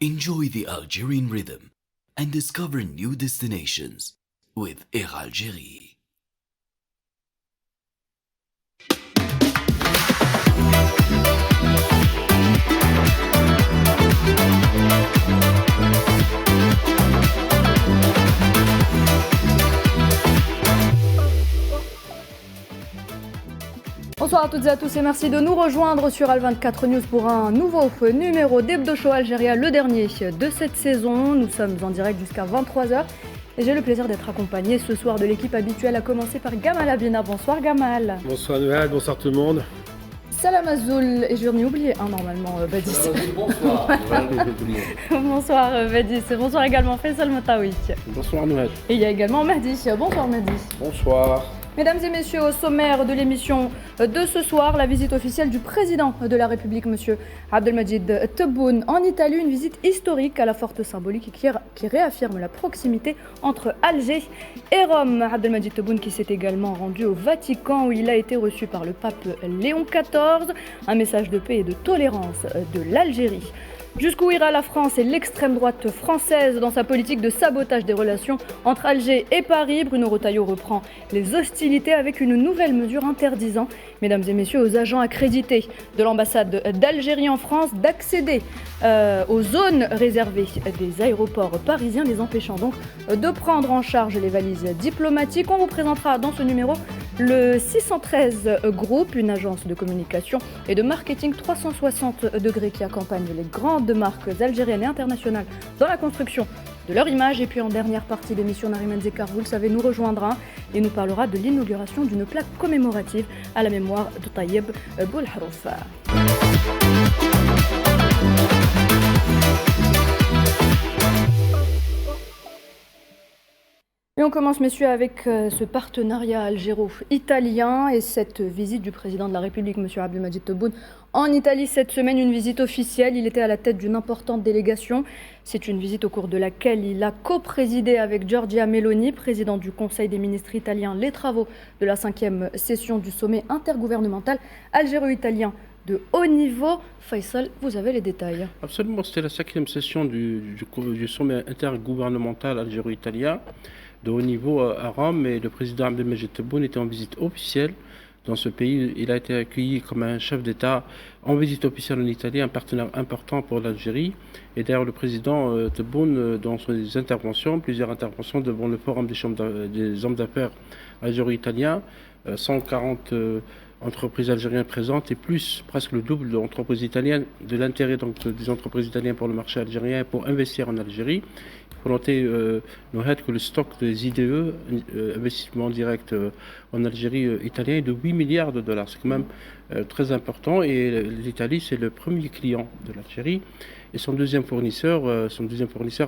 Enjoy the Algerian rhythm and discover new destinations with Air Algérie. Bonsoir à toutes et à tous et merci de nous rejoindre sur Al24 News pour un nouveau numéro d'Hebdo Show Algérie, le dernier de cette saison. Nous sommes en direct jusqu'à 23h et j'ai le plaisir d'être accompagné ce soir de l'équipe habituelle, à commencer par Gamal Abina. Bonsoir Gamal. Bonsoir Nouhad, bonsoir tout le monde. Salam Azoul, et je n'ai oublié un normalement, Badis. Bonsoir. Bonsoir Badis, bonsoir également Faisal Moutaoui. Bonsoir Nouhad. Et il y a également Mahdi. Bonsoir Mahdi. Bonsoir. Mesdames et messieurs, au sommaire de l'émission de ce soir, la visite officielle du président de la République, M. Abdelmadjid Tebboune, en Italie, une visite historique à la forte symbolique qui réaffirme la proximité entre Alger et Rome. Abdelmadjid Tebboune qui s'est également rendu au Vatican où il a été reçu par le pape Léon XIV, un message de paix et de tolérance de l'Algérie. Jusqu'où ira la France et l'extrême droite française dans sa politique de sabotage des relations entre Alger et Paris? Bruno Retailleau reprend les hostilités avec une nouvelle mesure interdisant, mesdames et messieurs, aux agents accrédités de l'ambassade d'Algérie en France d'accéder aux zones réservées des aéroports parisiens, les empêchant donc de prendre en charge les valises diplomatiques. On vous présentera dans ce numéro le 613 Group, une agence de communication et de marketing 360 degrés qui accompagne les grandes marques algériennes et internationales dans la construction de leur image. Et puis en dernière partie d'émission, Nariman Zekar, vous le savez, nous rejoindra et nous parlera de l'inauguration d'une plaque commémorative à la mémoire de Tayeb Boulharouf. Et on commence, messieurs, avec ce partenariat algéro-italien et cette visite du président de la République, M. Abdelmadjid Tebboune, en Italie cette semaine, une visite officielle. Il était à la tête d'une importante délégation. C'est une visite au cours de laquelle il a co-présidé avec Giorgia Meloni, président du Conseil des ministres italien, les travaux de la 5e session du sommet intergouvernemental algéro-italien de haut niveau. Faisal, vous avez les détails. Absolument, c'était la 5e session du sommet intergouvernemental algéro-italien de haut niveau à Rome, et le président Abdelmadjid Tebboune était en visite officielle dans ce pays. Il a été accueilli comme un chef d'État en visite officielle en Italie, un partenaire important pour l'Algérie. Et d'ailleurs, le président Tebboune, dans ses interventions, plusieurs interventions devant le Forum des hommes d'affaires algéro-italiens, 140 entreprises algériennes présentes et plus, presque le double d'entreprises italiennes, de l'intérêt donc des entreprises italiennes pour le marché algérien et pour investir en Algérie. Il faut noter, que le stock des IDE, investissement direct en Algérie italien, est de 8 milliards de dollars. C'est quand même très important, et l'Italie, c'est le premier client de l'Algérie. Et son deuxième fournisseur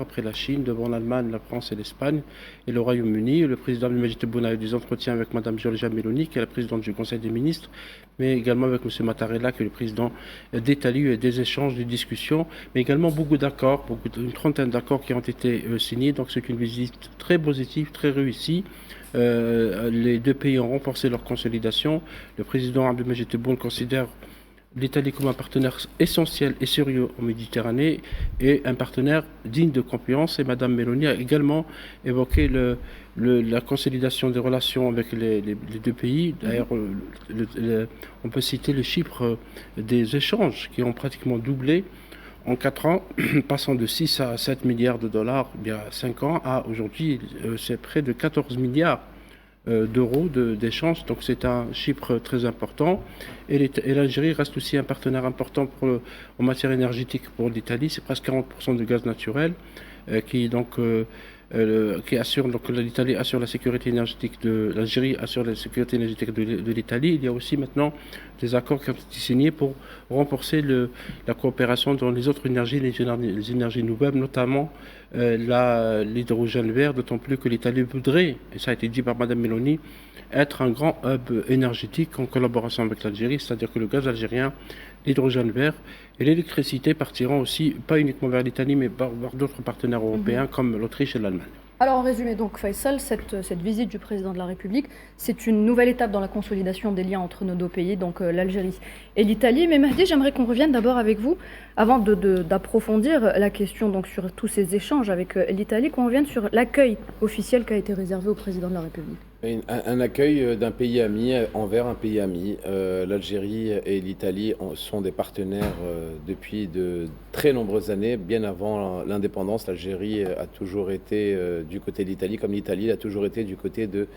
après la Chine, devant l'Allemagne, la France et l'Espagne et le Royaume-Uni. Le président Abdelmadjid Tebboune a eu des entretiens avec Mme Giorgia Meloni, qui est la présidente du Conseil des ministres, mais également avec M. Mattarella, qui est le président d'Italie, et des échanges, des discussions, mais également beaucoup d'accords, une trentaine d'accords qui ont été signés. Donc c'est une visite très positive, très réussie. Les deux pays ont renforcé leur consolidation. Le président Abdelmadjid Tebboune considère l'Italie comme un partenaire essentiel et sérieux en Méditerranée et un partenaire digne de confiance. Et Mme Meloni a également évoqué la consolidation des relations avec les deux pays. D'ailleurs, on peut citer le chiffre des échanges qui ont pratiquement doublé en 4 ans, passant de 6 à 7 milliards de dollars il y a 5 ans à aujourd'hui, c'est près de 14 milliards d'euros d'échanges. Donc c'est un chiffre très important. Et l'Algérie reste aussi un partenaire important en matière énergétique pour l'Italie. C'est presque 40% de gaz naturel qui assure, donc l'Italie assure la sécurité énergétique de l'Algérie, assure la sécurité énergétique de l'Italie. Il y a aussi maintenant des accords qui ont été signés pour renforcer la coopération dans les autres énergies, les énergies nouvelles, notamment l'hydrogène vert, d'autant plus que l'Italie voudrait, et ça a été dit par Mme Meloni, être un grand hub énergétique en collaboration avec l'Algérie, c'est-à-dire que le gaz algérien, l'hydrogène vert et l'électricité partiront aussi, pas uniquement vers l'Italie, mais vers d'autres partenaires européens comme l'Autriche et l'Allemagne. Alors en résumé, donc Faisal, cette visite du président de la République, c'est une nouvelle étape dans la consolidation des liens entre nos deux pays, donc l'Algérie et l'Italie. Mais Mahdi, j'aimerais qu'on revienne d'abord avec vous, avant d'approfondir la question donc, sur tous ces échanges avec l'Italie, qu'on revienne sur l'accueil officiel qui a été réservé au président de la République. Un accueil d'un pays ami envers un pays ami. L'Algérie et l'Italie sont des partenaires depuis de très nombreuses années. Bien avant l'indépendance, l'Algérie a toujours été du côté de l'Italie, comme l'Italie a toujours été du côté de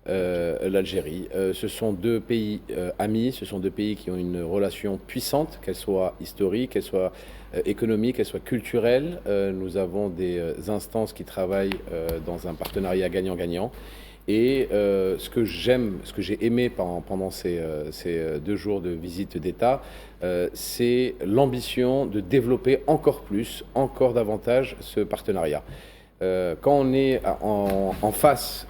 l'Algérie. Ce sont deux pays amis, ce sont deux pays qui ont une relation puissante, qu'elle soit historique, qu'elle soit économique, qu'elle soit culturelle. Nous avons des instances qui travaillent dans un partenariat gagnant-gagnant. Et ce que j'ai aimé pendant ces 2 jours de visite d'État, c'est l'ambition de développer encore plus, encore davantage ce partenariat. Quand on est en face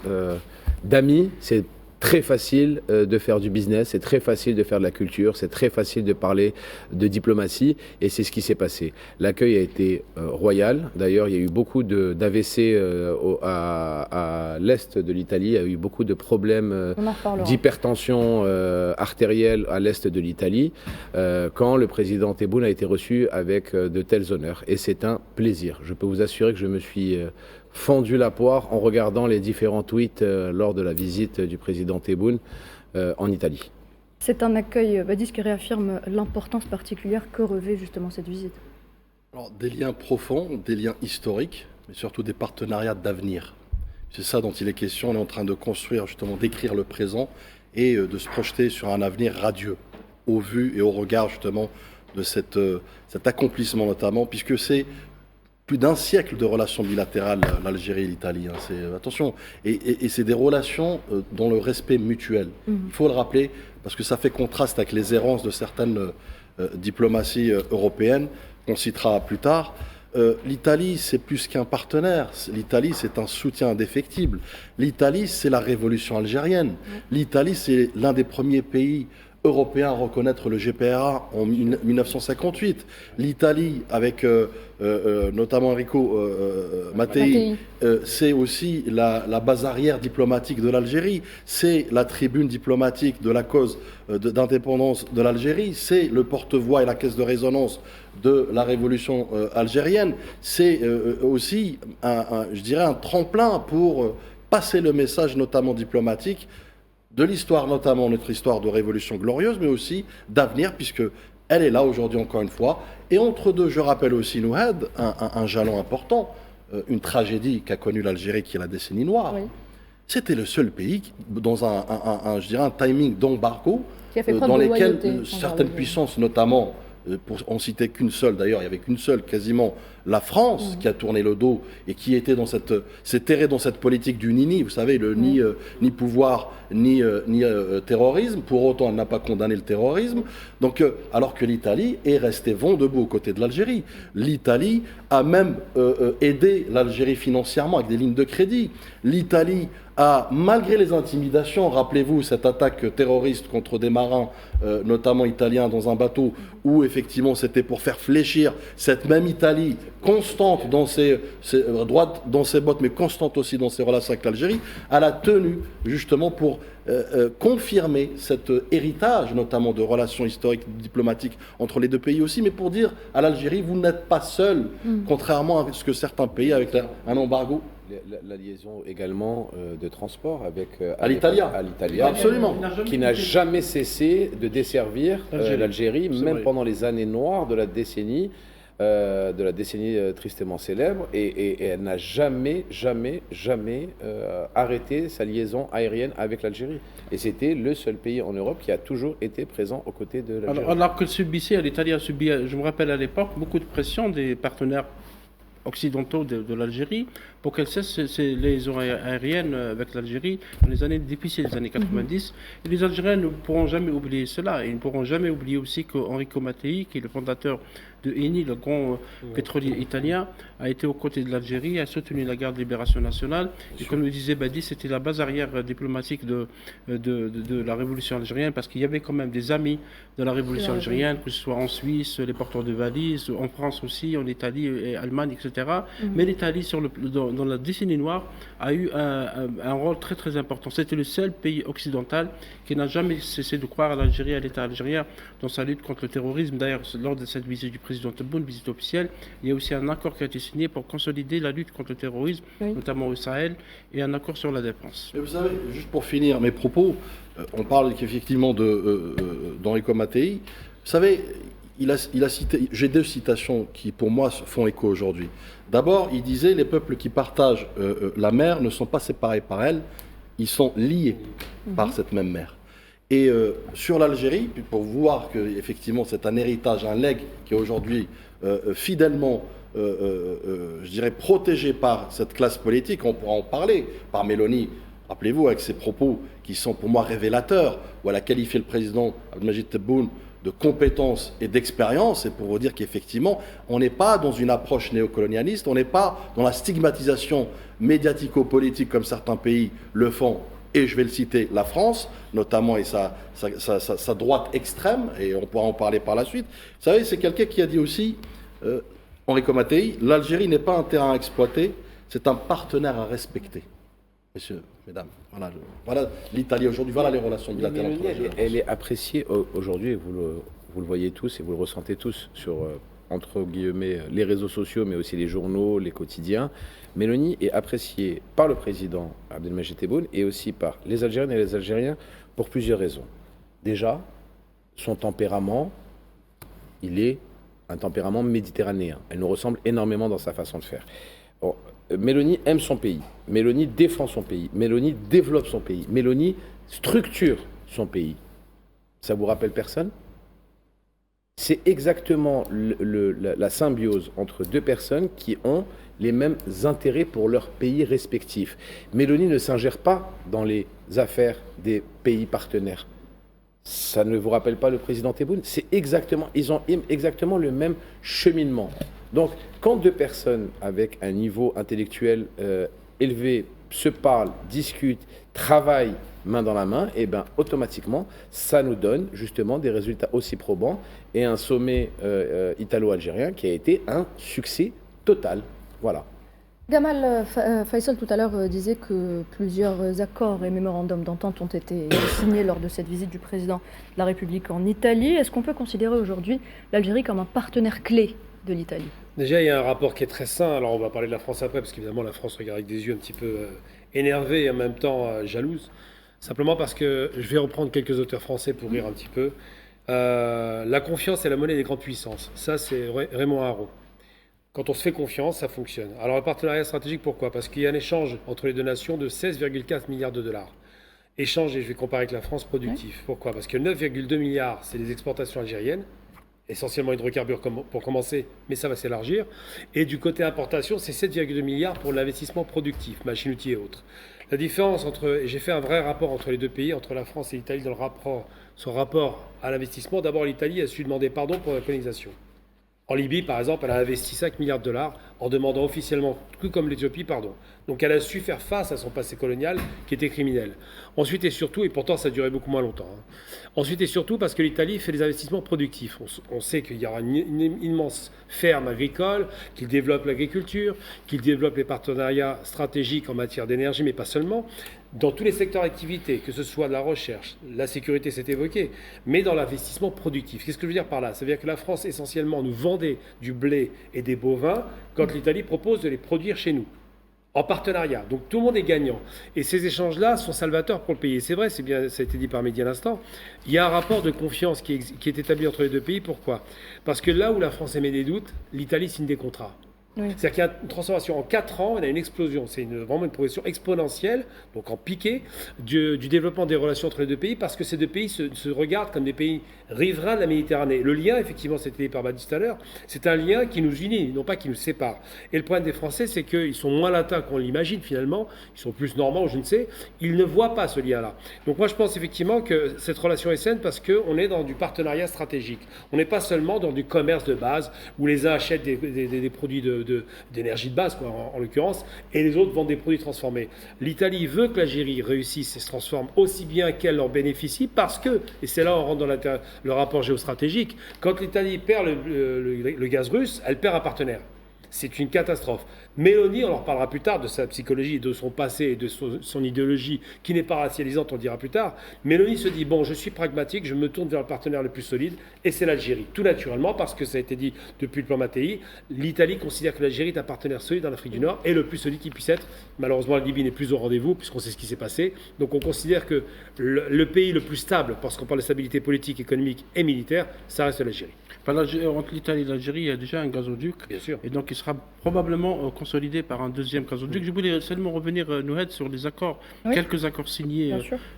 d'amis, c'est très facile de faire du business, c'est très facile de faire de la culture, c'est très facile de parler de diplomatie, et c'est ce qui s'est passé. L'accueil a été royal. D'ailleurs, il y a eu beaucoup d'AVC à l'est de l'Italie, il y a eu beaucoup de problèmes d'hypertension artérielle à l'est de l'Italie, quand le président Tebboune a été reçu avec de tels honneurs. Et c'est un plaisir. Je peux vous assurer que je me suis fendu la poire en regardant les différents tweets lors de la visite du président Tebboune en Italie. C'est un accueil, Badis, qui réaffirme l'importance particulière que revêt justement cette visite. Alors, des liens profonds, des liens historiques, mais surtout des partenariats d'avenir. C'est ça dont il est question. On est en train de construire, justement, d'écrire le présent et de se projeter sur un avenir radieux, au vu et au regard, justement, de cet accomplissement, notamment, puisque c'est plus d'un siècle de relations bilatérales, l'Algérie et l'Italie. Attention, et c'est des relations dont le respect mutuel. Il faut le rappeler, parce que ça fait contraste avec les errances de certaines diplomaties européennes, qu'on citera plus tard. L'Italie, c'est plus qu'un partenaire. L'Italie, c'est un soutien indéfectible. L'Italie, c'est la révolution algérienne. L'Italie, c'est l'un des premiers pays européen à reconnaître le GPRA en 1958. L'Italie, avec notamment Enrico Mattei, c'est aussi la base arrière diplomatique de l'Algérie, c'est la tribune diplomatique de la cause d'indépendance de l'Algérie, c'est le porte-voix et la caisse de résonance de la révolution algérienne, c'est aussi, je dirais, un tremplin pour passer le message, notamment diplomatique, de l'histoire, notamment notre histoire de révolution glorieuse, mais aussi d'avenir, puisque elle est là aujourd'hui encore une fois. Et entre deux, je rappelle aussi, Nouhed, un jalon important, une tragédie qu'a connue l'Algérie, qui est la décennie noire. Oui. C'était le seul pays dans je dirais un timing d'embargo, dans lesquels certaines puissances, notamment, pour en citer qu'une seule, d'ailleurs, il n'y avait qu'une seule, quasiment, la France, qui a tourné le dos et qui était s'est terrée dans cette politique du ni-ni, vous savez, le ni pouvoir, ni terrorisme. Pour autant, elle n'a pas condamné le terrorisme. Donc, alors que l'Italie est restée vent debout aux côtés de l'Algérie. L'Italie a même aidé l'Algérie financièrement avec des lignes de crédit. L'Italie a, malgré les intimidations, rappelez-vous cette attaque terroriste contre des marins, notamment italiens, dans un bateau, où effectivement c'était pour faire fléchir cette même Italie, constante dans droite dans ses bottes, mais constante aussi dans ses relations avec l'Algérie, elle a tenu justement pour confirmer cet héritage, notamment de relations historiques, diplomatiques entre les deux pays aussi, mais pour dire à l'Algérie, vous n'êtes pas seul, contrairement à ce que certains pays avec un embargo. La liaison également de transport avec l'Italia, absolument, qui n'a jamais cessé de desservir l'Algérie, même pendant les années noires de la décennie tristement célèbre, et elle n'a jamais arrêté sa liaison aérienne avec l'Algérie. Et c'était le seul pays en Europe qui a toujours été présent aux côtés de l'Algérie. Alors que l'Italie a subi, je me rappelle à l'époque, beaucoup de pression des partenaires occidentaux de l'Algérie pour qu'elle cesse ses liaisons aériennes avec l'Algérie dans les années difficiles, les années 90. Et les Algériens ne pourront jamais oublier cela. Et ils ne pourront jamais oublier aussi qu'Enrico Mattei, qui est le fondateur de Eni, le grand pétrolier italien, a été aux côtés de l'Algérie, a soutenu la guerre de libération nationale. Et comme le disait Badi, c'était la base arrière diplomatique de la révolution algérienne, parce qu'il y avait quand même des amis de la révolution algérienne, que ce soit en Suisse, les porteurs de valises, en France aussi, en Italie et Allemagne, etc. Mais l'Italie, dans la décennie noire, a eu un rôle très très important. C'était le seul pays occidental qui n'a jamais cessé de croire à l'Algérie, à l'État algérien, dans sa lutte contre le terrorisme. D'ailleurs, lors de cette visite du président Tebboune, visite officielle, il y a aussi un accord qui a été signé pour consolider la lutte contre le terrorisme, notamment au Sahel, et un accord sur la défense. Mais vous savez, juste pour finir mes propos, on parle effectivement d'Enrico Mattei. Vous savez, il a cité, j'ai deux citations qui pour moi font écho aujourd'hui. D'abord, il disait les peuples qui partagent la mer ne sont pas séparés par elle, ils sont liés par cette même mer. Et sur l'Algérie, pour voir qu'effectivement c'est un héritage, un legs qui est aujourd'hui fidèlement, je dirais, protégé par cette classe politique, on pourra en parler, par Mélanie, rappelez-vous, avec ses propos qui sont pour moi révélateurs, où elle a qualifié le président Abdelmadjid Tebboune de compétences et d'expérience, et pour vous dire qu'effectivement, on n'est pas dans une approche néocolonialiste, on n'est pas dans la stigmatisation médiatico-politique comme certains pays le font, et je vais le citer, la France, notamment, et sa droite extrême, et on pourra en parler par la suite. Vous savez, c'est quelqu'un qui a dit aussi, Enrico Mattei, l'Algérie n'est pas un terrain à exploiter, c'est un partenaire à respecter. Messieurs, mesdames, voilà l'Italie aujourd'hui, voilà les relations bilatérales. Elle est appréciée aujourd'hui, et vous le voyez tous et vous le ressentez tous sur, entre guillemets, les réseaux sociaux, mais aussi les journaux, les quotidiens. Mélanie est appréciée par le président Abdelmadjid Tebboune et aussi par les Algériennes et les Algériens pour plusieurs raisons. Déjà, son tempérament, il est un tempérament méditerranéen. Elle nous ressemble énormément dans sa façon de faire. Bon, Mélanie aime son pays, Mélanie défend son pays, Mélanie développe son pays, Mélanie structure son pays. Ça vous rappelle personne ? C'est exactement la symbiose entre deux personnes qui ont les mêmes intérêts pour leurs pays respectifs. Mélanie ne s'ingère pas dans les affaires des pays partenaires. Ça ne vous rappelle pas le président Tebboune ? Ils ont exactement le même cheminement. Donc, quand deux personnes avec un niveau intellectuel élevé se parlent, discutent, travaillent main dans la main, et bien automatiquement, ça nous donne justement des résultats aussi probants et un sommet italo-algérien qui a été un succès total. Voilà. Gamal Faisal tout à l'heure disait que plusieurs accords et mémorandums d'entente ont été signés lors de cette visite du président de la République en Italie. Est-ce qu'on peut considérer aujourd'hui l'Algérie comme un partenaire clé de l'Italie ? Déjà, il y a un rapport qui est très sain. Alors, on va parler de la France après, parce qu'évidemment, la France regarde avec des yeux un petit peu énervés et en même temps jalouses. Simplement parce que je vais reprendre quelques auteurs français pour rire un petit peu. La confiance est la monnaie des grandes puissances. Ça, c'est Raymond Aron. Quand on se fait confiance, ça fonctionne. Alors, le partenariat stratégique, pourquoi ? Parce qu'il y a un échange entre les deux nations de 16,4 milliards de dollars. Échange, et je vais comparer avec la France, productif. Pourquoi ? Parce que 9,2 milliards, c'est les exportations algériennes, essentiellement hydrocarbures pour commencer, mais ça va s'élargir. Et du côté importation, c'est 7,2 milliards pour l'investissement productif, machines-outils et autres. La différence j'ai fait un vrai rapport entre les deux pays, entre la France et l'Italie, dans son rapport à l'investissement. D'abord, l'Italie a su demander pardon pour la colonisation. En Libye, par exemple, elle a investi 5 milliards de dollars en demandant officiellement, tout comme l'Éthiopie, pardon. Donc elle a su faire face à son passé colonial qui était criminel. Ensuite et surtout, et pourtant ça a duré beaucoup moins longtemps, ensuite et surtout parce que l'Italie fait des investissements productifs. On sait qu'il y aura une immense ferme agricole, qu'il développe l'agriculture, qu'il développe les partenariats stratégiques en matière d'énergie, mais pas seulement, dans tous les secteurs d'activité, que ce soit de la recherche, la sécurité s'est évoqué, mais dans l'investissement productif. Qu'est-ce que je veux dire par là ? Ça veut dire que la France, essentiellement, nous vendait du blé et des bovins quand l'Italie propose de les produire chez nous, en partenariat. Donc tout le monde est gagnant. Et ces échanges-là sont salvateurs pour le pays. Et c'est vrai, c'est bien, ça a été dit par Mehdi à l'instant, il y a un rapport de confiance qui est établi entre les deux pays. Pourquoi ? Parce que là où la France émet des doutes, l'Italie signe des contrats. Oui. C'est-à-dire qu'il y a une transformation en 4 ans, il y a une explosion. C'est vraiment une progression exponentielle, donc en piqué, du développement des relations entre les deux pays, parce que ces deux pays se regardent comme des pays riverains de la Méditerranée. Le lien, effectivement, c'était dit par Baptiste tout à l'heure, c'est un lien qui nous unit, non pas qui nous sépare. Et le problème des Français, c'est qu'ils sont moins latins qu'on l'imagine finalement, ils sont plus normands, je ne sais, ils ne voient pas ce lien-là. Donc moi, je pense effectivement que cette relation est saine parce qu'on est dans du partenariat stratégique. On n'est pas seulement dans du commerce de base, où les uns achètent des produits d'énergie de base, quoi, en l'occurrence, et les autres vendent des produits transformés. L'Italie veut que l'Algérie réussisse et se transforme aussi bien qu'elle en bénéficie, parce que, et c'est là où on rentre dans le rapport géostratégique, quand l'Italie perd le gaz russe, elle perd un partenaire. C'est une catastrophe. Mélanie, on en reparlera plus tard de sa psychologie, de son passé et de son idéologie qui n'est pas racialisante, on dira plus tard. Mélanie se dit, bon, je suis pragmatique, je me tourne vers le partenaire le plus solide, et c'est l'Algérie. Tout naturellement, parce que ça a été dit depuis le plan Mattei, l'Italie considère que l'Algérie est un partenaire solide dans l'Afrique du Nord, et le plus solide qui puisse être. Malheureusement, la Libye n'est plus au rendez-vous, puisqu'on sait ce qui s'est passé. Donc on considère que le pays le plus stable, parce qu'on parle de stabilité politique, économique et militaire, ça reste l'Algérie. Entre l'Italie et l'Algérie, il y a déjà un gazoduc. Bien sûr. Et donc, il sera probablement consolidé par un deuxième gazoduc. Je voulais seulement revenir, Nouhed, sur les accords, quelques accords signés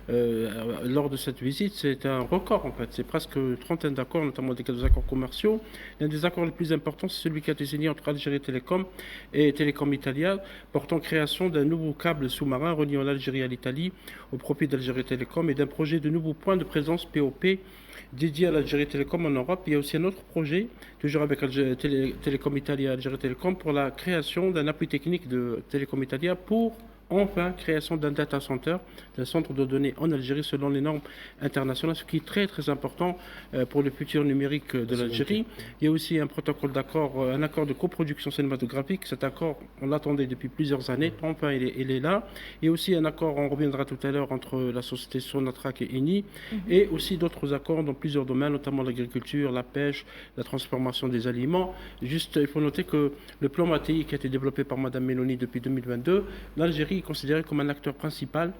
lors de cette visite. C'est un record, en fait. C'est presque une trentaine d'accords, notamment des accords commerciaux. L'un des accords les plus importants, c'est celui qui a été signé entre Algérie Télécom et Telecom Italia, portant création d'un nouveau câble sous-marin reliant l'Algérie à l'Italie au profit d'Algérie Télécom et d'un projet de nouveau point de présence POP dédié à l'Algérie Télécom en Europe. Il y a aussi un autre projet, toujours avec Telecom Italia et Algérie Télécom, pour la création d'un appui technique de Telecom Italia pour enfin création d'un data center, d'un centre de données en Algérie selon les normes internationales, ce qui est très très important pour le futur numérique de l'Algérie. Il y a aussi un protocole d'accord, un accord de coproduction cinématographique. Cet accord, on l'attendait depuis plusieurs années, enfin il est là. Il y a aussi un accord, on reviendra tout à l'heure, entre la société Sonatrach et Eni, et aussi d'autres accords dans plusieurs domaines, notamment l'agriculture, la pêche, la transformation des aliments. Juste, il faut noter que le plan Mattei qui a été développé par Mme Meloni depuis 2022, l'Algérie est considéré comme un acteur principal,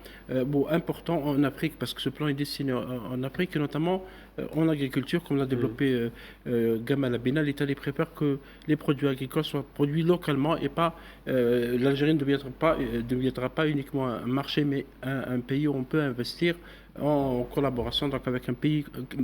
important en Afrique, parce que ce plan est destiné en Afrique, et notamment en agriculture, comme l'a développé Gamal Abina. L'Italie préfère que les produits agricoles soient produits localement et pas l'Algérie ne deviendra pas uniquement un marché, mais un pays où on peut investir en collaboration donc avec un pays,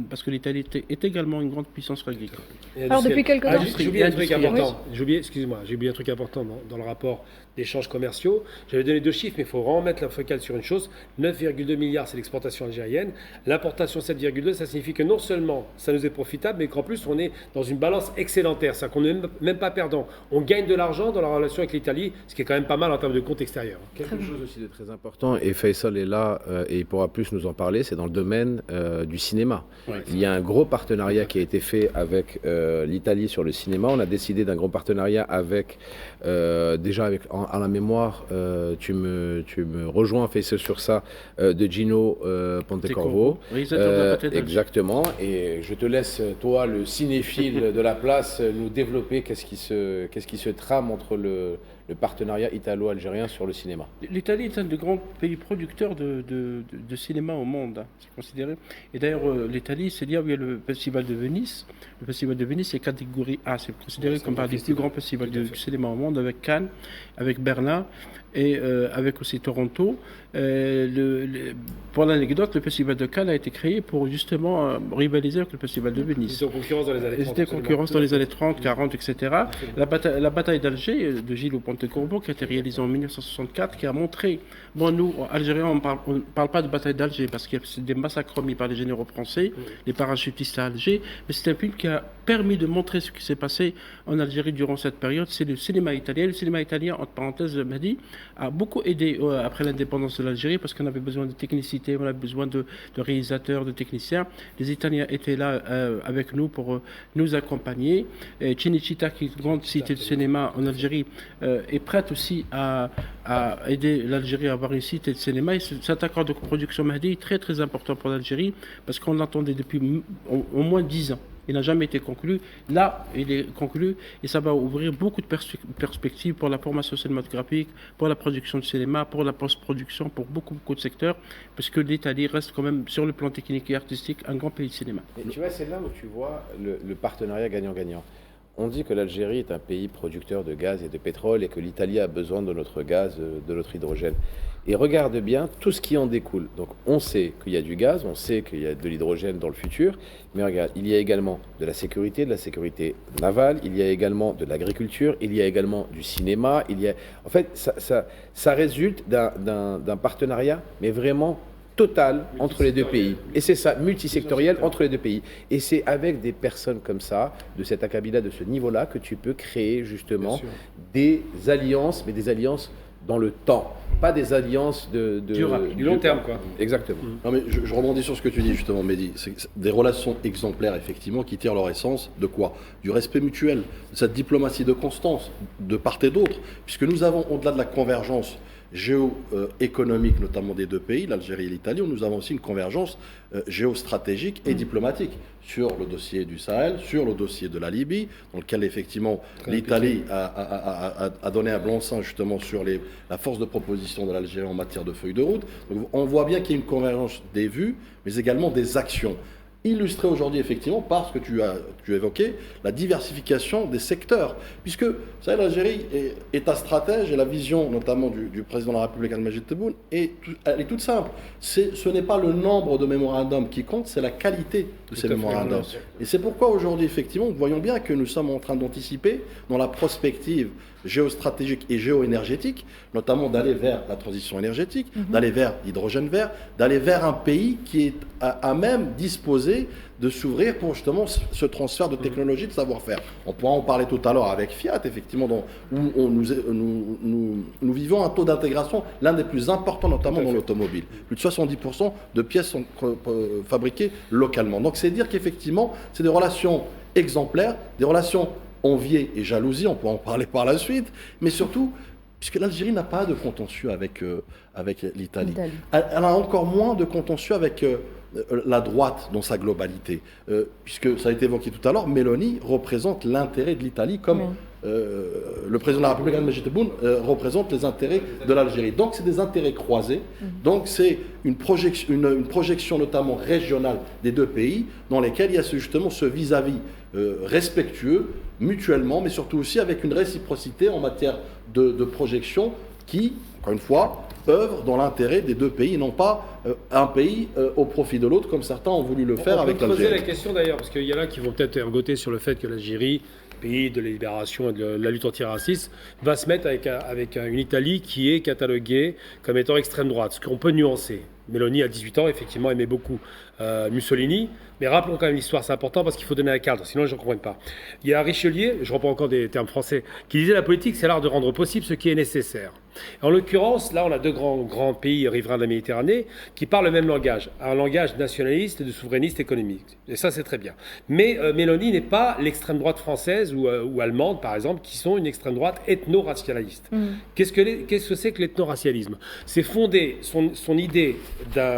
parce que l'Italie est également une grande puissance agricole. Alors depuis quelques temps... J'ai oublié un truc important. J'ai oublié un truc important dans le rapport d'échanges commerciaux. J'avais donné 2 chiffres, mais il faut vraiment mettre la focale sur une chose. 9,2 milliards, c'est l'exportation algérienne. L'importation, 7,2, ça signifie que non seulement ça nous est profitable, mais qu'en plus on est dans une balance excédentaire. C'est-à-dire qu'on n'est même pas perdant. On gagne de l'argent dans la relation avec l'Italie, ce qui est quand même pas mal en termes de compte extérieur. Quelque chose aussi de très important, et Faisal est là et il pourra plus nous en parler, c'est dans le domaine du cinéma. Oui. Il y a un gros partenariat qui a été fait avec l'Italie sur le cinéma. On a décidé d'un gros partenariat avec, déjà avec, à la mémoire, tu me rejoins Faisal sur ça, de Gino Pontecorvo. Exactement. Et je te laisse, toi, le cinéphile de la place, nous développer qu'est-ce qui se trame entre le partenariat italo-algérien sur le cinéma. L'Italie est un des grands pays producteurs de cinéma au monde, hein, c'est considéré. Et d'ailleurs, l'Italie, c'est là où il y a le Festival de Venise. Le Festival de Venise, c'est catégorie A, c'est considéré comme un des plus grands festivals de cinéma au monde, avec Cannes, avec Berlin et avec aussi Toronto. Pour l'anecdote, le Festival de Cannes a été créé pour justement rivaliser avec le Festival de Venise. Ils étaient en concurrence dans les années 30. Ils étaient en concurrence dans les années 30, 40, etc. La bataille d'Alger de Gilles Pontecorvo, qui a été réalisée en 1964, qui a montré, bon, nous, Algériens, on ne parle pas de bataille d'Alger parce qu'il y a des massacres commis par les généraux français, les parachutistes à Alger, mais c'est un film qui a permis de montrer ce qui s'est passé en Algérie durant cette période. C'est le cinéma italien. Le cinéma italien, entre parenthèses, Mahdi, a beaucoup aidé après l'indépendance de l'Algérie parce qu'on avait besoin de technicité, on avait besoin de réalisateurs, de techniciens. Les Italiens étaient là avec nous pour nous accompagner. Cinecittà, qui est une grande cité de cinéma en Algérie, est prête aussi à aider l'Algérie à avoir une cité de cinéma. Et cet accord de production Mahdi est très très important pour l'Algérie parce qu'on l'attendait depuis au moins 10 ans. Il n'a jamais été conclu. Là, il est conclu et ça va ouvrir beaucoup de perspectives pour la formation cinématographique, pour la production de cinéma, pour la post-production, pour beaucoup de secteurs, parce que l'Italie reste quand même, sur le plan technique et artistique, un grand pays de cinéma. Et tu vois, c'est là où tu vois le partenariat gagnant-gagnant. On dit que l'Algérie est un pays producteur de gaz et de pétrole et que l'Italie a besoin de notre gaz, de notre hydrogène. Et regarde bien tout ce qui en découle. Donc on sait qu'il y a du gaz, on sait qu'il y a de l'hydrogène dans le futur, mais regarde, il y a également de la sécurité navale, il y a également de l'agriculture, il y a également du cinéma, En fait, ça résulte d'un partenariat, mais vraiment total entre les deux pays. Et c'est ça, multisectoriel entre les deux pays. Et c'est avec des personnes comme ça, de cet acabit-là, de ce niveau-là, que tu peux créer justement des alliances, mais des alliances dans le temps, pas des alliances du long terme, quoi. Exactement. Non, mais je rebondis sur ce que tu dis justement, Mehdi. C'est des relations exemplaires, effectivement, qui tirent leur essence de quoi? Du respect mutuel, de cette diplomatie de constance, de part et d'autre, puisque nous avons, au-delà de la convergence géoéconomique, notamment des deux pays, l'Algérie et l'Italie, nous avons aussi une convergence géostratégique et diplomatique sur le dossier du Sahel, sur le dossier de la Libye, dans lequel effectivement l'Italie a donné un blanc-seing justement sur la force de proposition de l'Algérie en matière de feuille de route. Donc, on voit bien qu'il y a une convergence des vues, mais également des actions. Illustré aujourd'hui effectivement par ce que tu as évoqué, la diversification des secteurs. Puisque, vous savez, l'Algérie est un stratège et la vision notamment du président de la République, Al-Majid Tebboune, elle est toute simple. Ce n'est pas le nombre de mémorandums qui compte, c'est la qualité de ces mémorandums. Et c'est pourquoi aujourd'hui, effectivement, nous voyons bien que nous sommes en train d'anticiper dans la prospective géostratégique et géoénergétique, notamment d'aller vers la transition énergétique, d'aller vers l'hydrogène vert, d'aller vers un pays qui est à même disposé de s'ouvrir pour justement ce transfert de technologie, de savoir-faire. On pourra en parler tout à l'heure avec Fiat, effectivement, où nous vivons un taux d'intégration, l'un des plus importants, notamment dans l'automobile. Plus de 70% de pièces sont fabriquées localement. Donc c'est dire qu'effectivement, c'est des relations exemplaires, des relations enviée et jalousie, on peut en parler par la suite, mais surtout, puisque l'Algérie n'a pas de contentieux avec l'Italie. Elle a encore moins de contentieux avec la droite dans sa globalité. Puisque, ça a été évoqué tout à l'heure, Meloni représente l'intérêt de l'Italie comme le président de la République, Al-Majid Tebboune, représente les intérêts de l'Algérie. Donc, c'est des intérêts croisés. Donc, c'est une projection notamment régionale des deux pays dans lesquels il y a justement ce vis-à-vis respectueux, mutuellement, mais surtout aussi avec une réciprocité en matière de projection qui, encore une fois, œuvre dans l'intérêt des deux pays, et non pas un pays au profit de l'autre, comme certains ont voulu le faire avec l'Algérie. On peut poser la question d'ailleurs, parce qu'il y en a qui vont peut-être ergoter sur le fait que l'Algérie, pays de la libération et de la lutte antiraciste, va se mettre avec une Italie qui est cataloguée comme étant extrême droite, ce qu'on peut nuancer. Meloni, à 18 ans, effectivement, aimait beaucoup Mussolini. Mais rappelons quand même l'histoire, c'est important parce qu'il faut donner un cadre, sinon je ne comprends pas. Il y a Richelieu, je reprends encore des termes français, qui disait la politique, c'est l'art de rendre possible ce qui est nécessaire. En l'occurrence, là, on a deux grands pays riverains de la Méditerranée qui parlent le même langage, un langage nationaliste et de souverainiste économique. Et ça, c'est très bien. Mais Meloni n'est pas l'extrême droite française ou allemande, par exemple, qui sont une extrême droite ethno-racialiste. Qu'est-ce que c'est que l'ethno-racialisme? C'est fonder son idée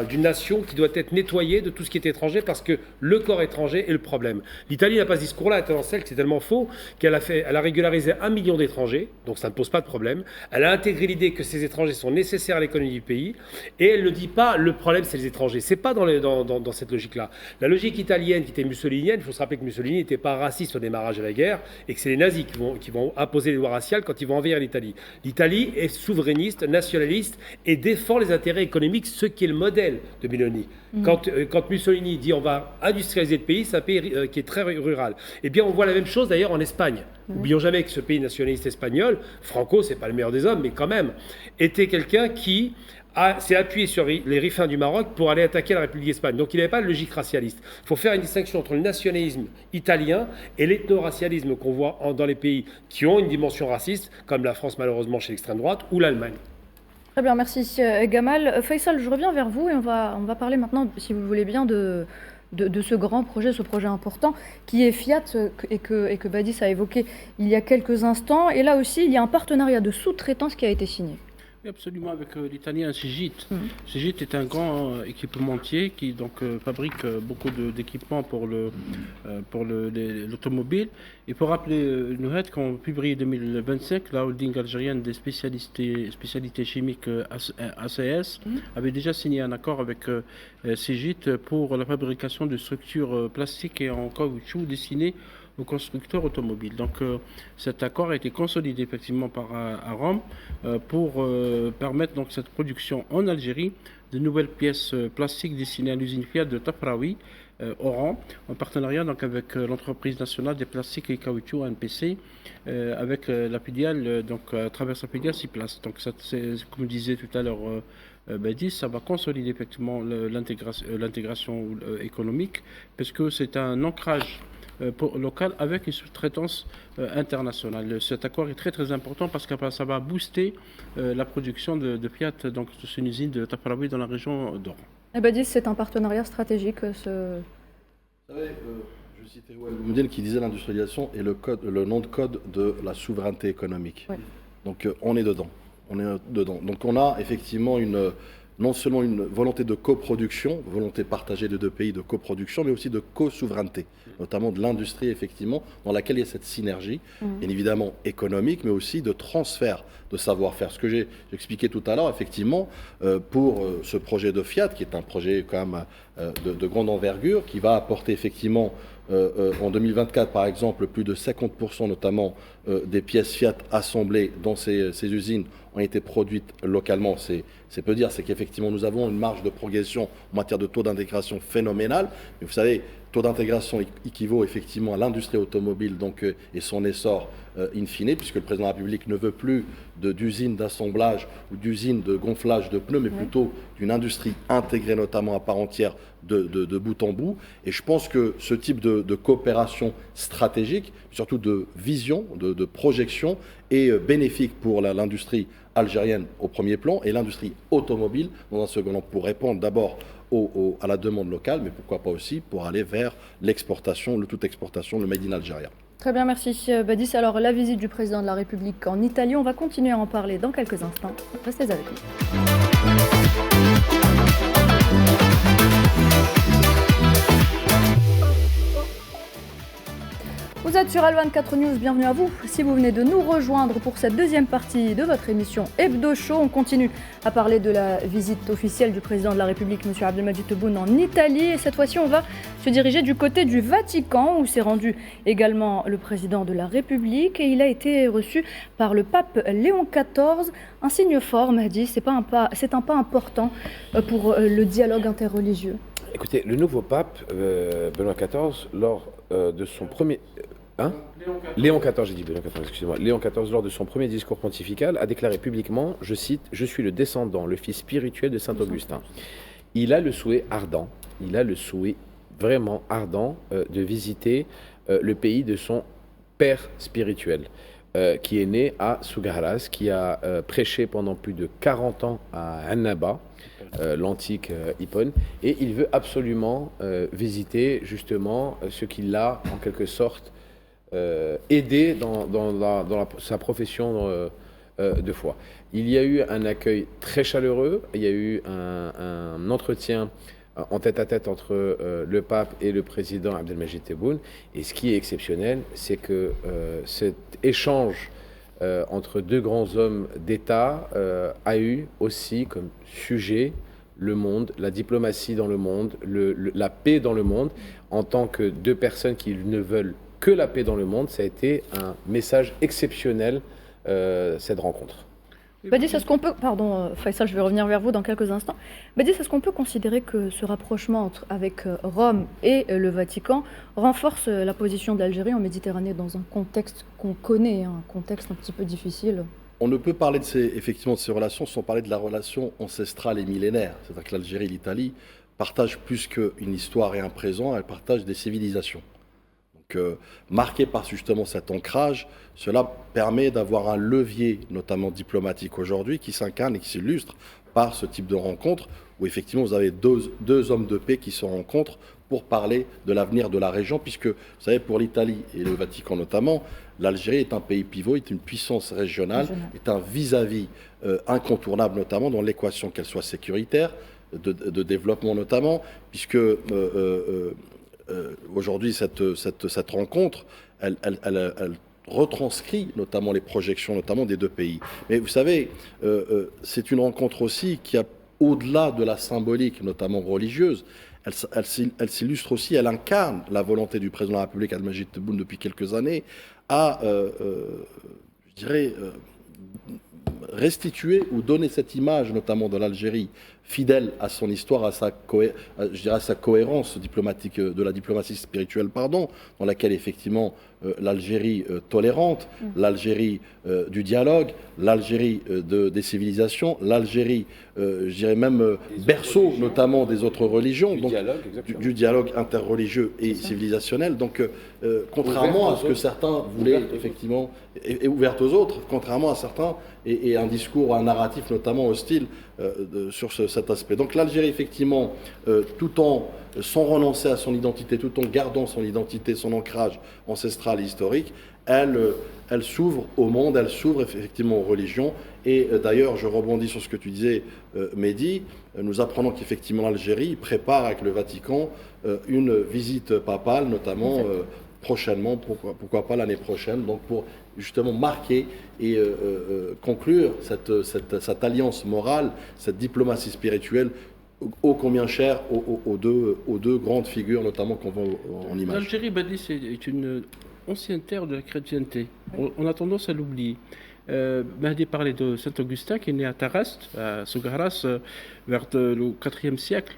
d'une nation qui doit être nettoyée de tout ce qui est étranger parce que le corps étranger est le problème. L'Italie n'a pas ce discours-là, c'est tellement faux qu'elle a régularisé 1 million d'étrangers, donc ça ne pose pas de problème. Elle a intégré l'idée que ces étrangers sont nécessaires à l'économie du pays, et elle ne dit pas le problème c'est les étrangers. C'est pas dans cette logique-là. La logique italienne qui était mussolinienne, il faut se rappeler que Mussolini n'était pas raciste au démarrage de la guerre, et que c'est les nazis qui vont imposer les lois raciales quand ils vont envahir l'Italie. L'Italie est souverainiste, nationaliste, et défend les intérêts économiques, ce qui est le modèle de Meloni. Quand Mussolini dit on va industrialiser le pays, c'est un pays qui est très rural. Eh bien, on voit la même chose d'ailleurs en Espagne. N'oublions jamais que ce pays nationaliste espagnol, Franco, c'est pas le meilleur des hommes, mais quand même, était quelqu'un qui s'est appuyé sur les rifins du Maroc pour aller attaquer la République d'Espagne. Donc il n'avait pas de logique racialiste. Il faut faire une distinction entre le nationalisme italien et l'ethno-racialisme qu'on voit dans les pays qui ont une dimension raciste, comme la France malheureusement chez l'extrême droite, ou l'Allemagne. Très bien, merci Gamal. Faisal, je reviens vers vous et on va parler maintenant, si vous le voulez bien, de ce grand projet, ce projet important, qui est Fiat et que Badis a évoqué il y a quelques instants. Et là aussi, il y a un partenariat de sous-traitance qui a été signé. Oui, absolument, avec l'italien Cegit. Cegit est un grand équipementier qui fabrique beaucoup d'équipements pour l'automobile. Il faut rappeler une qu'en février 2025, la holding algérienne des spécialités chimiques ACS avait déjà signé un accord avec Cegit pour la fabrication de structures plastiques et en caoutchouc destinées aux constructeurs automobiles. Donc cet accord a été consolidé effectivement à Rome pour permettre donc cette production en Algérie de nouvelles pièces plastiques destinées à l'usine Fiat de Tafraoui, Oran, en partenariat donc avec l'entreprise nationale des plastiques et caoutchouc ANPC, avec la filiale, donc à travers sa filiale Ciplas. Donc ça, comme disait tout à l'heure Badis, ça va consolider effectivement l'intégration économique, parce que c'est un ancrage local avec une sous-traitance internationale. Cet accord est très très important parce que ça va booster la production de Fiat, donc de une usine de Tafraoui dans la région d'Oran. Badis, c'est un partenariat stratégique. Vous savez, je citais Ouel qui disait l'industrialisation est le nom de code de la souveraineté économique. Ouais. Donc on est dedans. Donc on a effectivement non seulement une volonté de coproduction, volonté partagée de deux pays de coproduction, mais aussi de co-souveraineté, notamment de l'industrie, effectivement, dans laquelle il y a cette synergie, bien évidemment économique, mais aussi de transfert de savoir-faire. Ce que j'ai expliqué tout à l'heure, effectivement, pour ce projet de Fiat, qui est un projet quand même de grande envergure, qui va apporter effectivement en 2024, par exemple, plus de 50% notamment des pièces Fiat assemblées dans ces usines ont été produites localement. C'est peu dire, c'est qu'effectivement nous avons une marge de progression en matière de taux d'intégration phénoménale. Mais vous savez, taux d'intégration équivaut effectivement à l'industrie automobile donc, et son essor in fine, puisque le président de la République ne veut plus d'usines d'assemblage ou d'usines de gonflage de pneus, mais plutôt d'une industrie intégrée notamment à part entière de bout en bout. Et je pense que ce type de coopération stratégique, surtout de vision, de projection, est bénéfique pour l'industrie algérienne au premier plan et l'industrie automobile dans un second plan, pour répondre d'abord à la demande locale, mais pourquoi pas aussi pour aller vers l'exportation, toute exportation, le Made in Algérie. Très bien, merci Badis. Alors, la visite du président de la République en Italie, on va continuer à en parler dans quelques instants. Restez avec nous. Vous êtes sur Al24 News, bienvenue à vous. Si vous venez de nous rejoindre pour cette deuxième partie de votre émission Hebdo Show, on continue à parler de la visite officielle du président de la République, M. Abdelmadjid Tebboune, en Italie. Et cette fois-ci, on va se diriger du côté du Vatican, où s'est rendu également le président de la République. Et il a été reçu par le pape Léon XIV. Un signe fort, m'a dit, c'est un pas important pour le dialogue interreligieux. Écoutez, le nouveau pape, Benoît XIV, lors de son premier... Léon XIV, j'ai dit Benoît XIV, excusez-moi. Léon XIV, lors de son premier discours pontifical, a déclaré publiquement, je cite, « Je suis le descendant, le fils spirituel de Saint-Augustin ». Il a le souhait ardent, vraiment ardent, de visiter le pays de son père spirituel, qui est né à Sougaras, qui a prêché pendant plus de 40 ans à Annaba, l'antique Hippone, et il veut absolument visiter justement ce qui l'a en quelque sorte aidé dans sa profession de foi. Il y a eu un accueil très chaleureux, il y a eu un entretien en tête-à-tête entre le pape et le président Abdelmadjid Tebboune, et ce qui est exceptionnel, c'est que cet échange entre deux grands hommes d'État a eu aussi comme sujet le monde, la diplomatie dans le monde, la paix dans le monde. En tant que deux personnes qui ne veulent que la paix dans le monde, ça a été un message exceptionnel, cette rencontre. Badis, est-ce qu'on peut, pardon Faisal, je vais revenir vers vous dans quelques instants. Badis, est-ce qu'on peut considérer que ce rapprochement avec Rome et le Vatican renforce la position de l'Algérie en Méditerranée dans un contexte qu'on connaît, un contexte un petit peu difficile? On ne peut parler effectivement de ces relations sans parler de la relation ancestrale et millénaire. C'est-à-dire que l'Algérie et l'Italie partagent plus qu'une histoire et un présent, elles partagent des civilisations. Donc, marqué par justement cet ancrage, cela permet d'avoir un levier, notamment diplomatique aujourd'hui, qui s'incarne et qui s'illustre par ce type de rencontre, où effectivement vous avez deux hommes de paix qui se rencontrent pour parler de l'avenir de la région, puisque, vous savez, pour l'Italie et le Vatican notamment, l'Algérie est un pays pivot, est une puissance régionale, est un vis-à-vis incontournable, notamment dans l'équation, qu'elle soit sécuritaire, de développement notamment, puisque aujourd'hui, cette rencontre, elle retranscrit notamment les projections, notamment des deux pays. Mais vous savez, c'est une rencontre aussi qui a, au-delà de la symbolique, notamment religieuse, elle s'illustre aussi, elle incarne la volonté du président de la République, Abdelmajid Tebboune, depuis quelques années, à, je dirais, restituer ou donner cette image, notamment de l'Algérie, fidèle à son histoire, à sa cohérence diplomatique, de la diplomatie spirituelle, dans laquelle effectivement l'Algérie tolérante, l'Algérie du dialogue, l'Algérie des civilisations, l'Algérie, je dirais même berceau notamment des autres religions, du dialogue interreligieux et civilisationnel. Donc, contrairement à ce que certains voulaient effectivement, et ouverte aux autres, contrairement à certains, et un discours, un narratif notamment hostile sur cet aspect. Donc l'Algérie, effectivement, tout en sans renoncer à son identité, tout en gardant son identité, son ancrage ancestral et historique, elle s'ouvre au monde, elle s'ouvre effectivement aux religions. Et d'ailleurs, je rebondis sur ce que tu disais, Mehdi, nous apprenons qu'effectivement l'Algérie prépare avec le Vatican une visite papale, notamment prochainement, pourquoi pas l'année prochaine, donc pour justement marquer et conclure cette alliance morale, cette diplomatie spirituelle ô combien chère aux deux grandes figures, notamment qu'on voit en image. L'Algérie, Badis, est une ancienne terre de la chrétienté. On a tendance à l'oublier. Mahdi parlait de Saint-Augustin qui est né à Tarastes, à Sougaras, vers le IVe siècle.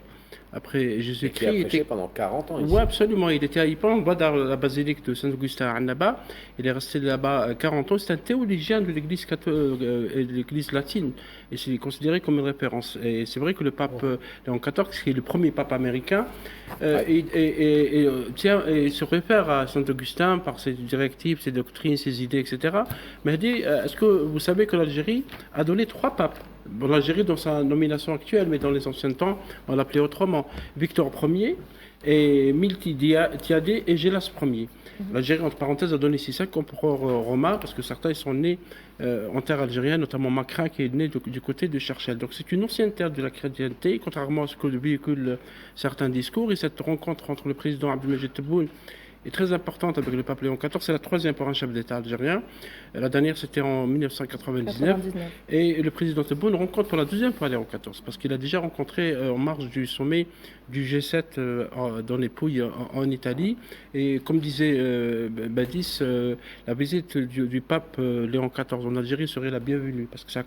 Après Jésus-Christ. Et qui a prêché pendant 40 ans ici. Oui, absolument. Il était à Ypres, dans la basilique de Saint-Augustin à Annaba. Il est resté là-bas 40 ans. C'est un théologien de l'Église et de l'Église latine. Et c'est considéré comme une référence. Et c'est vrai que le pape Léon XIV, qui est le premier pape américain, se réfère à Saint-Augustin par ses directives, ses doctrines, ses idées, etc. Mais il dit, est-ce que vous savez que l'Algérie a donné 3 papes? Bon, l'Algérie, dans sa nomination actuelle, mais dans les anciens temps, on l'appelait autrement. Victor Ier et Miltiadé et Gélas Ier. L'Algérie, entre parenthèses, a donné 5 empereurs romains, parce que certains ils sont nés en terre algérienne, notamment Macrin, qui est né du côté de Cherchel. Donc c'est une ancienne terre de la chrétienté, contrairement à ce que véhiculent certains discours. Et cette rencontre entre le président Abdelmajid Tebboune est très importante avec le pape Léon XIV. C'est la 3e pour un chef d'État algérien. La dernière, c'était en 1999. Et le président Tebboune rencontre pour la 2e fois Léon XIV, parce qu'il a déjà rencontré en marge du sommet du G7 dans les Pouilles en Italie. Et comme disait Badis, la visite du pape Léon XIV en Algérie serait la bienvenue, parce que ça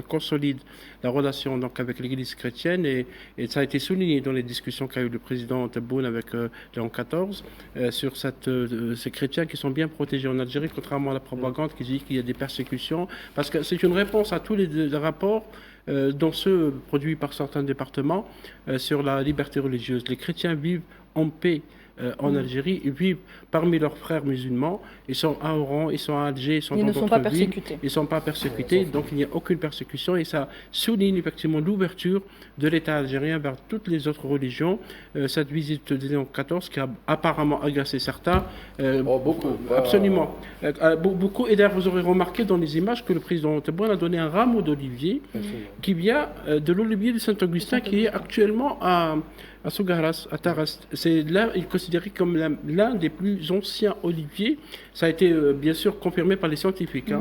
consolide la relation donc, avec l'Église chrétienne. Et ça a été souligné dans les discussions qu'a eu le président Tebboune avec Léon XIV sur ces chrétiens qui sont bien protégés en Algérie, contrairement à la propagande qui dit qu'il y a des persécutions, parce que c'est une réponse à tous les rapports dont ceux produits par certains départements sur la liberté religieuse. Les chrétiens vivent en paix en Algérie, ils vivent parmi leurs frères musulmans, ils sont à Oran, ils sont à Alger, ils sont dans d'autres villes, ils ne sont pas persécutés, donc il n'y a aucune persécution, et ça souligne effectivement l'ouverture de l'État algérien vers toutes les autres religions. Cette visite de Léon XIV qui a apparemment agacé certains. Beaucoup. Absolument. Beaucoup, et d'ailleurs vous aurez remarqué dans les images que le président Tebboune a donné un rameau d'olivier qui vient de l'olivier de Saint-Augustin qui est actuellement à Sougaras, à Tarastes. C'est là, il est considéré comme l'un des plus anciens oliviers. Ça a été bien sûr confirmé par les scientifiques.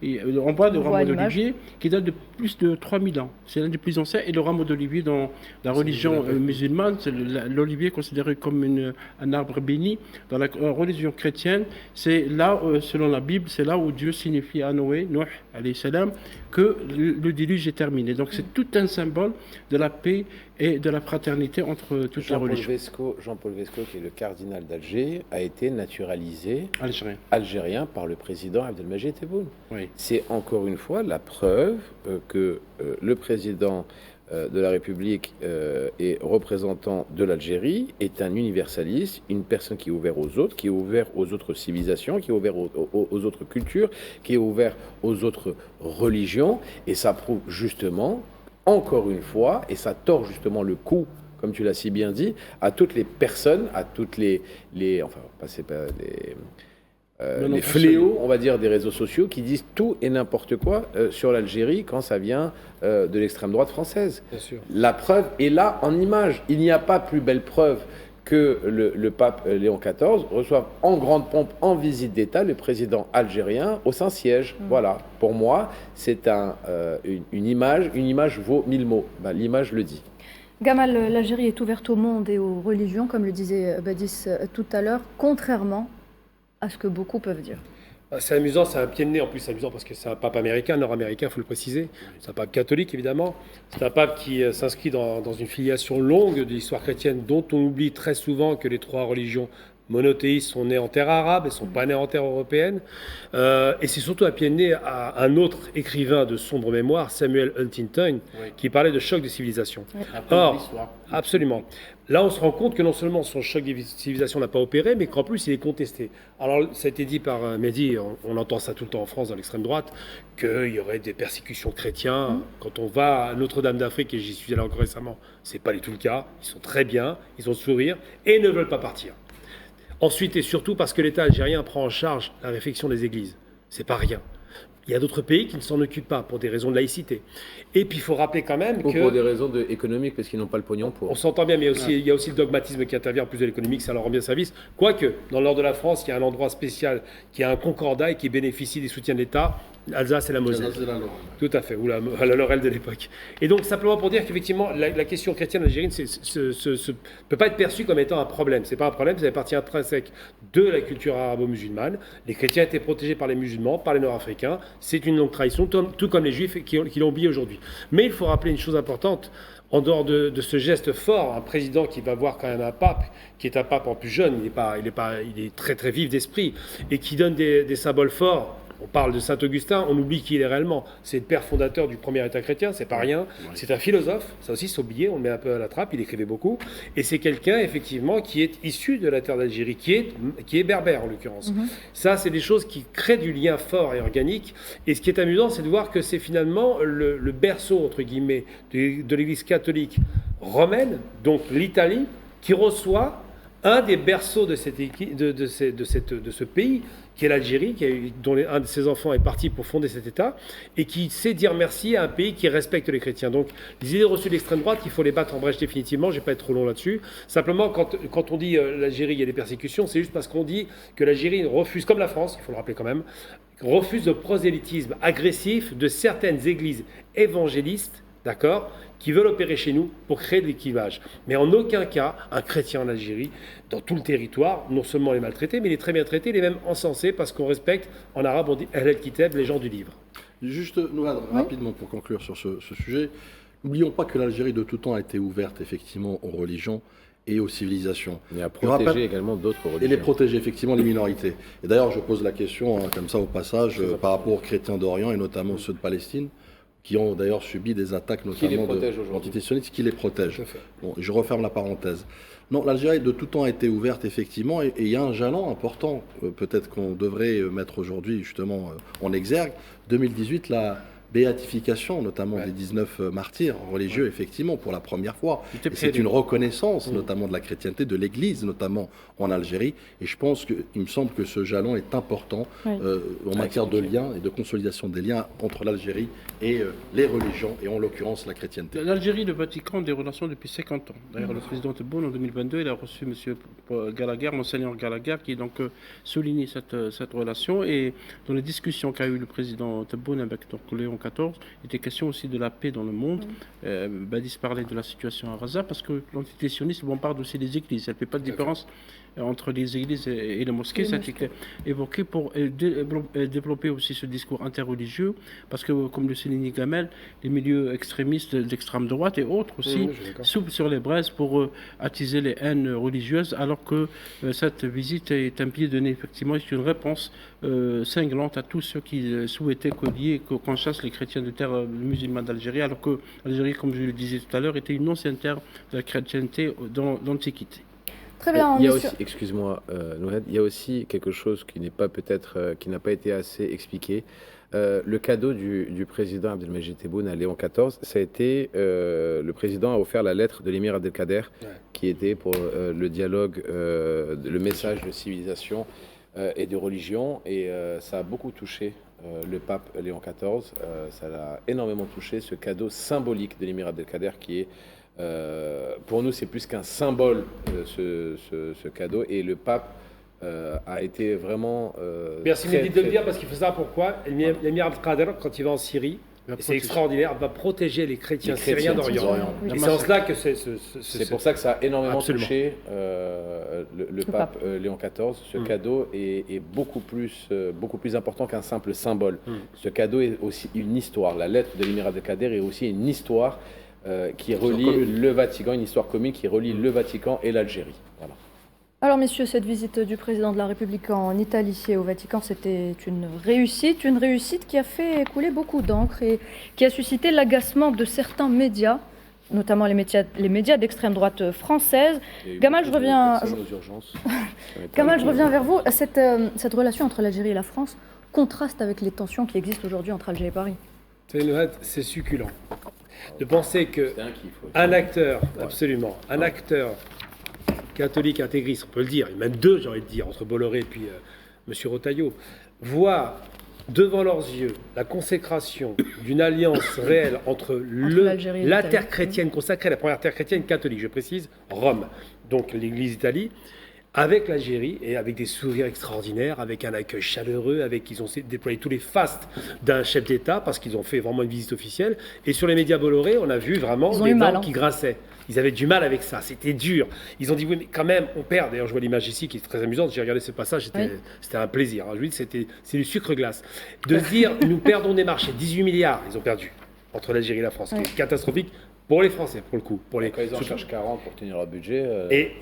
Et on voit le rameau d'olivier qui date de plus de 3000 ans. C'est l'un des plus anciens. Et le rameau d'olivier dans la religion musulmane, c'est l'olivier considéré comme un arbre béni. Dans la religion chrétienne, c'est là, selon la Bible, c'est là où Dieu signifie à Noé, Nuh, alayhi salam, que le déluge est terminé. Donc c'est tout un symbole de la paix et de la fraternité entre toutes les religions. Jean-Paul Vesco, qui est le cardinal d'Alger, a été naturalisé algérien par le président Abdelmajid Tebboune. Oui. C'est encore une fois la preuve que le président de la République et représentant de l'Algérie est un universaliste, une personne qui est ouverte aux autres, qui est ouverte aux autres civilisations, qui est ouverte aux autres cultures, qui est ouverte aux autres religions. Et ça prouve justement, encore une fois, et ça tord justement le cou, comme tu l'as si bien dit, à toutes les personnes, à toutes les fléaux, on va dire, des réseaux sociaux qui disent tout et n'importe quoi sur l'Algérie quand ça vient de l'extrême droite française. Bien sûr. La preuve est là en image. Il n'y a pas plus belle preuve que le pape Léon XIV reçoive en grande pompe, en visite d'État, le président algérien au Saint-Siège. Voilà, pour moi, c'est une image vaut 1000 mots. L'image le dit. Gamal, l'Algérie est ouverte au monde et aux religions, comme le disait Badis tout à l'heure, contrairement à ce que beaucoup peuvent dire. C'est amusant, c'est un pied de nez en plus, c'est amusant parce que c'est un pape américain, nord-américain, il faut le préciser. C'est un pape catholique évidemment. C'est un pape qui s'inscrit dans une filiation longue de l'histoire chrétienne dont on oublie très souvent que les trois religions monothéistes sont nées en terre arabe, elles ne sont pas nées en terre européenne. Et c'est surtout un pied de nez à un autre écrivain de sombre mémoire, Samuel Huntington, qui parlait de choc des civilisations. Or, absolument. Là, on se rend compte que non seulement son choc des civilisations n'a pas opéré, mais qu'en plus, il est contesté. Alors, ça a été dit par Mehdi, on entend ça tout le temps en France, dans l'extrême droite, qu'il y aurait des persécutions chrétiens. Quand on va à Notre-Dame d'Afrique, et j'y suis allé encore récemment, c'est pas du tout le cas. Ils sont très bien, ils ont le sourire, et ne veulent pas partir. Ensuite, et surtout parce que l'État algérien prend en charge la réfection des églises. C'est pas rien. Il y a d'autres pays qui ne s'en occupent pas pour des raisons de laïcité. Et puis il faut rappeler quand même Ou que... pour des raisons économiques, parce qu'ils n'ont pas le pognon pour... On s'entend bien, mais il y a aussi le dogmatisme qui intervient en plus de l'économique, ça leur rend bien service. Quoique, dans le nord de la France, il y a un endroit spécial qui a un concordat et qui bénéficie des soutiens de l'État, l'Alsace et la Moselle. Tout à fait, ou la Lorraine de l'époque. Et donc, simplement pour dire qu'effectivement, la question chrétienne algérienne ne peut pas être perçue comme étant un problème. Ce n'est pas un problème, ça fait partie intrinsèque de la culture arabo-musulmane. Les chrétiens étaient protégés par les musulmans, par les Nord-Africains. C'est une longue tradition, tout comme les Juifs qui l'ont oublié aujourd'hui. Mais il faut rappeler une chose importante. En dehors de ce geste fort, un président qui va voir quand même un pape, qui est un pape en plus jeune, il est très très vif d'esprit, et qui donne des symboles forts. On parle de Saint-Augustin, on oublie qui il est réellement. C'est le père fondateur du premier État chrétien, c'est pas rien. C'est un philosophe, ça aussi c'est oublié, on le met un peu à la trappe, il écrivait beaucoup. Et c'est quelqu'un, effectivement, qui est issu de la terre d'Algérie, qui est berbère en l'occurrence. Ça, c'est des choses qui créent du lien fort et organique. Et ce qui est amusant, c'est de voir que c'est finalement le berceau, entre guillemets, de l'Église catholique romaine, donc l'Italie, qui reçoit un des berceaux de ce pays, qui est l'Algérie, dont un de ses enfants est parti pour fonder cet État, et qui sait dire merci à un pays qui respecte les chrétiens. Donc, les idées reçues de l'extrême droite, il faut les battre en brèche définitivement, je ne vais pas être trop long là-dessus. Simplement, quand on dit l'Algérie, il y a des persécutions, c'est juste parce qu'on dit que l'Algérie refuse, comme la France, il faut le rappeler quand même, refuse le prosélytisme agressif de certaines églises évangélistes, d'accord, qui veulent opérer chez nous pour créer de l'équilibrage. Mais en aucun cas, un chrétien en Algérie, dans tout le territoire, non seulement il est maltraité, mais il est très bien traité, il est même encensé parce qu'on respecte, en arabe on dit Ahl al-Kitab, les gens du livre. Juste, Nouad, rapidement pour conclure sur ce sujet, n'oublions pas que l'Algérie de tout temps a été ouverte effectivement aux religions et aux civilisations. Et à protéger également d'autres religions. Et les protéger effectivement les minorités. Et d'ailleurs, je pose la question, comme ça au passage, par rapport aux chrétiens d'Orient et notamment ceux de Palestine, qui ont d'ailleurs subi des attaques notamment d'antisionistes qui les protègent. Bon, je referme la parenthèse. Non, l'Algérie de tout temps a été ouverte effectivement et il y a un jalon important, peut-être qu'on devrait mettre aujourd'hui justement en exergue. 2018, la béatification notamment des 19 martyrs religieux, effectivement, pour la première fois. C'est une reconnaissance notamment de la chrétienté, de l'Église notamment en Algérie. Et je pense il me semble que ce jalon est important en matière de liens et de consolidation des liens entre l'Algérie et les religions, et en l'occurrence la chrétienté. L'Algérie et le Vatican ont des relations depuis 50 ans. D'ailleurs, le président Tebboune, en 2022, il a reçu M. Gallagher, Monseigneur Gallagher, qui donc souligné cette relation. Et dans les discussions qu'a eu le président Tebboune avec Léon XIV, il était question aussi de la paix dans le monde. Badis parlait de la situation à Gaza, parce que l'antisionisme bombarde aussi les églises. Elle ne fait pas de différence entre les églises et les mosquées. Ça a été évoqué pour développer aussi ce discours interreligieux, parce que, comme le soulignait Gamel, les milieux extrémistes d'extrême droite et autres aussi soufflent sur les braises pour attiser les haines religieuses, alors que cette visite est un pied de nez. Effectivement, c'est une réponse cinglante à tous ceux qui souhaitaient qu'on chasse les chrétiens de terre musulmane d'Algérie, alors que l'Algérie, comme je le disais tout à l'heure, était une ancienne terre de la chrétienté dans l'Antiquité. Très bien. Il y a aussi, excuse-moi, Nouhed, il y a aussi quelque chose qui n'est pas peut-être, qui n'a pas été assez expliqué. Le cadeau du président Abdelmajid Tebboune à Léon XIV, ça a été, le président a offert la lettre de l'émir Abdelkader, qui était pour le dialogue, le message de civilisation et de religion, et ça a beaucoup touché le pape Léon XIV. Ça l'a énormément touché, ce cadeau symbolique de l'émir Abdelkader qui est pour nous, c'est plus qu'un symbole, ce cadeau. Et le pape a été vraiment... Merci Mehdi de le dire, parce qu'il faut savoir pourquoi. L'émir Abdelkader, quand il va en Syrie, Et c'est extraordinaire, va protéger les chrétiens syriens d'Orient. Oui. Et c'est en cela que C'est pour ça que ça a énormément Absolument. touché le pape Léon XIV. Ce cadeau est beaucoup plus important qu'un simple symbole. Ce cadeau est aussi une histoire. La lettre de l'émirat de Kader est aussi une histoire qui relie le Vatican, une histoire commune qui relie le Vatican et l'Algérie. Voilà. Alors messieurs, cette visite du président de la République en Italie et au Vatican, c'était une réussite qui a fait couler beaucoup d'encre et qui a suscité l'agacement de certains médias, notamment les médias d'extrême droite française. Gamal, je reviens vers vous. Cette relation entre l'Algérie et la France contraste avec les tensions qui existent aujourd'hui entre Alger et Paris. C'est succulent de penser qu'un acteur, absolument, un acteur catholique intégriste, on peut le dire, et même deux, j'ai envie de dire, entre Bolloré et puis M. Retailleau, voient devant leurs yeux la consécration d'une alliance réelle entre la terre chrétienne consacrée, la première terre chrétienne catholique, je précise, Rome, donc l'Église d'Italie, avec l'Algérie et avec des sourires extraordinaires, avec un accueil chaleureux, ils ont déployé tous les fastes d'un chef d'État parce qu'ils ont fait vraiment une visite officielle. Et sur les médias Bolloré, on a vu vraiment des dents qui grinçaient. Ils avaient du mal avec ça, c'était dur. Ils ont dit oui, mais quand même, on perd. D'ailleurs, je vois l'image ici qui est très amusante. J'ai regardé ce passage, c'était un plaisir. Je vous dis, c'est du sucre glace. De se dire, nous perdons des marchés, 18 milliards, ils ont perdu entre l'Algérie et la France, qui est catastrophique. Pour les Français, pour le coup. Quand ils en cherchent 40 pour tenir leur budget.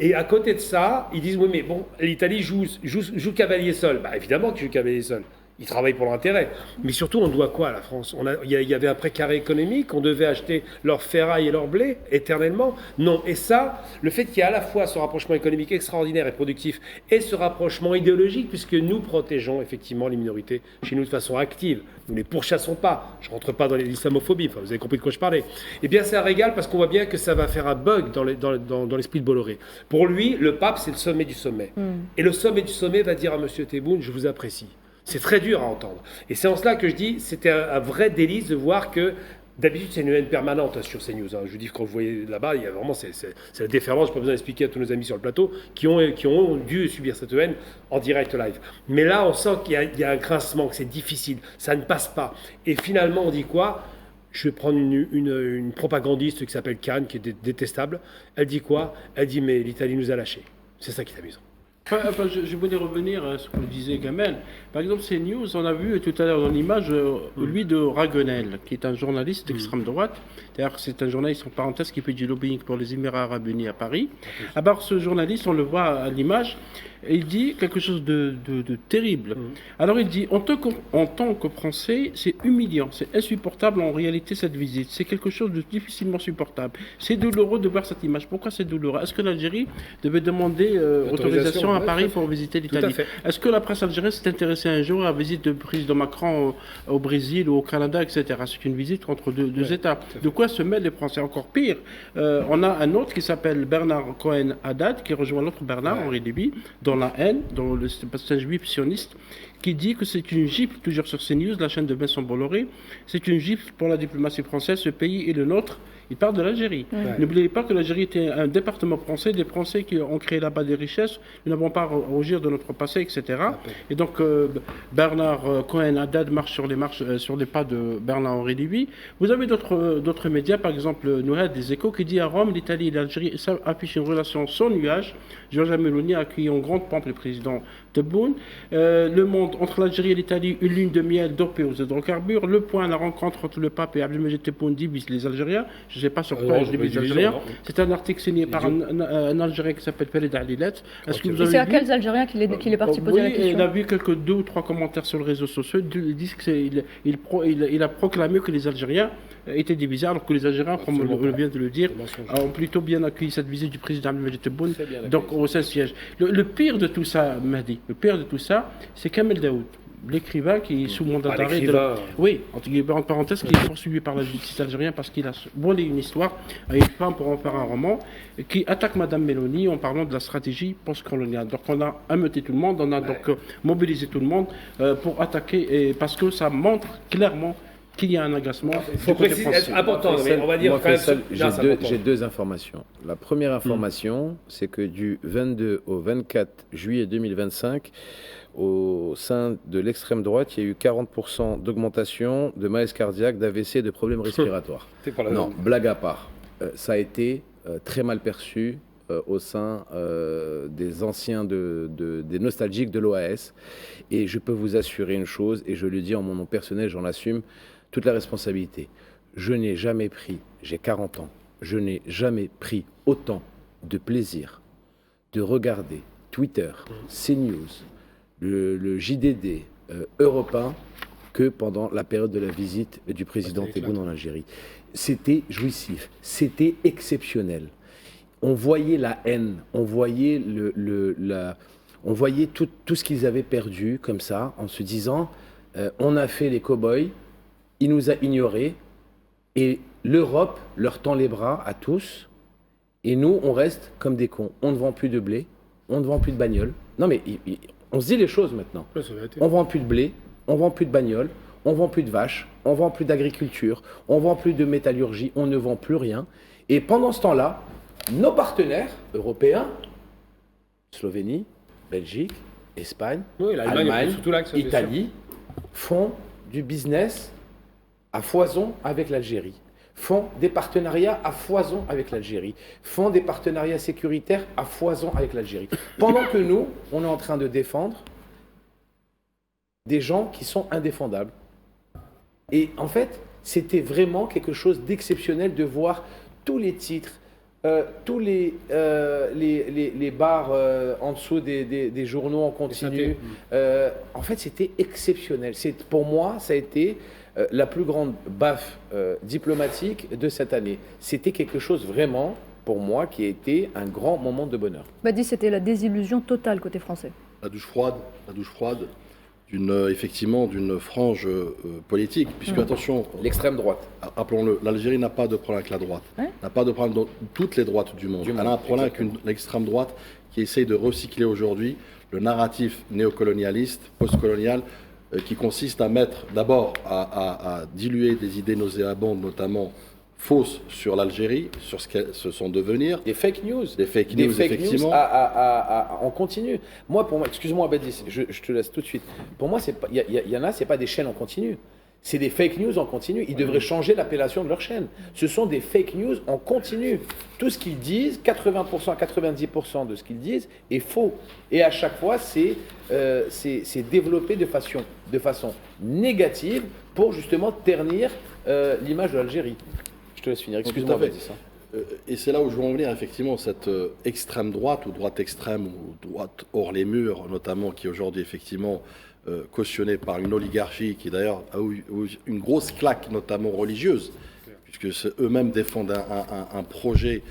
Et à côté de ça, ils disent oui, mais bon, l'Italie joue cavalier seul. Bah, évidemment qu'ils jouent cavalier seul. Ils travaillent pour l'intérêt. Mais surtout, on doit quoi à la France? Il y avait un précaré économique, on devait acheter leur ferraille et leur blé éternellement. Non. Et ça, le fait qu'il y ait à la fois ce rapprochement économique extraordinaire et productif et ce rapprochement idéologique, puisque nous protégeons effectivement les minorités chez nous de façon active. Nous ne les pourchassons pas. Je ne rentre pas dans l'islamophobie. Enfin, vous avez compris de quoi je parlais. Eh bien, c'est un régal parce qu'on voit bien que ça va faire un bug dans l'esprit de Bolloré. Pour lui, le pape, c'est le sommet du sommet. Et le sommet du sommet va dire à M. Tebboune, je vous apprécie. C'est très dur à entendre. Et c'est en cela que je dis, c'était un vrai délice de voir que, d'habitude, c'est une haine permanente sur CNews. Je vous dis, quand vous voyez là-bas, il y a vraiment, c'est la déferlance, je n'ai pas besoin d'expliquer à tous nos amis sur le plateau, qui ont dû subir cette haine en direct live. Mais là, on sent qu'il y a un grincement, que c'est difficile, ça ne passe pas. Et finalement, on dit quoi? Je vais prendre une propagandiste qui s'appelle Khan, qui est détestable. Elle dit quoi? Elle dit, mais l'Italie nous a lâchés. C'est ça qui est amusant. Je voulais revenir à ce que disait Gamel. Par exemple, CNews, on a vu tout à l'heure dans l'image, lui de Raguenel, qui est un journaliste d'extrême droite. D'ailleurs, c'est un journaliste en parenthèse qui fait du lobbying pour les Émirats Arabes Unis à Paris. À part ce journaliste, on le voit à l'image, et il dit quelque chose de terrible. Alors il dit, en tant que Français, c'est humiliant, c'est insupportable en réalité cette visite. C'est quelque chose de difficilement supportable. C'est douloureux de voir cette image. Pourquoi c'est douloureux? Est-ce que l'Algérie devait demander autorisation à Paris pour visiter l'Italie? Est-ce que la presse algérienne s'est intéressée un jour à la visite du président Macron au Brésil ou au Canada, etc.? C'est une visite entre deux États. De quoi se mêlent les Français? Encore pire, on a un autre qui s'appelle Bernard Cohen-Haddad, qui rejoint l'autre Bernard, Henri Lévy, dans la haine, dans le passage juif sioniste, qui dit que c'est une gifle, toujours sur CNews, la chaîne de Vincent Bolloré, c'est une gifle pour la diplomatie française, ce pays est le nôtre. Il parle de l'Algérie. N'oubliez pas que l'Algérie était un département français, des Français qui ont créé là-bas des richesses, nous n'avons pas à rougir de notre passé, etc. Et donc Bernard Cohen-Haddad marche sur les pas de Bernard-Henri Lévy. Vous avez d'autres médias, par exemple Nouhed des Échos, qui dit à Rome, l'Italie et l'Algérie affichent une relation sans nuage. Giorgia Meloni a accueilli en grande pompe le président Tebboune. Le Monde, entre l'Algérie et l'Italie, une lune de miel dopée aux hydrocarbures. Le Point, la rencontre entre le pape et Abdelmajid Tebboune divise les Algériens. Je ne sais pas sur quoi je divise les Algériens. C'est un article signé par un Algérien qui s'appelle Feled Alilet. Est-ce que vous avez vu? C'est à quels Algériens qu'il est parti poser la question? Il a vu deux ou trois commentaires sur les réseaux sociaux. Ils disent qu'il a proclamé que les Algériens étaient divisés, alors que les Algériens, comme on vient de le dire, ont plutôt bien accueilli cette visite du président Abdelmajid Tebboune, donc au Saint-Siège. Le pire de tout ça, Mahdi, le pire de tout ça, c'est Kamel Daoud, l'écrivain qui est sous mandat d'arrêt. Oui, en parenthèse, qui est poursuivi par la justice algérienne parce qu'il a volé une histoire à une femme pour en faire un roman, qui attaque Madame Meloni en parlant de la stratégie post-coloniale. Donc on a ameuté tout le monde, on a donc mobilisé tout le monde pour attaquer, et parce que ça montre clairement qu'il y a un agacement. Il faut préciser, c'est important, mais on va dire quand même. J'ai deux informations. La première information, c'est que du 22 au 24 juillet 2025, au sein de l'extrême droite, il y a eu 40% d'augmentation de malaise cardiaque, d'AVC et de problèmes respiratoires. Non, blague à part, ça a été très mal perçu au sein des anciens, des nostalgiques de l'OAS. Et je peux vous assurer une chose, et je le dis en mon nom personnel, j'en assume toute la responsabilité. Je n'ai jamais pris, j'ai 40 ans, je n'ai jamais pris autant de plaisir de regarder Twitter, CNews, le JDD, Europe 1, que pendant la période de la visite du président Tebboune en Algérie. C'était jouissif, c'était exceptionnel. On voyait la haine, on voyait, on voyait tout ce qu'ils avaient perdu comme ça, en se disant on a fait les cow-boys, il nous a ignorés, et l'Europe leur tend les bras à tous, et nous, on reste comme des cons. On ne vend plus de blé, on ne vend plus de bagnoles. Non mais on se dit les choses maintenant. On ne vend plus de blé, on ne vend plus de bagnoles, on ne vend plus de vaches, on ne vend plus d'agriculture, on ne vend plus de métallurgie, on ne vend plus rien. Et pendant ce temps-là, nos partenaires européens, Slovénie, Belgique, Espagne, Allemagne, Italie, font du business à foison avec l'Algérie, font des partenariats à foison avec l'Algérie, font des partenariats sécuritaires à foison avec l'Algérie. Pendant que nous, on est en train de défendre des gens qui sont indéfendables. Et en fait, c'était vraiment quelque chose d'exceptionnel de voir tous les titres, tous les bars en dessous des journaux en continu. En fait, c'était exceptionnel. Pour moi, ça a été la plus grande baffe diplomatique de cette année. C'était quelque chose vraiment, pour moi, qui a été un grand moment de bonheur. Badi, c'était la désillusion totale côté français. La douche froide effectivement d'une frange politique, puisque attention, l'extrême droite. Rappelons-le, l'Algérie n'a pas de problème avec la droite, n'a pas de problème dans toutes les droites du monde. Elle a un problème avec l'extrême droite qui essaye de recycler aujourd'hui le narratif néocolonialiste, postcolonial, qui consiste à mettre d'abord à diluer des idées nauséabondes, notamment fausses sur l'Algérie, sur ce qu'elles se sont devenir. Des fake news. Des fake news, effectivement. On continue. Moi, pour moi, excuse-moi, Badi, je te laisse tout de suite. Pour moi, il y en a, c'est pas des chaînes en continu. C'est des fake news en continu. Ils devraient changer l'appellation de leur chaîne. Ce sont des fake news en continu. Tout ce qu'ils disent, 80%, 90% de ce qu'ils disent est faux. Et à chaque fois, c'est développé de façon négative pour justement ternir l'image de l'Algérie. Je te laisse finir. Excuse-moi, Badi, ça. Et c'est là où je veux en venir, effectivement, cette extrême droite, ou droite extrême, ou droite hors les murs, notamment, qui est aujourd'hui, effectivement, cautionnée par une oligarchie qui, d'ailleurs, a eu une grosse claque, notamment religieuse, puisque eux-mêmes défendent un projet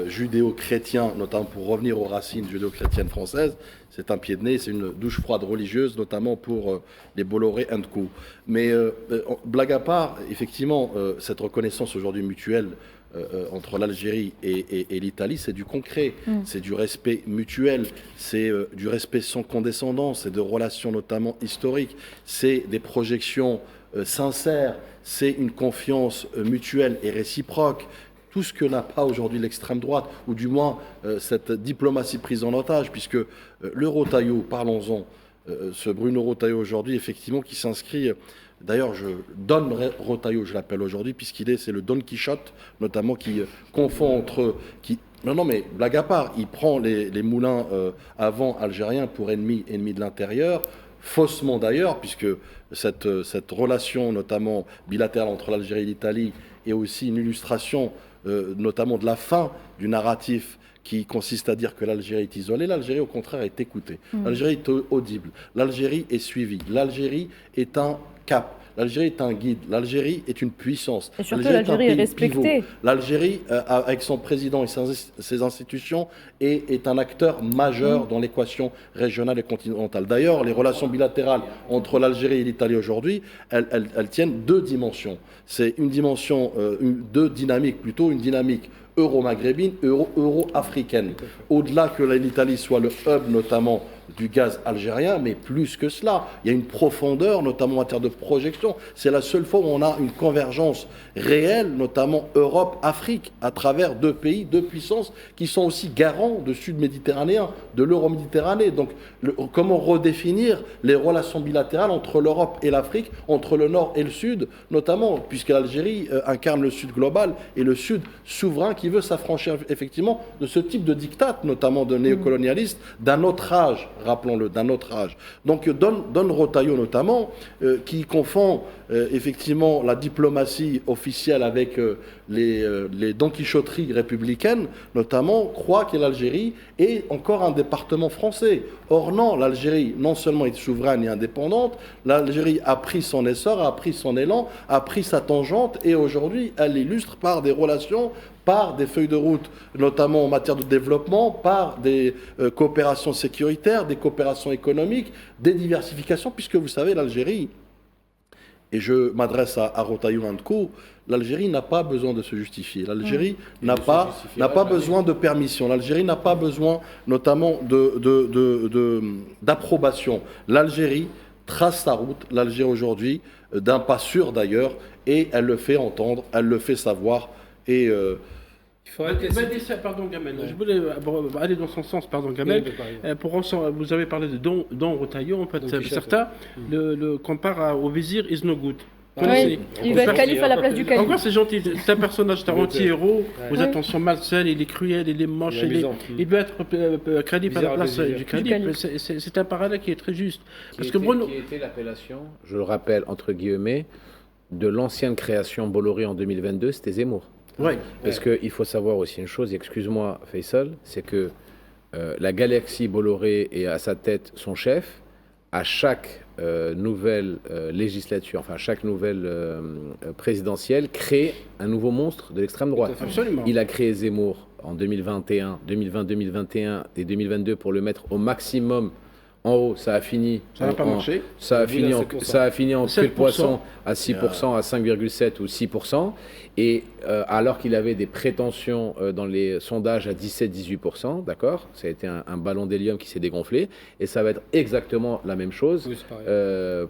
judéo-chrétien, notamment pour revenir aux racines judéo-chrétiennes françaises. C'est un pied de nez, c'est une douche froide religieuse, notamment pour les Bolloré & Co. Mais blague à part, effectivement, cette reconnaissance aujourd'hui mutuelle entre l'Algérie et l'Italie, c'est du concret, c'est du respect mutuel, c'est du respect sans condescendance, c'est de relations notamment historiques, c'est des projections sincères, c'est une confiance mutuelle et réciproque. Tout ce que n'a pas aujourd'hui l'extrême droite, ou du moins cette diplomatie prise en otage, puisque le Rotaillot, parlons-en, ce Bruno Rotaillot aujourd'hui, effectivement, qui s'inscrit... D'ailleurs, je donne Rotaillot, je l'appelle aujourd'hui, c'est le Don Quichotte, notamment, qui confond entre... Non, mais blague à part, il prend les moulins à vent algériens pour ennemis de l'intérieur, faussement d'ailleurs, puisque cette relation, notamment bilatérale entre l'Algérie et l'Italie, est aussi une illustration, notamment de la fin du narratif qui consiste à dire que l'Algérie est isolée. L'Algérie, au contraire, est écoutée. L'Algérie est audible. L'Algérie est suivie. L'Algérie est un cap. L'Algérie est un guide. L'Algérie est une puissance. Et surtout, l'Algérie est respectée. L'Algérie, avec son président et ses institutions, est un acteur majeur dans l'équation régionale et continentale. D'ailleurs, les relations bilatérales entre l'Algérie et l'Italie aujourd'hui, elles tiennent deux dimensions. C'est une dimension, deux dynamiques plutôt, une dynamique euro-maghrébine, euro-africaine. Au-delà que l'Italie soit le hub, notamment, du gaz algérien, mais plus que cela. Il y a une profondeur, notamment en matière de projection. C'est la seule fois où on a une convergence réelle, notamment Europe-Afrique, à travers deux pays, deux puissances qui sont aussi garants de sud-méditerranéen, de l'euro-méditerranée. Donc, comment redéfinir les relations bilatérales entre l'Europe et l'Afrique, entre le nord et le sud, notamment, puisque l'Algérie incarne le sud global et le sud souverain qui veut s'affranchir effectivement de ce type de diktat, notamment de néocolonialistes, d'un autre âge, rappelons-le, d'un autre âge. Donc Don Rotaillot notamment, qui confond effectivement la diplomatie officielle avec les donquichotteries républicaines, notamment, croit que l'Algérie est encore un département français. Or non, l'Algérie non seulement est souveraine et indépendante, l'Algérie a pris son essor, a pris son élan, a pris sa tangente, et aujourd'hui elle illustre par des relations, par des feuilles de route, notamment en matière de développement, par des coopérations sécuritaires, des coopérations économiques, des diversifications, puisque vous savez, l'Algérie, et je m'adresse à Rotaillot un coup, l'Algérie n'a pas besoin de se justifier. L'Algérie n'a pas besoin de permission. L'Algérie n'a pas besoin notamment d'approbation. L'Algérie trace sa route, l'Algérie aujourd'hui, d'un pas sûr d'ailleurs, et elle le fait entendre, elle le fait savoir, et... Pardon Gamel, je voulais aller dans son sens, pardon Gamel. Vous avez parlé de Don Rotaillot, en fait, certains le comparent au vizir Is No Good. Oui, il va être calife à la place du calife. Encore c'est gentil, c'est un personnage, c'est un anti-héros, aux intentions malsaines, il est cruel, il est moche, il veut être calife à la place du calife. C'est un parallèle qui est très juste. Qui était l'appellation, je le rappelle entre guillemets, de l'ancienne création Bolloré en 2022, c'était Zemmour. Ouais. Parce qu'il faut savoir aussi une chose, excuse-moi Faisal, c'est que la galaxie Bolloré et à sa tête son chef, à chaque nouvelle législature, enfin chaque nouvelle présidentielle, crée un nouveau monstre de l'extrême droite. Absolument. Il a créé Zemmour en 2021, 2020, 2021 et 2022 pour le mettre au maximum. En haut, ça a fini. Ça n'a pas marché. Ça a fini en queue de poisson à 6%, à 5,7 ou 6%. Et alors qu'il avait des prétentions dans les sondages à 17-18%, d'accord ? Ça a été un ballon d'hélium qui s'est dégonflé. Et ça va être exactement la même chose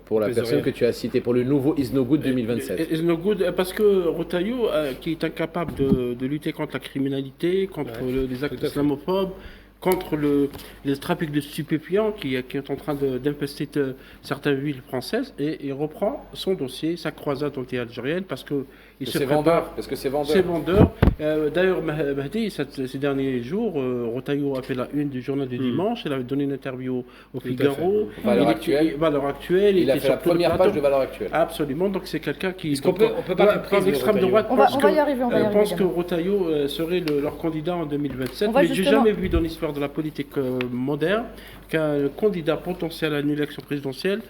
pour la personne que tu as citée, pour le nouveau Is No Good 2027. Is No Good, parce que Rotaillot, qui est incapable de lutter contre la criminalité, contre les actes islamophobes, contre les trafics de stupéfiants qui est en train d'infester certaines villes françaises, et il reprend son dossier, sa croisade anti-algérienne, parce que c'est vendeur. C'est vendeur. D'ailleurs, Mahdi, ces derniers jours, Rotaillot a fait la une du journal du dimanche, il avait donné une interview au Figaro. Valeur actuelle. Il a fait la première page de Valeur actuelle. Absolument, donc c'est quelqu'un qui... On peut pas l'extrême droite. On va y arriver. Je pense que Rotaillot serait leur candidat en 2027, mais j'ai jamais vu dans l'histoire de la politique moderne qu'un candidat potentiel à une élection présidentielle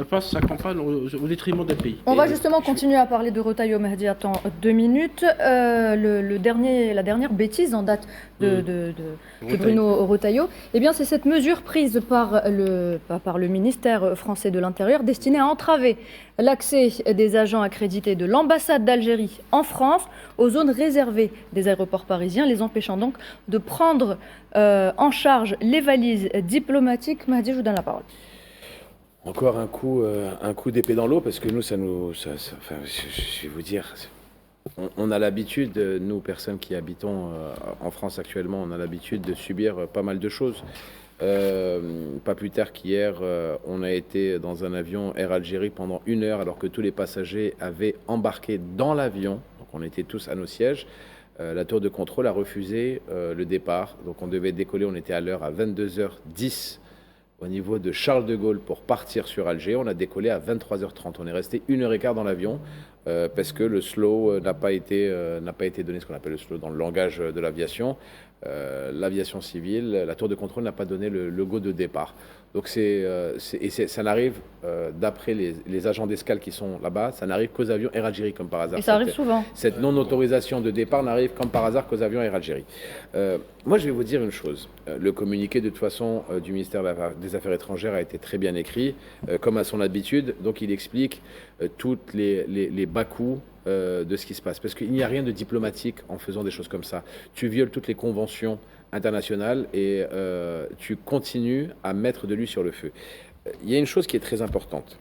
fasse sa campagne au détriment des pays. On va justement continuer à parler de Rotaillot. Mahdi, attends 2 minutes. La dernière bêtise en date de Bruno Rotaillot, eh bien, c'est cette mesure prise par le ministère français de l'Intérieur destinée à entraver l'accès des agents accrédités de l'ambassade d'Algérie en France aux zones réservées des aéroports parisiens, les empêchant donc de prendre en charge les valises diplomatiques. Mahdi, je vous donne la parole. Encore un coup d'épée dans l'eau, parce que nous, enfin, je vais vous dire, on a l'habitude, nous, personnes qui habitons en France actuellement, on a l'habitude de subir pas mal de choses. Pas plus tard qu'hier, on a été dans un avion Air Algérie pendant 1 heure, alors que tous les passagers avaient embarqué dans l'avion, donc on était tous à nos sièges. La tour de contrôle a refusé le départ, donc on devait décoller, on était à l'heure à 22h10 au niveau de Charles de Gaulle pour partir sur Alger. On a décollé à 23h30, on est resté 1h15 dans l'avion parce que le slow n'a pas été donné, ce qu'on appelle le slow dans le langage de l'aviation. L'aviation civile, la tour de contrôle n'a pas donné le go de départ. Donc ça n'arrive, d'après les agents d'escale qui sont là-bas, ça n'arrive qu'aux avions Air Algérie, comme par hasard. Et ça arrive souvent. Cette non-autorisation de départ n'arrive comme par hasard qu'aux avions Air Algérie. Moi, je vais vous dire une chose. Le communiqué, de toute façon, du ministère des Affaires étrangères a été très bien écrit, comme à son habitude. Donc, il explique toutes les bas-coups de ce qui se passe. Parce qu'il n'y a rien de diplomatique en faisant des choses comme ça. Tu violes toutes les conventions internationales et tu continues à mettre de l'huile sur le feu. Il y a une chose qui est très importante.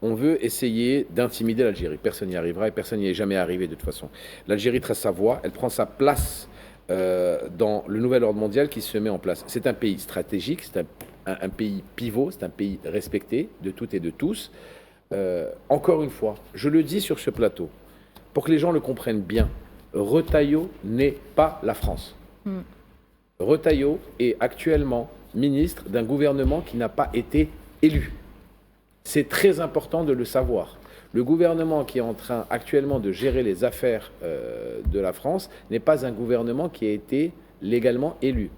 On veut essayer d'intimider l'Algérie. Personne n'y arrivera et personne n'y est jamais arrivé de toute façon. L'Algérie trace sa voie, elle prend sa place dans le nouvel ordre mondial qui se met en place. C'est un pays stratégique, c'est un pays pivot, c'est un pays respecté de toutes et de tous. Encore une fois, je le dis sur ce plateau, pour que les gens le comprennent bien, Retailleau n'est pas la France. Retailleau est actuellement ministre d'un gouvernement qui n'a pas été élu. C'est très important de le savoir. Le gouvernement qui est en train actuellement de gérer les affaires de la France n'est pas un gouvernement qui a été légalement élu.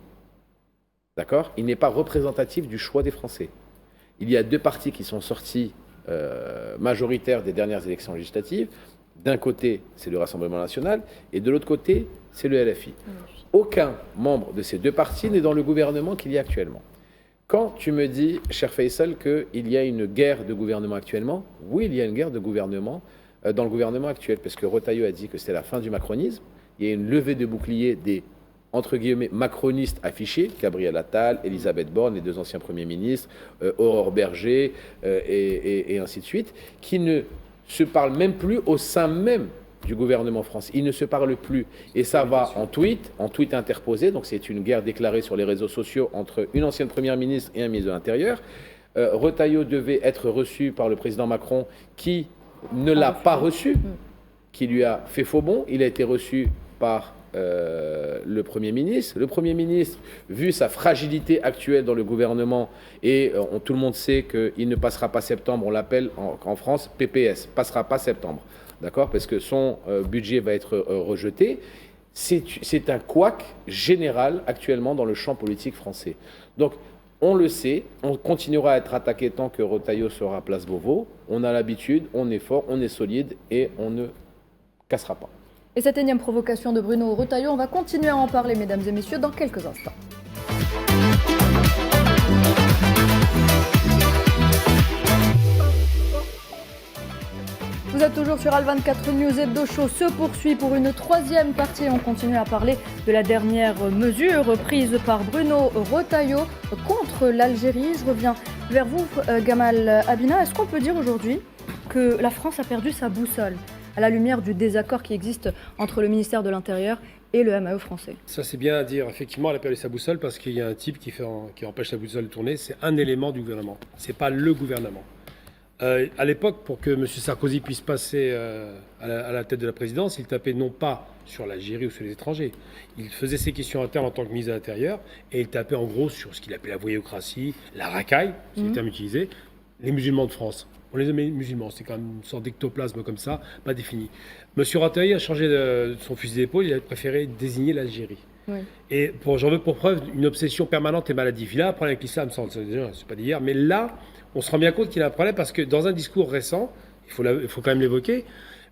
D'accord ? Il n'est pas représentatif du choix des Français. Il y a deux partis qui sont sortis majoritaires des dernières élections législatives. D'un côté, c'est le Rassemblement national, et de l'autre côté, c'est le LFI. Aucun membre de ces deux partis n'est dans le gouvernement qu'il y a actuellement. Quand tu me dis, cher Faisal, qu'il y a une guerre de gouvernement actuellement, oui, il y a une guerre de gouvernement dans le gouvernement actuel, parce que Retailleau a dit que c'était la fin du macronisme. Il y a une levée de bouclier des, entre guillemets, macronistes affichés, Gabriel Attal, Elisabeth Borne, les deux anciens premiers ministres, Aurore Berger, et ainsi de suite, qui ne se parlent même plus au sein même du gouvernement français. Ils ne se parlent plus. Et ça va en tweet interposé. Donc c'est une guerre déclarée sur les réseaux sociaux entre une ancienne première ministre et un ministre de l'Intérieur. Retailleau devait être reçu par le président Macron qui ne l'a pas reçu, qui lui a fait faux bond. Il a été reçu par le Premier ministre. Le Premier ministre, vu sa fragilité actuelle dans le gouvernement, et tout le monde sait qu'il ne passera pas septembre, on l'appelle en France PPS, passera pas septembre. D'accord ? Parce que son budget va être rejeté. C'est un couac général actuellement dans le champ politique français. Donc, on le sait, on continuera à être attaqué tant que Retailleau sera à Place Beauvau. On a l'habitude, on est fort, on est solide et on ne cassera pas. Et cette énième provocation de Bruno Retailleau, on va continuer à en parler, mesdames et messieurs, dans quelques instants. Vous êtes toujours sur Al24 News. Hebdo Show se poursuit pour une troisième partie. On continue à parler de la dernière mesure prise par Bruno Retailleau contre l'Algérie. Je reviens vers vous, Gamal Abina. Est-ce qu'on peut dire aujourd'hui que la France a perdu sa boussole à la lumière du désaccord qui existe entre le ministère de l'Intérieur et le MAE français? Ça, c'est bien à dire. Effectivement, elle a perdu sa boussole parce qu'il y a un type qui empêche la boussole de tourner. C'est un élément du gouvernement. Ce n'est pas le gouvernement. À l'époque, pour que M. Sarkozy puisse passer à la tête de la présidence, il tapait non pas sur l'Algérie ou sur les étrangers. Il faisait ses questions internes en tant que ministre de l'Intérieur et il tapait en gros sur ce qu'il appelait la voyoucratie, la racaille, c'est le terme utilisé, les musulmans de France. On les aimait musulmans, c'est quand même une sorte d'ectoplasme comme ça, pas défini. M. Retailleau a changé de son fusil d'épaule, il a préféré désigner l'Algérie. Oui. Et j'en veux pour preuve une obsession permanente et maladive. Il a un problème avec l'islam, c'est pas d'hier, mais là, on se rend bien compte qu'il a un problème parce que dans un discours récent, il faut quand même l'évoquer,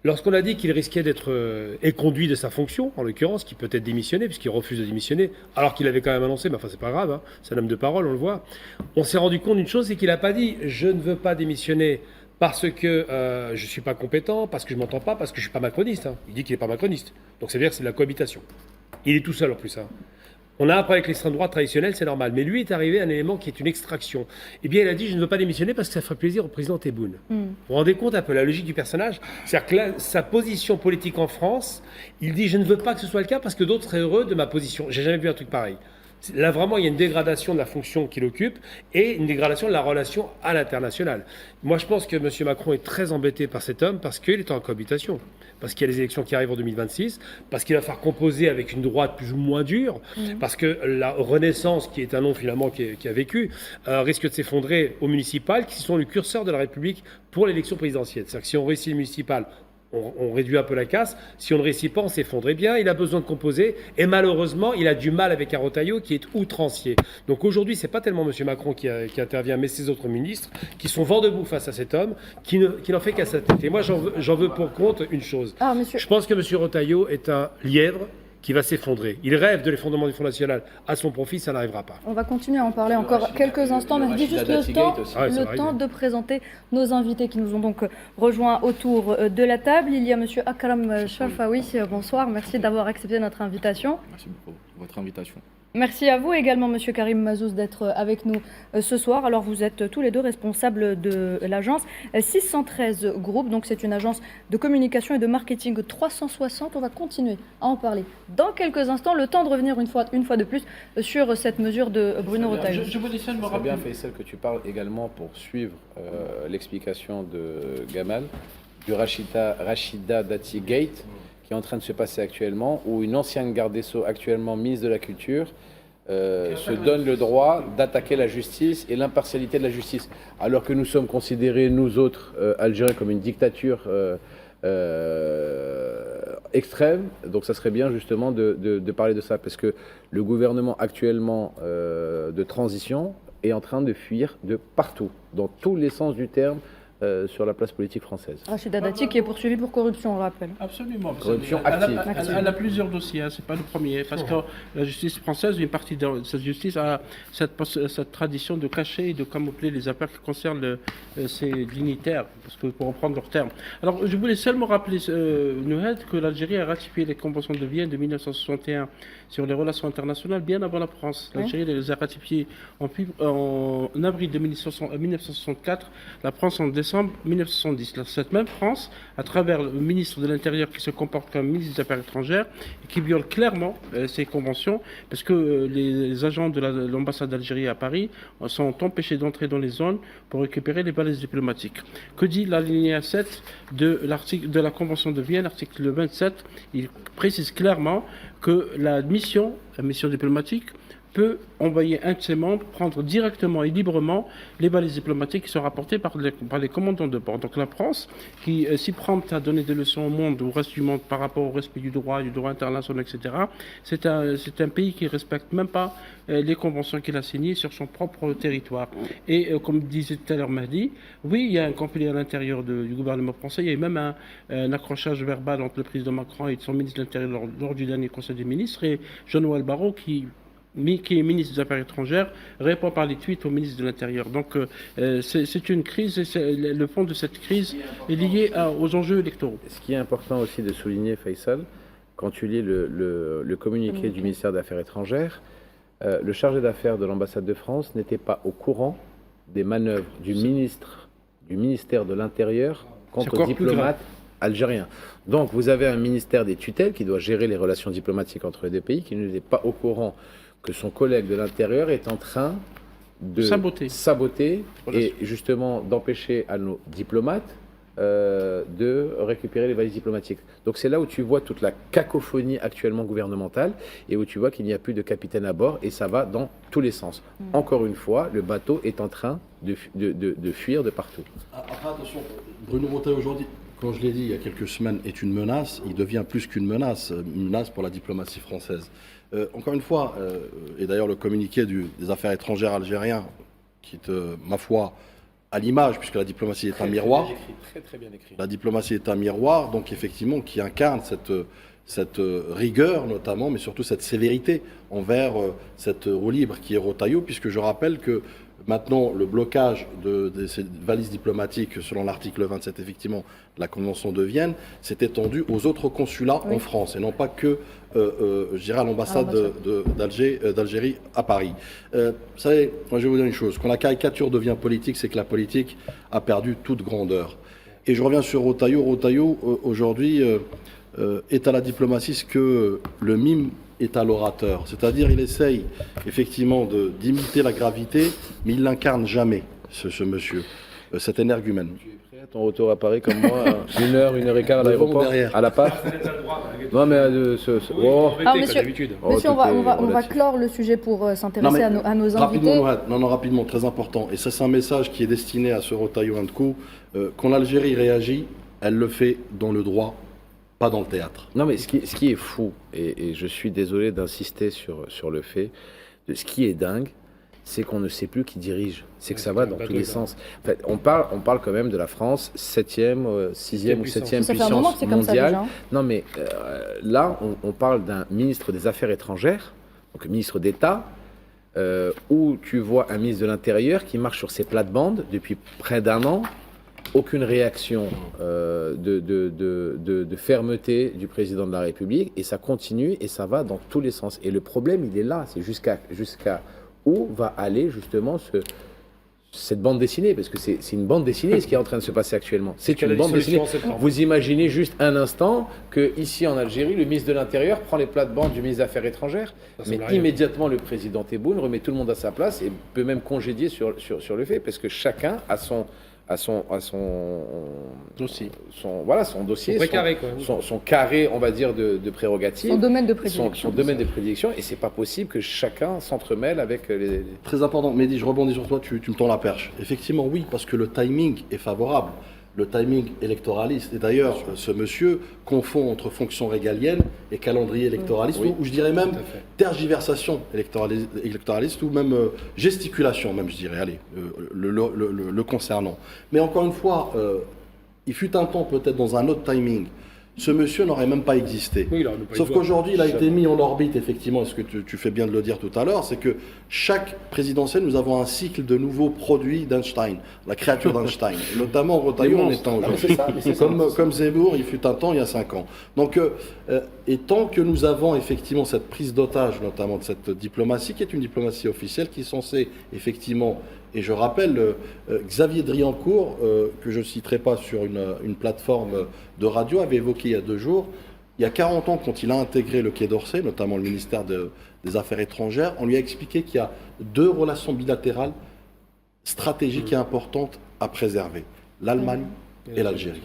lorsqu'on a dit qu'il risquait d'être éconduit de sa fonction, en l'occurrence, qu'il peut-être démissionné, puisqu'il refuse de démissionner, alors qu'il avait quand même annoncé, mais enfin c'est pas grave, hein, c'est un homme de parole, on le voit, on s'est rendu compte d'une chose, c'est qu'il n'a pas dit « je ne veux pas démissionner parce que je ne suis pas compétent, parce que je ne m'entends pas, parce que je ne suis pas macroniste hein. ». Il dit qu'il n'est pas macroniste, donc ça veut dire que c'est de la cohabitation. Il est tout seul en plus. Hein. On a un problème avec l'extrême droite traditionnelle, c'est normal. Mais lui est arrivé à un élément qui est une extraction. Eh bien, il a dit « je ne veux pas démissionner parce que ça ferait plaisir au président Tebboune ». Vous vous rendez compte un peu la logique du personnage ? C'est-à-dire que là, sa position politique en France, il dit « je ne veux pas que ce soit le cas parce que d'autres seraient heureux de ma position ». J'ai jamais vu un truc pareil. Là, vraiment, il y a une dégradation de la fonction qu'il occupe et une dégradation de la relation à l'international. Moi, je pense que M. Macron est très embêté par cet homme parce qu'il est en cohabitation, parce qu'il y a les élections qui arrivent en 2026, parce qu'il va falloir composer avec une droite plus ou moins dure, parce que la Renaissance, qui est un nom finalement qui a vécu, risque de s'effondrer au municipal, qui sont le curseur de la République pour l'élection présidentielle. C'est-à-dire que si on réussit le municipal, on réduit un peu la casse. Si on ne réussit pas, on s'effondrait bien. Il a besoin de composer. Et malheureusement, il a du mal avec un Retailleau qui est outrancier. Donc aujourd'hui, ce n'est pas tellement M. Macron qui intervient, mais ses autres ministres qui sont vent debout face à cet homme, qui n'en fait qu'à sa tête. Et moi, j'en veux pour compte une chose. Je pense que M. Retailleau est un lièvre qui va s'effondrer. Il rêve de l'effondrement du Front National à son profit, ça n'arrivera pas. On va continuer à en parler encore quelques instants, mais dis juste le temps de présenter nos invités qui nous ont donc rejoints autour de la table. Il y a monsieur Akram Chafaoui, bonsoir, merci d'avoir accepté notre invitation. Merci beaucoup pour votre invitation. Merci à vous également, monsieur Karim Mazouz, d'être avec nous ce soir. Alors, vous êtes tous les deux responsables de l'agence 613 Group. Donc, c'est une agence de communication et de marketing 360. On va continuer à en parler dans quelques instants. Le temps de revenir une fois de plus sur cette mesure de Bruno Retailleau. Je voulais seulement C'est bien, Faisal, que tu parles également pour suivre l'explication de Gamal du Rachida Dati Gate, qui est en train de se passer actuellement, où une ancienne garde des Sceaux, actuellement ministre de la Culture, se donne le droit d'attaquer la justice et l'impartialité de la justice, alors que nous sommes considérés, nous autres, Algériens, comme une dictature extrême. Donc ça serait bien justement de parler de ça, parce que le gouvernement actuellement de transition est en train de fuir de partout, dans tous les sens du terme, sur la place politique française. Rachida Dati qui est poursuivie pour corruption, on le rappelle. Absolument. Corruption active. Elle a plusieurs dossiers, c'est pas le premier, parce que la justice française, une partie de cette justice a cette tradition de cacher et de camoufler les affaires qui concernent ces dignitaires, parce que pour reprendre leurs termes. Alors, je voulais seulement rappeler, Nouhed, que l'Algérie a ratifié les conventions de Vienne de 1961 sur les relations internationales bien avant la France. L'Algérie les a ratifiées en avril de 1964, la France en décembre 1970. Cette même France, à travers le ministre de l'Intérieur qui se comporte comme ministre des Affaires étrangères et qui viole clairement ces conventions, parce que les agents de l'ambassade d'Algérie à Paris sont empêchés d'entrer dans les zones pour récupérer les valises diplomatiques. Que dit l'alinéa 7 de la Convention de Vienne, article 27? Il précise clairement que la mission diplomatique peut envoyer un de ses membres prendre directement et librement les valises diplomatiques qui sont rapportées par les commandants de bord. Donc la France, qui s'y prompte à donner des leçons au monde, au reste du monde par rapport au respect du droit international, etc., c'est un pays qui ne respecte même pas les conventions qu'il a signées sur son propre territoire. Et comme disait tout à l'heure Mahdi, oui, il y a un conflit à l'intérieur du gouvernement français, il y a eu même un accrochage verbal entre le président Macron et son ministre de l'Intérieur lors du dernier Conseil des ministres, et Jean-Noël Barrot, qui est ministre des Affaires étrangères, répond par les tweets au ministre de l'Intérieur. Donc c'est une crise, et le fond de cette crise est lié aux enjeux électoraux. Ce qui est important aussi de souligner, Faisal, quand tu lis le communiqué du ministère des Affaires étrangères, le chargé d'affaires de l'ambassade de France n'était pas au courant des manœuvres du ministère de l'Intérieur contre diplomates algériens. Donc vous avez un ministère des tutelles qui doit gérer les relations diplomatiques entre les deux pays, qui n'était pas au courant que son collègue de l'Intérieur est en train de saboter et justement d'empêcher à nos diplomates de récupérer les valises diplomatiques. Donc c'est là où tu vois toute la cacophonie actuellement gouvernementale et où tu vois qu'il n'y a plus de capitaine à bord, et ça va dans tous les sens. Encore une fois, le bateau est en train de fuir de partout. Après, attention, Bruno Retailleau aujourd'hui, comme je l'ai dit il y a quelques semaines, est une menace. Il devient plus qu'une menace, une menace pour la diplomatie française. Encore une fois, et d'ailleurs le communiqué des affaires étrangères algérien, qui est, ma foi, à l'image, puisque la diplomatie est un miroir. Très bien écrit. La diplomatie est un miroir, donc effectivement, qui incarne cette rigueur notamment, mais surtout cette sévérité envers cette roue libre qui est Retailleau, puisque je rappelle que maintenant, le blocage de ces valises diplomatiques, selon l'article 27, effectivement, de la Convention de Vienne, s'est étendu aux autres consulats en France, et non pas que, je dirais, à l'ambassade d'Algérie à Paris. Vous savez, moi je vais vous dire une chose, quand la caricature devient politique, c'est que la politique a perdu toute grandeur. Et je reviens sur Retailleau. Retailleau, aujourd'hui, est à la diplomatie ce que le mime est à l'orateur. C'est-à-dire, il essaye effectivement d'imiter la gravité, mais il l'incarne jamais, ce monsieur, cet énergumène. Tu es prêt à ton retour à Paris comme moi, 1h15 à l'aéroport, à la part? Non mais Monsieur, on va clore le sujet pour s'intéresser à nos invités. Rapidement, très important. Et ça, c'est un message qui est destiné à ce Retailleau & Co. Quand l'Algérie réagit, elle le fait dans le droit, pas dans le théâtre. Non mais ce qui est fou, et je suis désolé d'insister sur le fait, ce qui est dingue, c'est qu'on ne sait plus qui dirige. C'est que ça va dans tous les sens. En fait, on parle quand même de la France, 7e, 6e ou 7e Ça fait un moment que puissance c'est comme ça, mondiale. déjà, hein. Non, mais là, on parle d'un ministre des Affaires étrangères, donc ministre d'État, où tu vois un ministre de l'Intérieur qui marche sur ses plates-bandes depuis près d'un an. Aucune réaction de fermeté du président de la République, et ça continue et ça va dans tous les sens. Et le problème, il est là, c'est jusqu'à où va aller justement cette bande dessinée, parce que c'est une bande dessinée ce qui est en train de se passer actuellement. C'est une bande dessinée. Vous imaginez juste un instant que ici en Algérie, le ministre de l'Intérieur prend les plates-bandes du ministre des Affaires étrangères, mais immédiatement le président Tebboune remet tout le monde à sa place et peut même congédier sur le fait, parce que chacun a son dossier, son dossier, son carré, on va dire, de prérogatives, son domaine de prédilection, son domaine de prédilection, et c'est pas possible que chacun s'entremêle avec les... Très important, Mehdi, je rebondis sur toi, tu me tends la perche. Effectivement, oui, parce que le timing est favorable. Le timing électoraliste. Et d'ailleurs, ce monsieur confond entre fonction régalienne et calendrier électoraliste, ou je dirais même tergiversation électoraliste, ou même gesticulation, même je dirais, allez, le concernant. Mais encore une fois, il fut un temps peut-être dans un autre timing. Ce monsieur n'aurait même pas existé. Oui, sauf qu'aujourd'hui, il a été mis en orbite, effectivement, ce que tu fais bien de le dire tout à l'heure, c'est que chaque présidentielle, nous avons un cycle de nouveaux produits d'Einstein, la créature d'Einstein, notamment Retailleau en étant aujourd'hui. Comme Zemmour, il fut un temps, il y a 5 ans. Donc, et tant que nous avons effectivement cette prise d'otage, notamment de cette diplomatie, qui est une diplomatie officielle, qui est censée effectivement... Et je rappelle, Xavier Driancourt, que je ne citerai pas sur une plateforme de radio, avait évoqué il y a 2 jours, il y a 40 ans, quand il a intégré le Quai d'Orsay, notamment le ministère des Affaires étrangères, on lui a expliqué qu'il y a 2 relations bilatérales stratégiques et importantes à préserver, l'Allemagne et l'Algérie.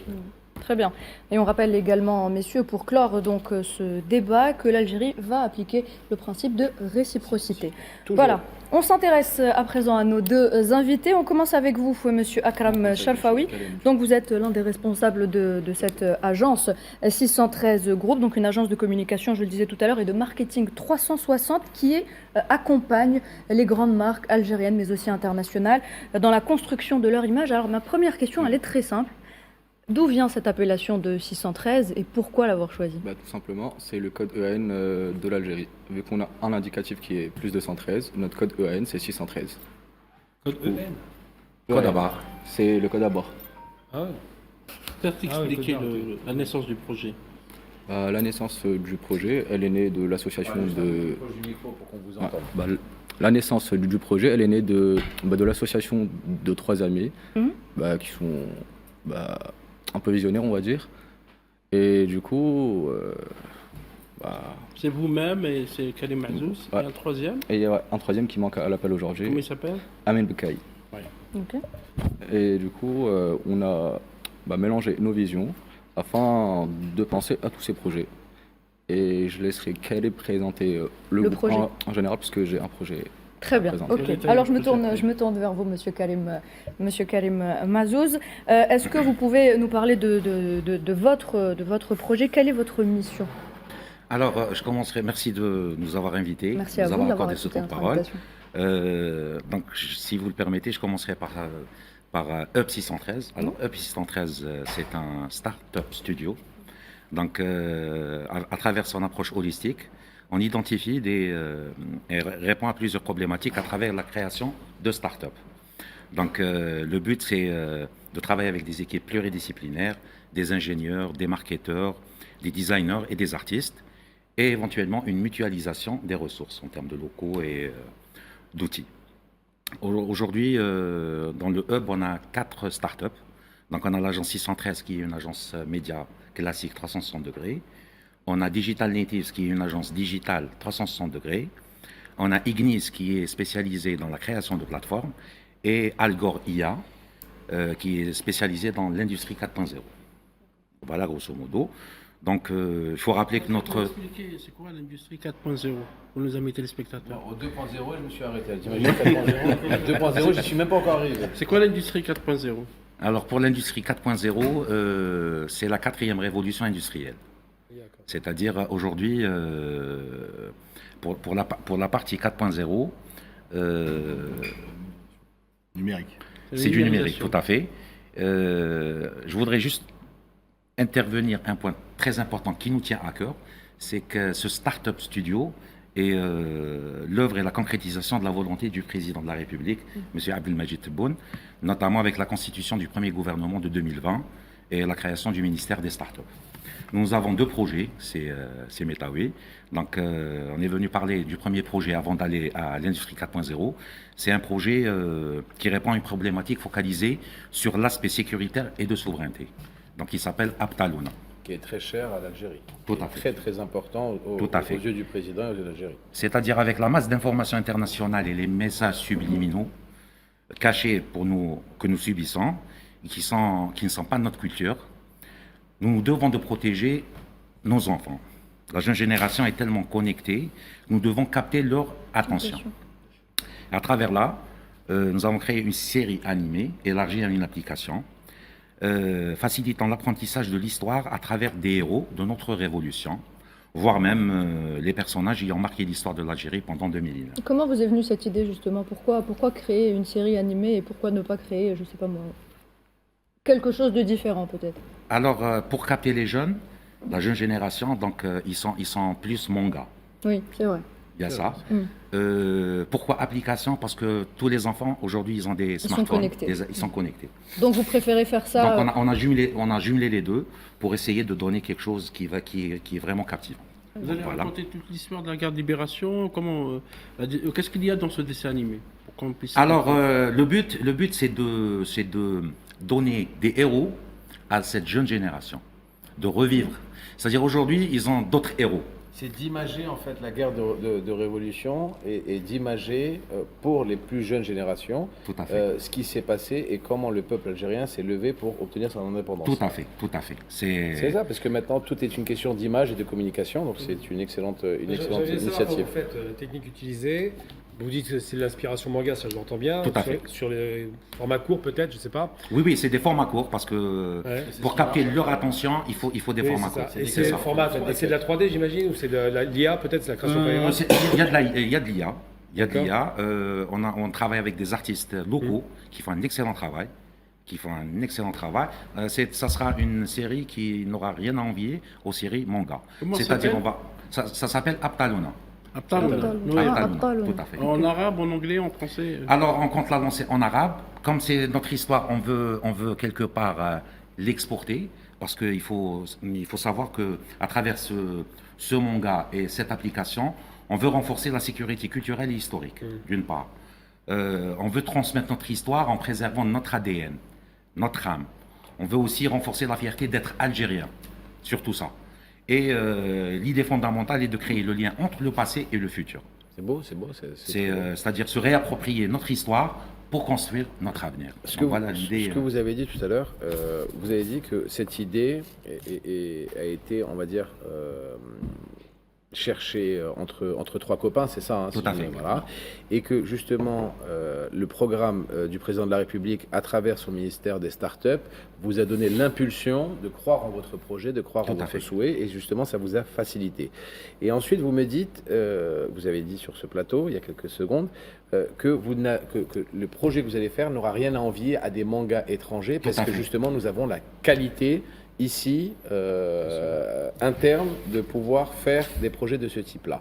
Très bien. Et on rappelle également, messieurs, pour clore donc ce débat, que l'Algérie va appliquer le principe de réciprocité. Toujours. Voilà. On s'intéresse à présent à nos 2 invités. On commence avec vous, monsieur Akram Sharfawi. Donc vous êtes l'un des responsables de cette agence 613 Group, donc une agence de communication, je le disais tout à l'heure, et de marketing 360 qui accompagne les grandes marques algériennes, mais aussi internationales, dans la construction de leur image. Alors ma première question, elle est très simple. D'où vient cette appellation de 613 et pourquoi l'avoir choisi ? Tout simplement, c'est le code EAN de l'Algérie. Vu qu'on a un indicatif qui est plus 213, notre code EAN c'est 613. Code EAN ? Code à barre. C'est le code à barre. Ah ouais. Peut-être expliquer la naissance du projet. La naissance du projet, elle est née de l'association de... La naissance du projet, elle est née de l'association de 3 amis qui sont... un peu visionnaire, on va dire. Et du coup... c'est vous-même et c'est Karim Mazouz. Et un troisième. Et il y a un troisième qui manque à l'appel aujourd'hui. Comment il s'appelle ? Amin Bekaï. Ouais. Okay. Et du coup, on a mélangé nos visions afin de penser à tous ces projets. Et je laisserai Karim présenter le projet en général, parce que j'ai un projet... Très bien, ok. Alors je me tourne vers vous, Monsieur Karim Mazouz. Est-ce que vous pouvez nous parler de votre projet ? Quelle est votre mission ? Alors, je commencerai. Merci de nous avoir invités. Merci à vous d'avoir accepté notre parole. Donc, si vous le permettez, je commencerai par Up 613. Alors, Up 613, c'est un start-up studio. Donc, à travers son approche holistique, on identifie et répond à plusieurs problématiques à travers la création de start-up. Donc, le but, c'est de travailler avec des équipes pluridisciplinaires, des ingénieurs, des marketeurs, des designers et des artistes, et éventuellement une mutualisation des ressources en termes de locaux et d'outils. Aujourd'hui, dans le Hub, on a 4 start-up. Donc, on a l'agence 613, qui est une agence média classique 360 degrés. On a Digital Natives, qui est une agence digitale 360 degrés. On a Ignis, qui est spécialisé dans la création de plateformes. Et Algor IA, qui est spécialisé dans l'industrie 4.0. Voilà, grosso modo. Donc, il faut rappeler que notre... Expliquer, c'est quoi l'industrie 4.0 pour nos amis téléspectateurs? Au 2.0, je me suis arrêté. 2.0, je ne suis même pas encore arrivé. C'est quoi l'industrie 4.0? Alors, pour l'industrie 4.0, c'est la 4e révolution industrielle. C'est-à-dire, aujourd'hui, pour la partie 4.0, Numérique. C'est du numérique, tout à fait. Je voudrais juste intervenir un point très important qui nous tient à cœur, c'est que ce Startup Studio est l'œuvre et la concrétisation de la volonté du président de la République, M. Abdelmajid Tebboune, notamment avec la constitution du premier gouvernement de 2020 et la création du ministère des Startups. Nous avons deux projets, c'est Metawe. Donc, on est venu parler du premier projet avant d'aller à l'industrie 4.0. C'est un projet qui répond à une problématique focalisée sur l'aspect sécuritaire et de souveraineté. Donc, il s'appelle Aptaluna. Qui est très cher à l'Algérie. Tout à fait. Très, très important aux yeux du président et de l'Algérie. C'est-à-dire avec la masse d'informations internationales et les messages subliminaux cachés pour nous, que nous subissons, et qui ne sont pas de notre culture, nous devons de protéger nos enfants. La jeune génération est tellement connectée, nous devons capter leur attention. À travers là, nous avons créé une série animée, élargie à une application, facilitant l'apprentissage de l'histoire à travers des héros de notre révolution, voire même les personnages ayant marqué l'histoire de l'Algérie pendant 2000 ans. Comment vous est venue cette idée justement? Pourquoi créer une série animée et pourquoi ne pas créer, je sais pas moi, quelque chose de différent peut-être? Alors, pour capter les jeunes, la jeune génération, donc ils sont plus manga. Oui, c'est vrai. Il y a ça. Pourquoi application? Parce que tous les enfants, aujourd'hui, ils ont des smartphones. Ils sont connectés. Donc vous préférez faire ça? Donc on a jumelé les deux pour essayer de donner quelque chose qui est vraiment captivant. Vous allez raconter toute l'histoire de la guerre de libération. Qu'est-ce qu'il y a dans ce dessin animé pour qu'on puisse... Alors, le but c'est de donner des héros à cette jeune génération, de revivre. C'est-à-dire aujourd'hui, ils ont d'autres héros. C'est d'imager en fait la guerre de révolution et d'imager pour les plus jeunes générations ce qui s'est passé et comment le peuple algérien s'est levé pour obtenir son indépendance. Tout à fait, tout à fait. C'est ça, parce que maintenant tout est une question d'image et de communication, donc c'est une excellente initiative. En fait, la technique utilisée, vous dites que c'est de l'inspiration manga, ça je l'entends bien. Tout à fait. Sur les formats courts peut-être, je sais pas. Oui, c'est des formats courts parce que pour capter leur attention, il faut des formats courts. Et c'est le format, c'est de la 3D j'imagine, ou c'est de l'IA peut-être, c'est la création par IA? Il y a de l'IA. Il y a de l'IA. On travaille avec des artistes locaux qui font un excellent travail. Ça sera une série qui n'aura rien à envier aux séries manga. C'est-à-dire, ça s'appelle Aptaluna. Aptaluna. Tout à fait. En arabe, en anglais, en français? Alors, on compte la lancer en arabe. Comme c'est notre histoire, on veut quelque part l'exporter. Parce qu'il faut savoir qu'à travers ce manga et cette application, on veut renforcer la sécurité culturelle et historique, d'une part. On veut transmettre notre histoire en préservant notre ADN, notre âme. On veut aussi renforcer la fierté d'être algérien, surtout ça. Et l'idée fondamentale est de créer le lien entre le passé et le futur. C'est beau. C'est-à-dire se réapproprier notre histoire pour construire notre avenir. Ce que vous avez dit tout à l'heure, vous avez dit que cette idée a été, on va dire, cherchée entre trois copains, c'est ça, hein, tout à fait. Voilà. Et que justement, le programme du président de la République, à travers son ministère des startups, vous a donné l'impulsion de croire en votre projet, de croire en votre souhait, et justement, ça vous a facilité. Et ensuite, vous me dites, vous avez dit sur ce plateau, il y a quelques secondes, que le projet que vous allez faire n'aura rien à envier à des mangas étrangers, parce que justement, nous avons la qualité ici, interne, de pouvoir faire des projets de ce type-là.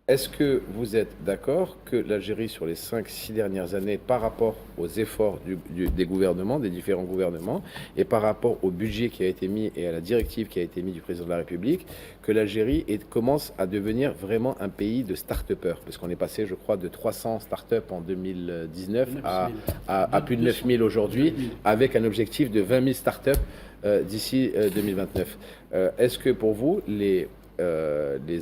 Est-ce que vous êtes d'accord que l'Algérie, sur les 5-6 dernières années, par rapport aux efforts des gouvernements, des différents gouvernements, et par rapport au budget qui a été mis et à la directive qui a été mise du président de la République, que l'Algérie commence à devenir vraiment un pays de start-upers? Parce qu'on est passé, je crois, de 300 start-up en 2019 à plus de 9000 aujourd'hui, avec un objectif de 20 000 start-up d'ici 2029. Est-ce que pour vous, les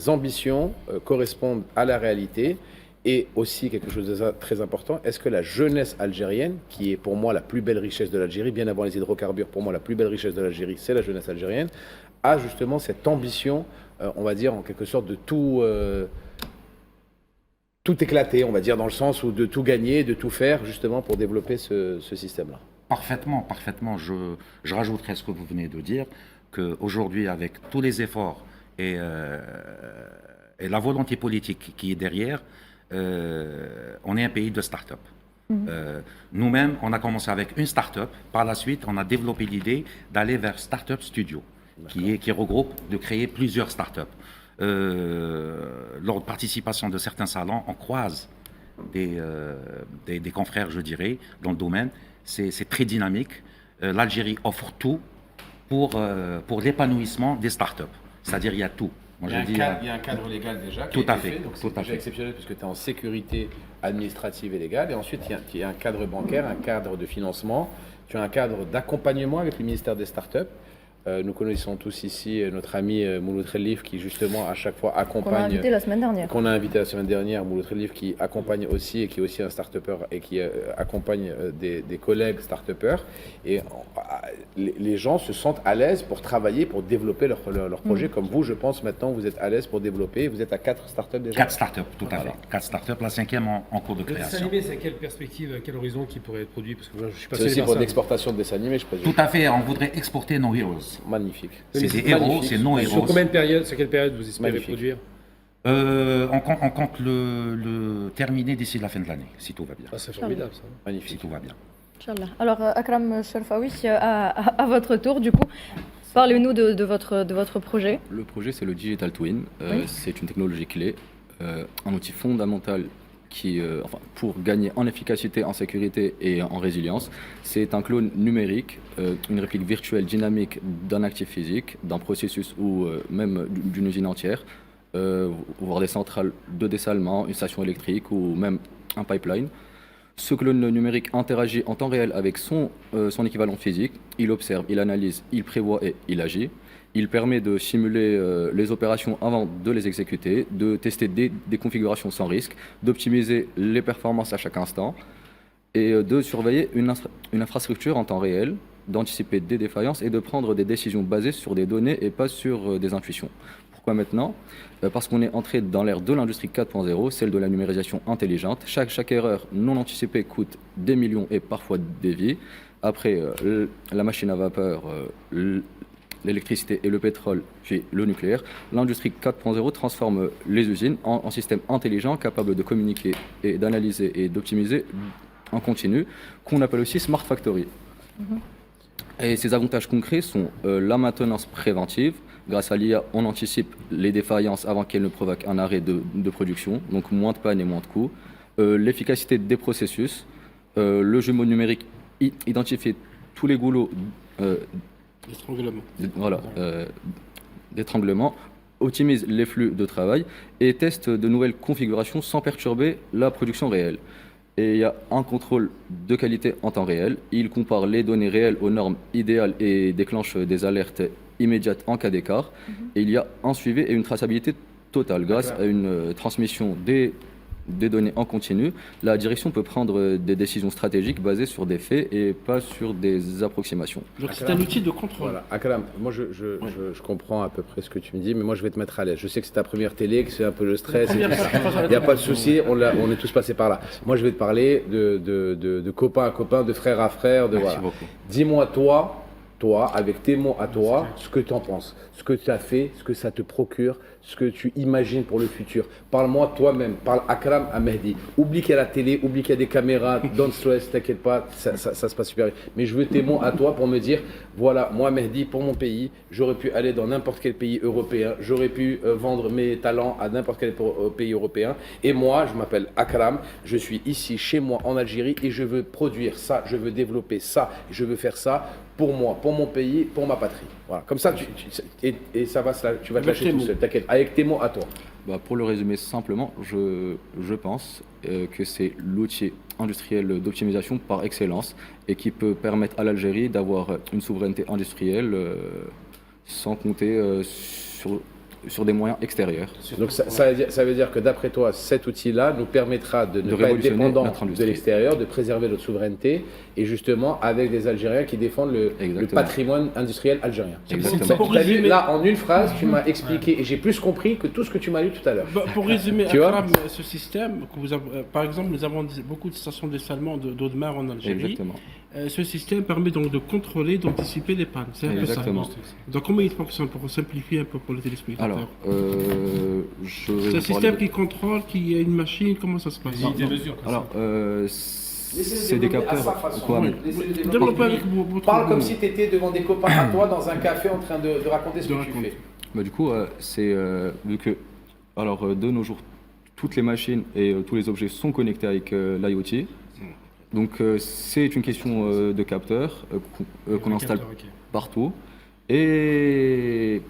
ambitions correspondent à la réalité? Et aussi quelque chose de très important, est-ce que la jeunesse algérienne, qui est pour moi la plus belle richesse de l'Algérie, bien avant les hydrocarbures, pour moi la plus belle richesse de l'Algérie, c'est la jeunesse algérienne, a justement cette ambition, on va dire en quelque sorte de tout éclater, on va dire, dans le sens où de tout gagner, de tout faire justement pour développer ce système-là? Parfaitement. Je rajouterai ce que vous venez de dire, qu'aujourd'hui, avec tous les efforts et la volonté politique qui est derrière, on est un pays de start-up. Nous-mêmes, on a commencé avec une start-up. Par la suite, on a développé l'idée d'aller vers Startup Studio, qui regroupe, de créer plusieurs start-up. Lors de participation de certains salons, on croise des confrères, je dirais, dans le domaine. C'est très dynamique. L'Algérie offre tout pour l'épanouissement des start-up. C'est-à-dire, il y a tout. Moi, il y a un cadre légal déjà qui tout a à été fait, donc tout c'est à déjà fait. exceptionnel parce que tu es en sécurité administrative et légale, et ensuite il y a un cadre bancaire, un cadre de financement, tu as un cadre d'accompagnement avec le ministère des startups. Nous connaissons tous ici notre ami Mouloud Khelif qui justement à chaque fois accompagne. Qu'on a invité la semaine dernière. Qu'on a invité la semaine dernière, Mouloud Khelif qui accompagne aussi et qui est aussi un start-upper et qui accompagne des collègues start-uppers. Et les gens se sentent à l'aise pour travailler, pour développer leur projet. Comme vous, je pense maintenant, vous êtes à l'aise pour développer. Vous êtes à 4 startups déjà. 4 startups, tout à fait. 4 startups, la 5e en cours de Le dessin création. animé, c'est à quelle perspective, à quel horizon qui pourrait être produit? Parce que moi, je suis pas C'est aussi pour l'exportation de dessins animés, je présume. Tout à fait, on voudrait exporter nos heroes. Magnifique. C'est des héros, c'est nos héros. Sur combien de périodes, sur quelle période vous espérez Magnifique. produire? On compte le terminer d'ici la fin de l'année, si tout va bien. Ah, c'est formidable ça. Si Magnifique. tout va bien. Inch'Allah. Alors, Akram Sherfaoui, à votre tour, du coup, parlez-nous de votre projet. Le projet, c'est le Digital Twin. Oui. C'est une technologie clé, un outil fondamental qui, pour gagner en efficacité, en sécurité et en résilience. C'est un clone numérique, une réplique virtuelle dynamique d'un actif physique, d'un processus ou même d'une usine entière, voire des centrales de dessalement, une station électrique ou même un pipeline. Ce clone numérique interagit en temps réel avec son équivalent physique. Il observe, il analyse, il prévoit et il agit. Il permet de simuler les opérations avant de les exécuter, de tester des configurations sans risque, d'optimiser les performances à chaque instant et de surveiller une infrastructure en temps réel, d'anticiper des défaillances et de prendre des décisions basées sur des données et pas sur des intuitions. Pourquoi maintenant ? Parce qu'on est entré dans l'ère de l'industrie 4.0, celle de la numérisation intelligente. Chaque erreur non anticipée coûte des millions et parfois des vies. Après, la machine à vapeur, l'électricité et le pétrole, puis le nucléaire, l'industrie 4.0 transforme les usines en systèmes intelligents capables de communiquer et d'analyser et d'optimiser en continu, qu'on appelle aussi Smart Factory. Et ces avantages concrets sont la maintenance préventive. Grâce à l'IA, on anticipe les défaillances avant qu'elles ne provoquent un arrêt de production, donc moins de panne et moins de coûts. L'efficacité des processus, le jumeau numérique identifie tous les goulots d'étranglement, optimise les flux de travail et teste de nouvelles configurations sans perturber la production réelle. Et il y a un contrôle de qualité en temps réel. Il compare les données réelles aux normes idéales et déclenche des alertes immédiates en cas d'écart. Et il y a un suivi et une traçabilité totale. Grâce à une transmission des données en continu, la direction peut prendre des décisions stratégiques basées sur des faits et pas sur des approximations. Donc c'est un outil de contrôle. Voilà, Akram, moi je comprends à peu près ce que tu me dis, mais moi je vais te mettre à l'aise. Je sais que c'est ta première télé, que c'est un peu le stress. Il n'y a pas de souci, on est tous passés par là. Moi je vais te parler de copain à copain, de frère à frère. Merci beaucoup. Dis-moi toi, avec tes mots à toi, ce que tu en penses, ce que tu as fait, ce que ça te procure, ce que tu imagines pour le futur. Parle-moi toi-même, parle Akram à Mehdi. Oublie qu'il y a la télé, oublie qu'il y a des caméras, don't stress, t'inquiète pas, ça se passe super bien. Mais je veux tes mots à toi pour me dire, voilà, moi Mehdi, pour mon pays, j'aurais pu aller dans n'importe quel pays européen, j'aurais pu vendre mes talents à n'importe quel pays européen. Et moi, je m'appelle Akram, je suis ici chez moi en Algérie et je veux produire ça, je veux développer ça, je veux faire ça pour moi, pour mon pays, pour ma patrie. Voilà, comme ça, et ça va, tu vas te lâcher tout seul, t'inquiète, avec tes mots à toi. Pour le résumer simplement, je pense que c'est l'outil industriel d'optimisation par excellence et qui peut permettre à l'Algérie d'avoir une souveraineté industrielle sans compter sur des moyens extérieurs. Donc ça veut dire que d'après toi, cet outil-là nous permettra de ne pas être dépendant de l'extérieur, de préserver notre souveraineté et justement avec des Algériens qui défendent le patrimoine industriel algérien. Exactement. Tu as vu, là, en une phrase, tu m'as expliqué et j'ai plus compris que tout ce que tu m'as lu tout à l'heure. Pour résumer, Tu vois Akram, ce système, par exemple, nous avons beaucoup de stations de dessalement d'eau de mer en Algérie. Exactement. Ce système permet donc de contrôler, d'anticiper les pannes. C'est un peu ça. Exactement. Donc comment il fonctionne pour simplifier un peu pour les téléspectateurs? Alors, c'est un système qui contrôle, qui a une machine, comment ça se passe? Alors, c'est des capteurs. Quoi, mais- Développez avec votre Parle comme mot. si tu étais devant des copains à toi dans un café en train de raconter ce que tu fais. Bah, du coup, c'est vu que, alors, de nos jours, toutes les machines et tous les objets sont connectés avec l'IoT. Donc, c'est une question de capteurs qu'on installe partout et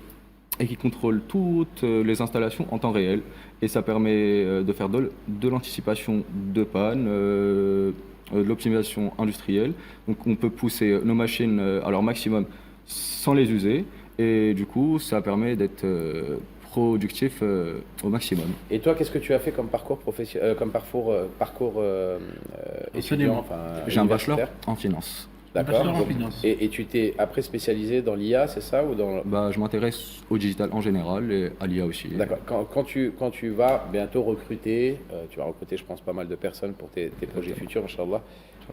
qui contrôle toutes les installations en temps réel. Et ça permet de faire de l'anticipation de panne, de l'optimisation industrielle. Donc, on peut pousser nos machines à leur maximum sans les user. Et du coup, ça permet d'être productif au maximum. Et toi, qu'est-ce que tu as fait comme parcours parcours étudiant, enfin, J'ai un bachelor universitaire? en finance. D'accord. bachelor en Donc, finance. et tu t'es après spécialisé dans l'IA, c'est ça ou dans... Bah, je m'intéresse au digital en général et à l'IA aussi. D'accord. Quand tu vas bientôt recruter, tu vas recruter, je pense, pas mal de personnes pour tes projets futurs, Inch'Allah.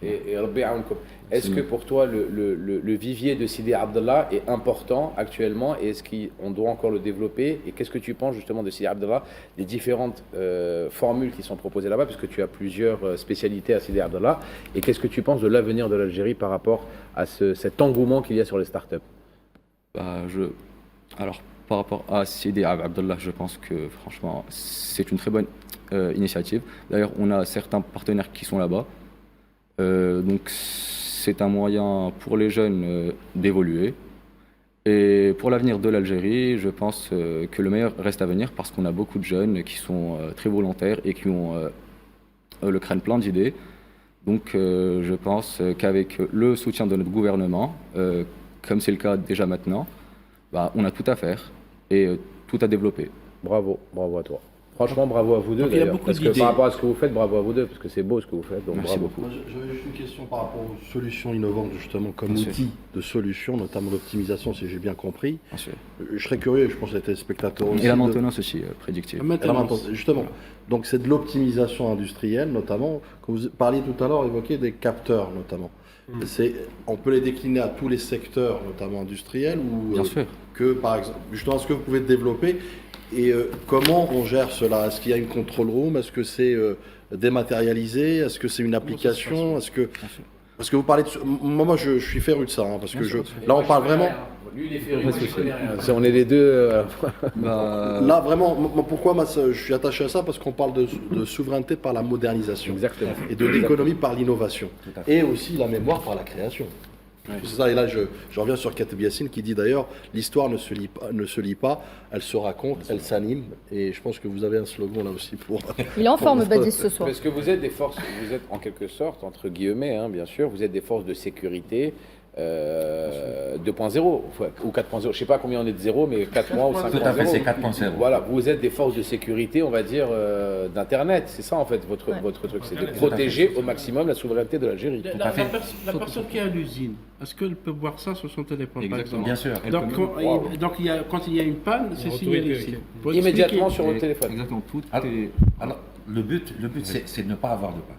Et Rabbi Aounkoum. Est-ce que pour toi, le vivier de Sidi Abdallah est important actuellement et est-ce qu'on doit encore le développer? Et qu'est-ce que tu penses justement de Sidi Abdallah, des différentes formules qui sont proposées là-bas, parce que tu as plusieurs spécialités à Sidi Abdallah. Et qu'est-ce que tu penses de l'avenir de l'Algérie par rapport à cet engouement qu'il y a sur les startups? Bah, alors, par rapport à Sidi Abdallah, je pense que franchement, c'est une très bonne initiative. D'ailleurs, on a certains partenaires qui sont là-bas. Donc, c'est un moyen pour les jeunes d'évoluer. Et pour l'avenir de l'Algérie, je pense que le meilleur reste à venir parce qu'on a beaucoup de jeunes qui sont très volontaires et qui ont le crâne plein d'idées. Donc, je pense qu'avec le soutien de notre gouvernement, comme c'est le cas déjà maintenant, bah, on a tout à faire et tout à développer. Bravo à toi. Franchement, bravo à vous deux Donc, il y a d'ailleurs. beaucoup Parce que d'idées. par rapport à ce que vous faites, bravo à vous deux, parce que c'est beau ce que vous faites. Donc Merci bravo. beaucoup. Moi, j'avais juste une question par rapport aux solutions innovantes, justement, comme Bien sûr. outil de solution, notamment l'optimisation, si j'ai bien compris. Bien sûr. Je serais curieux, je pense que les téléspectateurs aussi. Et la de- maintenance aussi, prédictive. La Et la maintenance. maintenance, justement. Donc c'est de l'optimisation industrielle, notamment. Quand vous parliez tout à l'heure, évoqué des capteurs, notamment. On peut les décliner à tous les secteurs, notamment industriels, ou Bien sûr. que, par exemple, justement, est-ce que vous pouvez développer et comment on gère cela? Est-ce qu'il y a une control room? Est-ce que c'est dématérialisé? Est-ce que c'est une application? Est-ce que parce que vous parlez de... Moi, je suis féru de ça, hein, parce que là, on parle vraiment... Lui, il est féru, moi, je connais rien. On est les deux. Bah, Là, vraiment, pourquoi je suis attaché à ça? Parce qu'on parle de souveraineté par la modernisation. Exactement. Et de l'économie par l'innovation. Et aussi la mémoire par la création. C'est ça, et là, je reviens sur Kateb Yassine qui dit d'ailleurs, l'histoire ne se lit pas, elle se raconte, elle s'anime. Et je pense que vous avez un slogan là aussi pour... Il est en forme, Badis, ce soir. Parce que vous êtes des forces, vous êtes en quelque sorte, entre guillemets, hein, bien sûr, vous êtes des forces de sécurité 2.0 ou 4.0. Je ne sais pas combien on est de 0, mais 4 mois ou 5.0. Tout à fait, c'est 4.0. Voilà, vous êtes des forces de sécurité, on va dire, d'Internet. C'est ça, en fait, votre truc. C'est de protéger au maximum la souveraineté de l'Algérie. La personne qui est à l'usine, est-ce qu'elle peut voir ça sur son téléphone, par exemple? Bien sûr. Donc, quand il y a une panne, c'est signalé ici. Pour Immédiatement expliquer. sur votre téléphone. exactement. Tout Alors, est... alors, le but c'est de ne pas avoir de panne.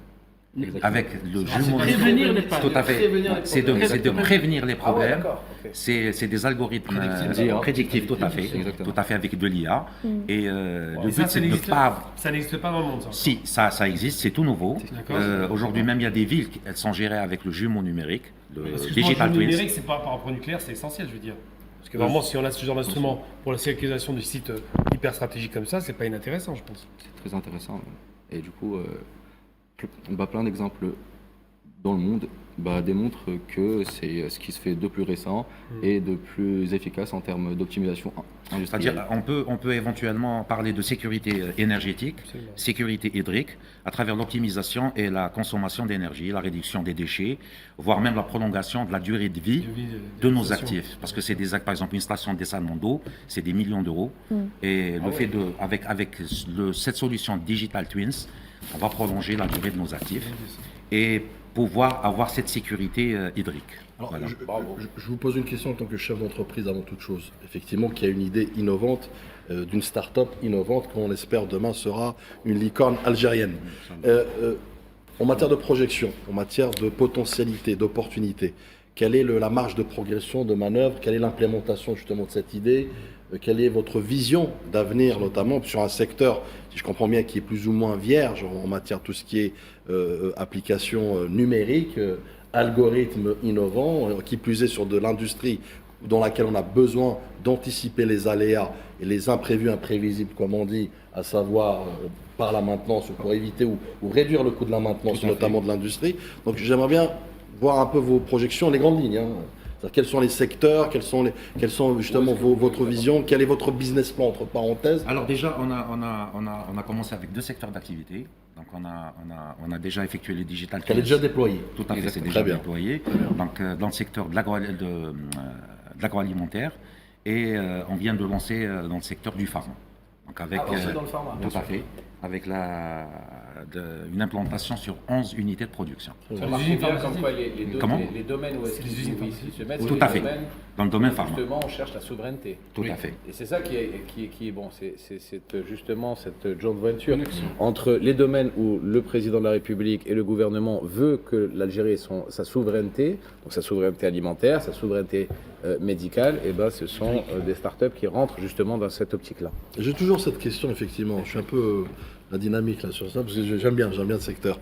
Avec le jumeau prévenir les pannes. Tout à fait. C'est de prévenir les Ah ouais, problèmes. d'accord. ok. C'est des algorithmes Prédictifs. prédictifs, tout à fait. Exactement. Tout à fait avec de l'IA. Et le Et but, ça c'est de ne n'existe pas. ça n'existe pas dans le monde, ça. Si, ça existe, c'est tout nouveau. D'accord. Aujourd'hui, même, il y a des villes, elles sont gérées avec le jumeau numérique, le Parce que Digital le Twins. numérique, c'est pas par rapport au nucléaire, c'est essentiel, je veux dire. Parce que vraiment, si on a ce genre d'instrument pour la sécurisation du site hyper stratégique comme ça, c'est pas inintéressant, je pense. C'est très intéressant. Et du coup, plein d'exemples dans le monde démontrent que c'est ce qui se fait de plus récent et de plus efficace en termes d'optimisation industrielle. C'est-à-dire, on peut éventuellement parler de sécurité énergétique, Absolument. sécurité hydrique, à travers l'optimisation et la consommation d'énergie, la réduction des déchets, voire même la prolongation de la durée de vie de nos actifs. Parce que c'est par exemple, une station de dessalement d'eau, c'est des millions d'euros. Et le fait avec cette solution Digital Twins, on va prolonger la durée de nos actifs et pouvoir avoir cette sécurité hydrique. Alors, Voilà. je vous pose une question en tant que chef d'entreprise avant toute chose. Effectivement, qui a une idée innovante d'une start-up innovante qu'on espère demain sera une licorne algérienne. En matière de projection, en matière de potentialité, d'opportunité, quelle est la marge de progression, de manœuvre? Quelle est l'implémentation justement de cette idée? Quelle est votre vision d'avenir, notamment sur un secteur, si je comprends bien, qui est plus ou moins vierge en matière de tout ce qui est application numérique, algorithmes innovants, qui plus est sur de l'industrie dans laquelle on a besoin d'anticiper les aléas et les imprévus, imprévisibles, comme on dit, à savoir par la maintenance ou pour éviter ou réduire le coût de la maintenance, notamment de l'industrie. Donc j'aimerais bien voir un peu vos projections, les grandes lignes. Quels sont les secteurs, quelles sont justement votre vision, quel est votre business plan entre parenthèses? Alors déjà, on a commencé avec 2 secteurs d'activité. Donc on a déjà effectué les digital. Elle est déjà déployée. Tout à fait, c'est déjà déployé. Donc dans le secteur de l'agroalimentaire et on vient de lancer dans le secteur du pharma. Donc avec dans le pharma, tout à fait, avec une implantation sur 11 unités de production. Ça marche bien comme quoi les domaines où ils se mettent, tout à fait, dans le domaine pharma. Justement, on cherche la souveraineté. Tout à fait. Et c'est ça qui est bon, c'est justement cette joint venture entre les domaines où le président de la République et le gouvernement veut que l'Algérie ait sa souveraineté, donc sa souveraineté alimentaire, sa souveraineté médicale, et ben ce sont des startups qui rentrent justement dans cette optique-là. J'ai toujours cette question, effectivement. Je suis un peu la dynamique là sur ça, parce que j'aime bien le secteur.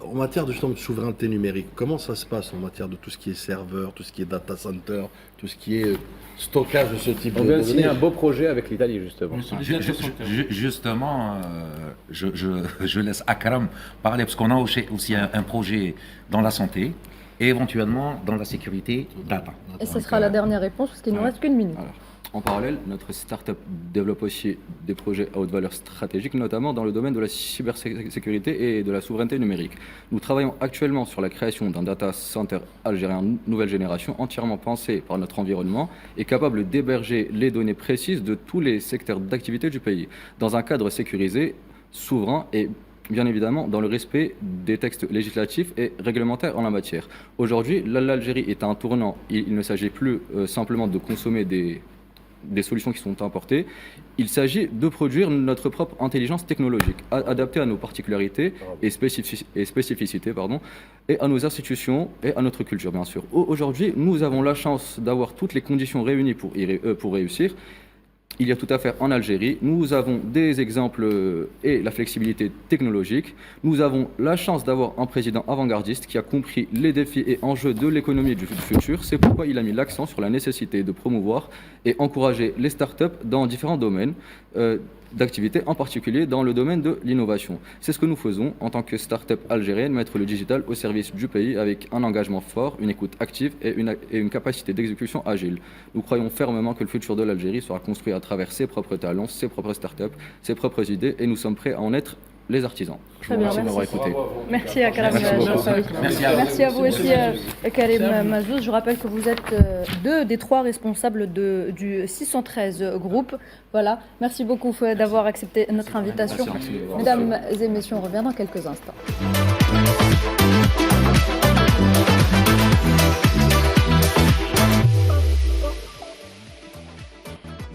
En matière de souveraineté numérique, comment ça se passe en matière de tout ce qui est serveur, tout ce qui est data center, tout ce qui est stockage de ce type de données? On vient de signer un beau projet avec l'Italie, justement. Justement, je laisse Akram parler, parce qu'on a aussi un projet dans la santé et éventuellement dans la sécurité data. Et ce sera la dernière réponse, parce qu'il ne nous reste qu'une minute. Alors, en parallèle, notre start-up développe aussi des projets à haute valeur stratégique, notamment dans le domaine de la cybersécurité et de la souveraineté numérique. Nous travaillons actuellement sur la création d'un data center algérien nouvelle génération, entièrement pensé par notre environnement et capable d'héberger les données précises de tous les secteurs d'activité du pays, dans un cadre sécurisé, souverain et bien évidemment dans le respect des textes législatifs et réglementaires en la matière. Aujourd'hui, l'Algérie est à un tournant. Il ne s'agit plus simplement de consommer des solutions qui sont importées. Il s'agit de produire notre propre intelligence technologique, adaptée à nos particularités et spécificités, et à nos institutions et à notre culture, bien sûr. Aujourd'hui, nous avons la chance d'avoir toutes les conditions réunies pour réussir. Il y a tout à faire en Algérie. Nous avons des exemples et la flexibilité technologique. Nous avons la chance d'avoir un président avant-gardiste qui a compris les défis et enjeux de l'économie du futur. C'est pourquoi il a mis l'accent sur la nécessité de promouvoir et encourager les startups dans différents domaines d'activité, en particulier dans le domaine de l'innovation. C'est ce que nous faisons en tant que start-up algérienne, mettre le digital au service du pays avec un engagement fort, une écoute active et une capacité d'exécution agile. Nous croyons fermement que le futur de l'Algérie sera construit à travers ses propres talents, ses propres start-up, ses propres idées, et nous sommes prêts à en être les artisans. Je vous remercie de m'avoir écouté. Merci à Karim. Merci à vous aussi, Karim Mazouz. Je rappelle que vous êtes 2 des 3 responsables du 613 groupe. Voilà. Merci beaucoup d'avoir accepté notre invitation. Mesdames et messieurs, on revient dans quelques instants.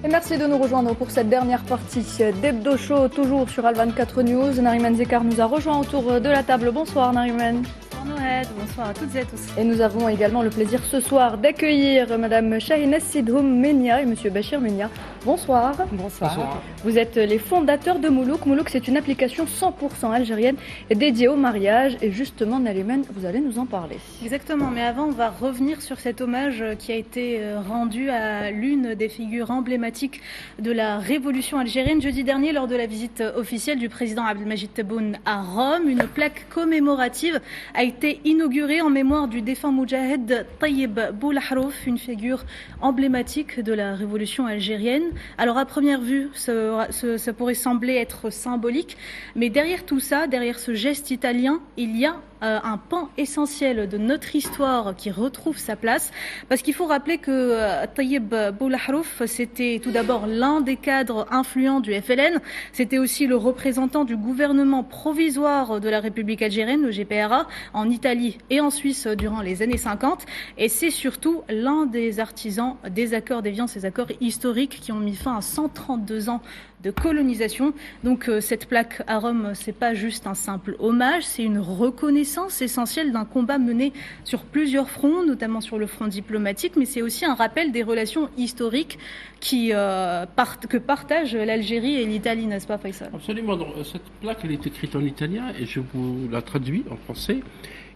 Et merci de nous rejoindre pour cette dernière partie d'Hebdo Show, toujours sur Al24 News. Nariman Zekar nous a rejoint autour de la table. Bonsoir Nariman. Bonsoir Noël, bonsoir à toutes et à tous. Et nous avons également le plaisir ce soir d'accueillir Madame Shahines Sidhoum Menia et Monsieur Bachir Menia. Bonsoir. Bonsoir. Vous êtes les fondateurs de Moulouk. Moulouk, c'est une application 100% algérienne dédiée au mariage. Et justement, Nariman, vous allez nous en parler. Exactement, mais avant, on va revenir sur cet hommage qui a été rendu à l'une des figures emblématiques de la révolution algérienne. Jeudi dernier, lors de la visite officielle du président Abdelmajid Tebboune à Rome, une plaque commémorative a été inaugurée en mémoire du défunt Moudjahed Tayyib Boulahrouf, une figure emblématique de la révolution algérienne. Alors à première vue, ça pourrait sembler être symbolique, mais derrière tout ça, derrière ce geste italien, il y a un pan essentiel de notre histoire qui retrouve sa place. Parce qu'il faut rappeler que Tayyip Boulahrouf, c'était tout d'abord l'un des cadres influents du FLN. C'était aussi le représentant du gouvernement provisoire de la République algérienne, le GPRA, en Italie et en Suisse durant les années 50. Et c'est surtout l'un des artisans des accords d'Évian, ces accords historiques qui ont mis fin à 132 ans de colonisation. Donc cette plaque à Rome, c'est pas juste un simple hommage, c'est une reconnaissance essentielle d'un combat mené sur plusieurs fronts, notamment sur le front diplomatique, mais c'est aussi un rappel des relations historiques que partagent l'Algérie et l'Italie, n'est-ce pas, Faisal? Absolument. Donc, cette plaque, elle est écrite en italien et je vous la traduis en français.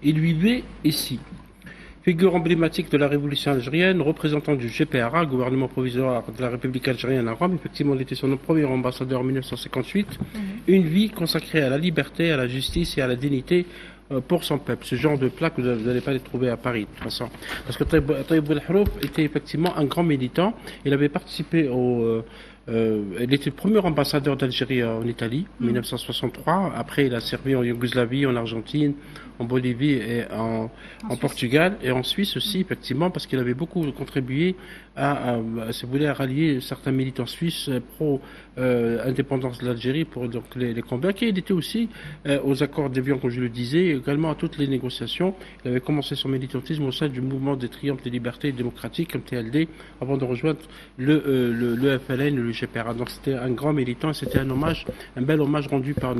Il vivait ici. Figure emblématique de la révolution algérienne, représentant du GPRA, gouvernement provisoire de la République algérienne à Rome. Effectivement, il était son premier ambassadeur en 1958. Une vie consacrée à la liberté, à la justice et à la dignité pour son peuple. Ce genre de plaque, vous n'allez pas les trouver à Paris, de toute façon. Parce que Tayyip Boulahrouf était effectivement un grand militant. Il avait participé il était le premier ambassadeur d'Algérie en Italie, en 1963. Après, il a servi en Yougoslavie, en Argentine, en Bolivie et en Portugal et en Suisse aussi, effectivement, parce qu'il avait beaucoup contribué à rallier certains militants suisses pro-indépendance de l'Algérie pour donc les convaincre. Et il était aussi aux accords d'Évian, comme je le disais, également à toutes les négociations. Il avait commencé son militantisme au sein du mouvement des triomphes des libertés démocratiques, MTLD, avant de rejoindre le FLN, le GPRA. Donc c'était un grand militant et c'était un bel hommage rendu par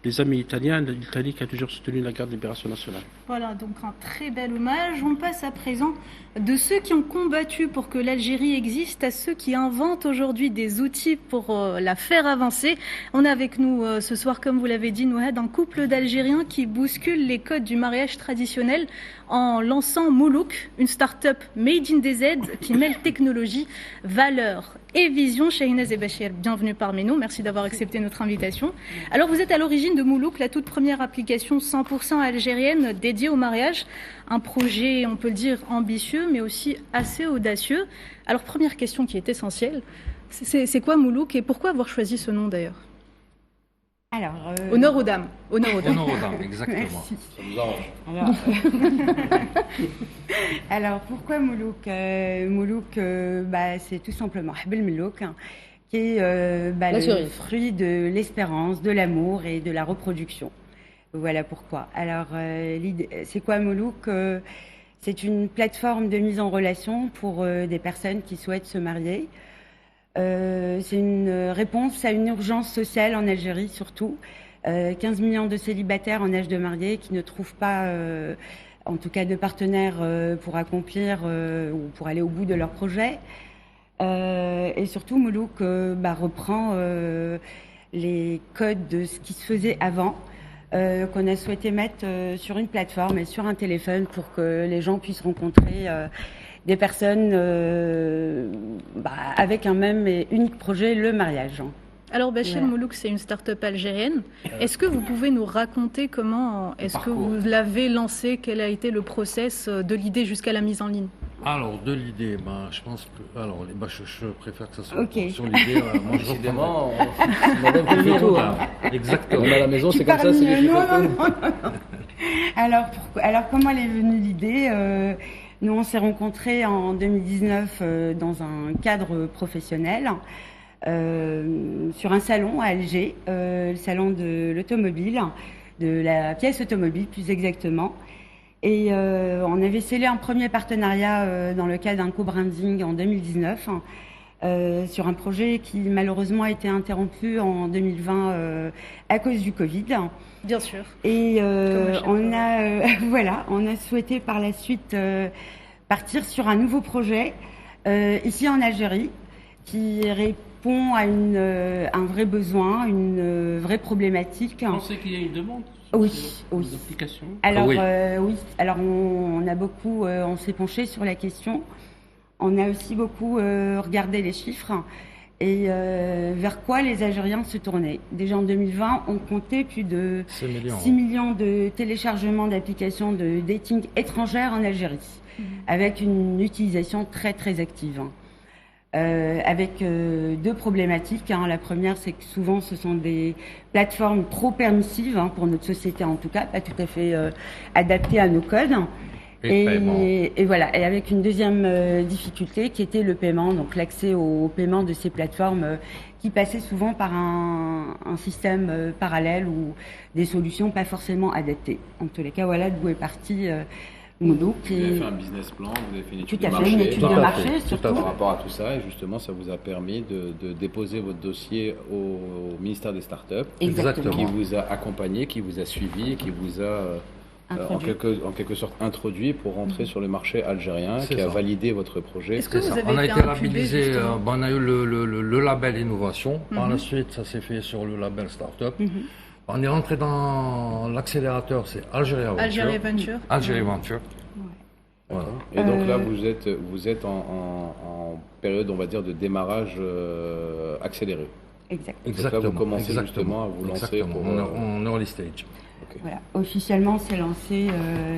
les amis italiens, l'Italie qui a toujours soutenu la garde de libération nationale. Voilà, donc un très bel hommage. On passe à présent de ceux qui ont combattu pour que l'Algérie existe à ceux qui inventent aujourd'hui des outils pour la faire avancer. On a avec nous ce soir, comme vous l'avez dit, Nouhed, un couple d'Algériens qui bouscule les codes du mariage traditionnel en lançant Moulouk, une start-up made in DZ qui mêle technologie, valeurs et vision. Shahinaz et Bachir, bienvenue parmi nous. Merci d'avoir accepté notre invitation. Alors, vous êtes à l'origine de Moulouk, la toute première application 100% algérienne dédiée au mariage. Un projet, on peut le dire, ambitieux, mais aussi assez audacieux. Alors, première question qui est essentielle, c'est quoi Moulouk et pourquoi avoir choisi ce nom d'ailleurs? Alors, honneur aux dames. Honneur aux dames. Honneur aux dames, exactement. Alors, pourquoi Moulouk? Moulouk, c'est tout simplement Habel Moulouk, qui est le fruit de l'espérance, de l'amour et de la reproduction. Voilà pourquoi. Alors, c'est quoi Moulouk? C'est une plateforme de mise en relation pour des personnes qui souhaitent se marier. C'est une réponse à une urgence sociale en Algérie surtout. 15 millions de célibataires en âge de marier qui ne trouvent pas, en tout cas de partenaires pour accomplir ou pour aller au bout de leur projet. Et surtout, Moulouk reprend les codes de ce qui se faisait avant, qu'on a souhaité mettre sur une plateforme et sur un téléphone pour que les gens puissent rencontrer des personnes avec un même et unique projet, le mariage. Alors Bachir, Moulouk, c'est une start-up algérienne. Est-ce que vous pouvez nous raconter comment est-ce que vous l'avez lancé? Quel a été le process de l'idée jusqu'à la mise en ligne? Alors, de l'idée, je pense que... Alors, je préfère que ça soit sur l'idée. Moi, je Décidément, Madame qui fait tout. Exactement. On est à la maison, c'est comme ça, c'est lui qui fait tout. Alors, comment elle est venue l'idée? Nous, on s'est rencontrés en 2019 dans un cadre professionnel, sur un salon à Alger, le salon de l'automobile, de la pièce automobile plus exactement. Et on avait scellé un premier partenariat dans le cadre d'un co-branding en 2019 sur un projet qui malheureusement a été interrompu en 2020 à cause du Covid. Bien sûr. Et on a souhaité par la suite partir sur un nouveau projet ici en Algérie qui répond à un vrai besoin, une vraie problématique. Vous pensez qu'il y a une demande? Oui. Alors, Alors, on a beaucoup, on s'est penché sur la question. On a aussi beaucoup regardé les chiffres et vers quoi les Algériens se tournaient. Déjà en 2020, on comptait plus de 6 millions de téléchargements d'applications de dating étrangères en Algérie, avec une utilisation très très active. avec deux problématiques. La première, c'est que souvent, ce sont des plateformes trop permissives, pour notre société en tout cas, pas tout à fait adaptées à nos codes. Et voilà, et avec une deuxième difficulté qui était le paiement, donc l'accès au paiement de ces plateformes qui passaient souvent par un système parallèle ou des solutions pas forcément adaptées. En tous les cas, voilà d'où est parti Moulouk. Vous avez fait un business plan, vous avez fait une étude de marché. Une étude de marché, surtout. Par rapport à tout ça, et justement, ça vous a permis de déposer votre dossier au ministère des Startups, qui vous a accompagné, qui vous a suivi, qui vous a en quelque sorte introduit pour rentrer sur le marché algérien, qui a validé votre projet. Est-ce que vous avez on a été labellisé, on a eu le label innovation. Par la suite, ça s'est fait sur le label Startup. On est rentré dans l'accélérateur, c'est Algérie Venture. Algérie Venture. Voilà. Et donc là, vous êtes en période, on va dire, de démarrage accéléré. Exactement. Donc là, vous commencez justement à vous lancer pour... En early stage. Voilà. Officiellement, c'est lancé